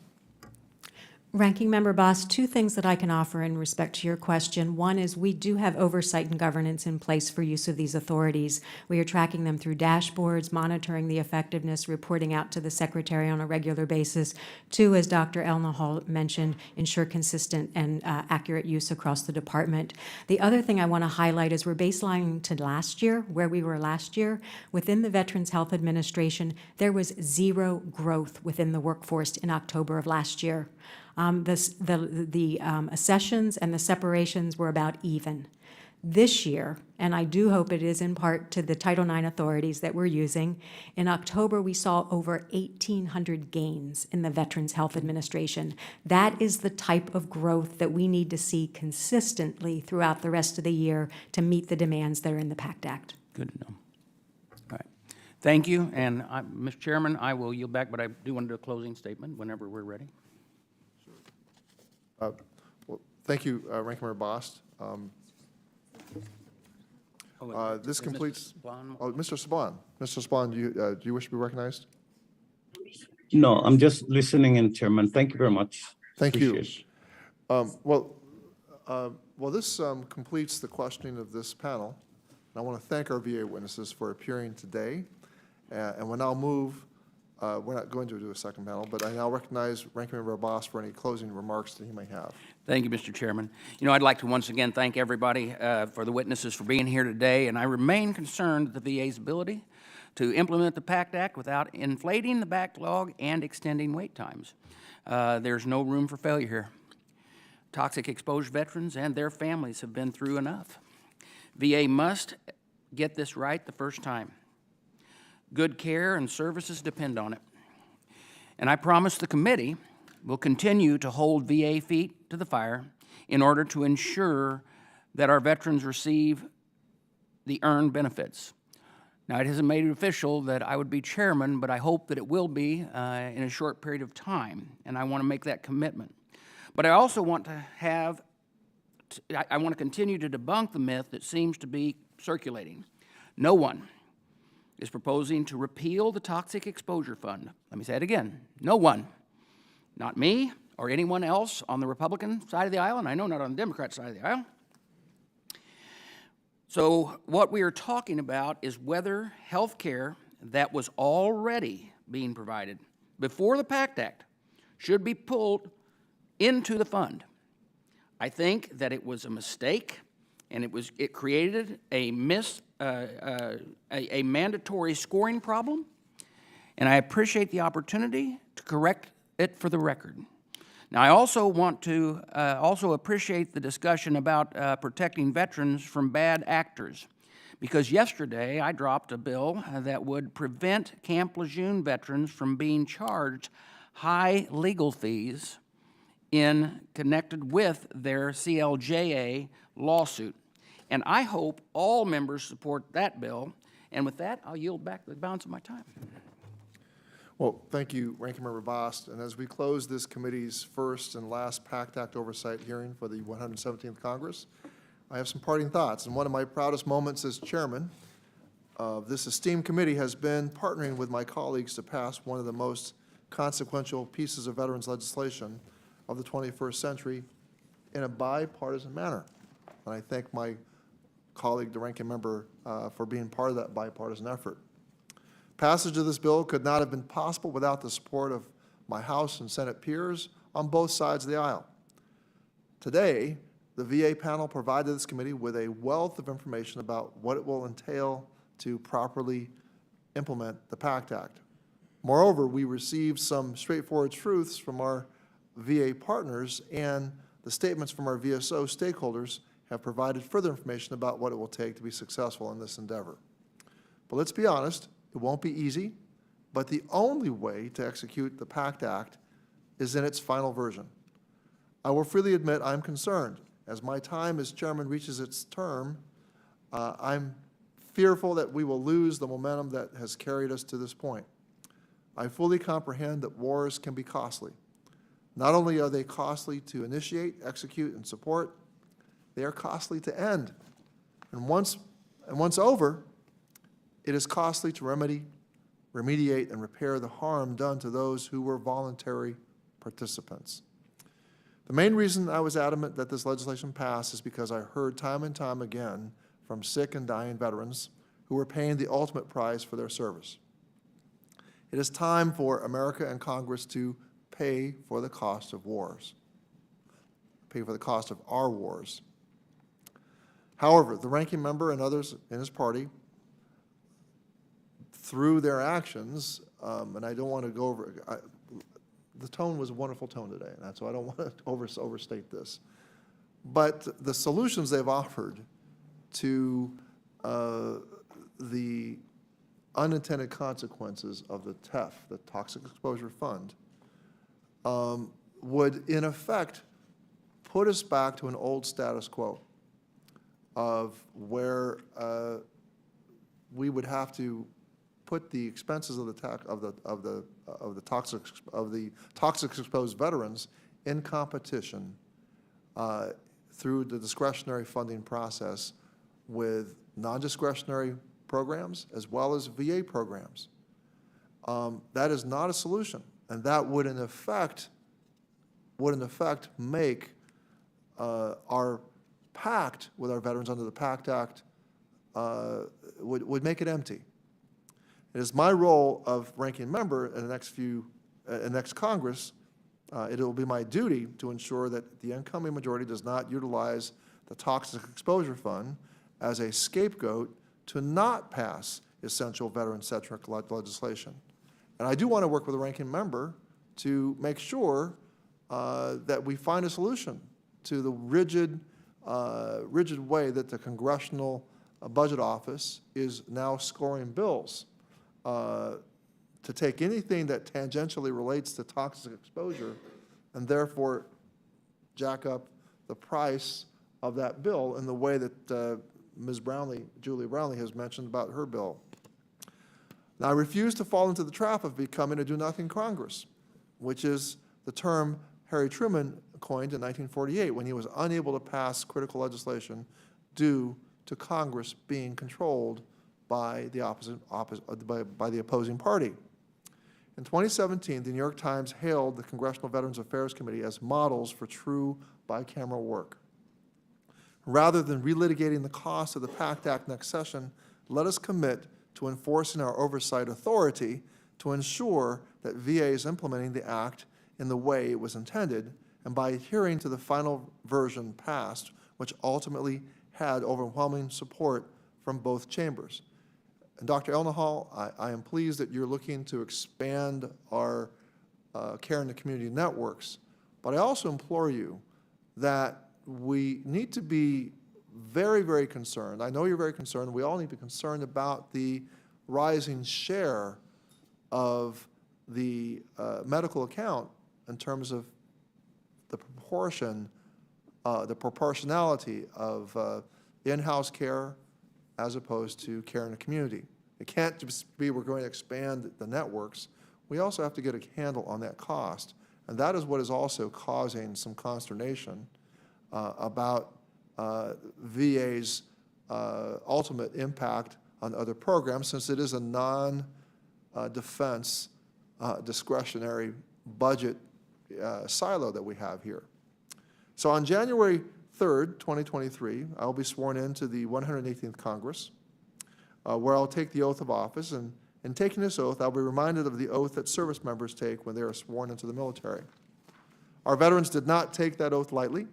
Ranking Member Boss, two things that I can offer in respect to your question. One is we do have oversight and governance in place for use of these authorities. We are tracking them through dashboards, monitoring the effectiveness, reporting out to the Secretary on a regular basis. Two, as Dr. Elnahal mentioned, ensure consistent and accurate use across the department. The other thing I want to highlight is we're baselining to last year, where we were last year. Within the Veterans Health Administration, there was zero growth within the workforce in October of last year. The accessions and the separations were about even. This year, and I do hope it is in part to the Title IX authorities that we're using, in October we saw over 1,800 gains in the Veterans Health Administration. That is the type of growth that we need to see consistently throughout the rest of the year to meet the demands that are in the Pact Act. Good to know. All right. Thank you. And Mr. Chairman, I will yield back, but I do want to do a closing statement whenever we're ready. Well, thank you, Ranking Member Bost. This completes. Mr. Saban. Mr. Saban, do you wish to be recognized? No, I'm just listening in, Chairman. Thank you very much. Thank you. Well, this completes the questioning of this panel. And I want to thank our VA witnesses for appearing today. And we'll now move. We're not going to do a second panel, but I now recognize Ranking Member Bost for any closing remarks that he may have. Thank you, Mr. Chairman. You know, I'd like to once again thank everybody for the witnesses for being here today, and I remain concerned that the VA's ability to implement the PACT Act without inflating the backlog and extending wait times. There's no room for failure here. Toxic exposure veterans and their families have been through enough. VA must get this right the first time. Good care and services depend on it. And I promise the committee will continue to hold VA feet to the fire in order to ensure that our veterans receive the earned benefits. Now, it hasn't made it official that I would be chairman, but I hope that it will be in a short period of time, and I want to make that commitment. But I also want to I want to continue to debunk the myth that seems to be circulating. No one is proposing to repeal the Toxic Exposure Fund. Let me say it again. No one, not me or anyone else on the Republican side of the aisle, and I know not on the Democrat side of the aisle. So what we are talking about is whether health care that was already being provided before the PACT Act should be pulled into the fund. I think that it was a mistake, and it created a mandatory scoring problem, and I appreciate the opportunity to correct it for the record. Now, I also want to also appreciate the discussion about protecting veterans from bad actors, because yesterday I dropped a bill that would prevent Camp Lejeune veterans from being charged high legal fees connected with their CLJA lawsuit. And I hope all members support that bill. And with that, I'll yield back the balance of my time. Well, thank you, Ranking Member Bost. And as we close this committee's first and last PACT Act oversight hearing for the 117th Congress, I have some parting thoughts. And one of my proudest moments as chairman of this esteemed committee has been partnering with my colleagues to pass one of the most consequential pieces of veterans legislation of the 21st century in a bipartisan manner. And I thank my colleague, the ranking member, for being part of that bipartisan effort. Passage of this bill could not have been possible without the support of my House and Senate peers on both sides of the aisle. Today, the VA panel provided this committee with a wealth of information about what it will entail to properly implement the PACT Act. Moreover, we received some straightforward truths from our VA partners, and the statements from our VSO stakeholders have provided further information about what it will take to be successful in this endeavor. But let's be honest, it won't be easy, but the only way to execute the PACT Act is in its final version. I will freely admit I'm concerned. As my time as chairman reaches its term, I'm fearful that we will lose the momentum that has carried us to this point. I fully comprehend that wars can be costly. Not only are they costly to initiate, execute, and support, they are costly to end. And once over, it is costly to remediate, and repair the harm done to those who were voluntary participants. The main reason I was adamant that this legislation pass is because I heard time and time again from sick and dying veterans who were paying the ultimate price for their service. It is time for America and Congress to pay for the cost of wars, pay for the cost of our wars. However, the ranking member and others in his party, through their actions, and I don't want to go over, the tone was a wonderful tone today, and so I don't want to overstate this. But the solutions they've offered to the unintended consequences of the TEF, the Toxic Exposure Fund, would in effect put us back to an old status quo of where we would have to put the expenses of the toxic exposed veterans in competition through the discretionary funding process with non-discretionary programs as well as VA programs. That is not a solution, and that would in effect make our pact with our veterans under the PACT Act would make it empty. It is my role of ranking member in the next Congress. It will be my duty to ensure that the incoming majority does not utilize the Toxic Exposure Fund as a scapegoat to not pass essential veteran-centric legislation. And I do want to work with the ranking member to make sure that we find a solution to the rigid way that the Congressional Budget Office is now scoring bills to take anything that tangentially relates to toxic exposure and therefore jack up the price of that bill in the way that Ms. Brownlee, Julie Brownlee, has mentioned about her bill. Now, I refuse to fall into the trap of becoming a do-nothing Congress, which is the term Harry Truman coined in 1948 when he was unable to pass critical legislation due to Congress being controlled by the opposing party. In 2017, the New York Times hailed the Congressional Veterans Affairs Committee as models for true bicameral work. Rather than relitigating the cost of the Pact Act next session, let us commit to enforcing our oversight authority to ensure that VA is implementing the Act in the way it was intended and by adhering to the final version passed, which ultimately had overwhelming support from both chambers. And Dr. Elnahal, I am pleased that you're looking to expand our care in the community networks, but I also implore you that we need to be very, very concerned. I know you're very concerned. We all need to be concerned about the rising share of the medical account in terms of the proportionality of in-house care as opposed to care in the community. It can't just be we're going to expand the networks. We also have to get a handle on that cost. And that is what is also causing some consternation about VA's ultimate impact on other programs, since it is a non-defense discretionary budget silo that we have here. So on January 3rd, 2023, I will be sworn into the 118th Congress, where I'll take the oath of office. And in taking this oath, I'll be reminded of the oath that service members take when they are sworn into the military. Our veterans did not take that oath lightly.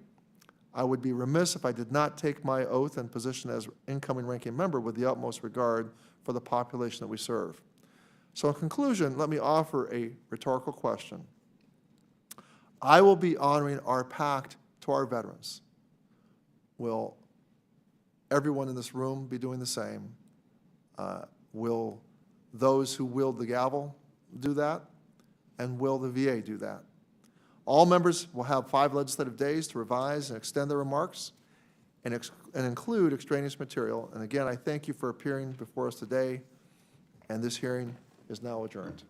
I would be remiss if I did not take my oath and position as incoming ranking member with the utmost regard for the population that we serve. So in conclusion, let me offer a rhetorical question. I will be honoring our pact to our veterans. Will everyone in this room be doing the same? Will those who wield the gavel do that? And will the VA do that? All members will have 5 legislative days to revise and extend their remarks and include extraneous material. And again, I thank you for appearing before us today, and this hearing is now adjourned.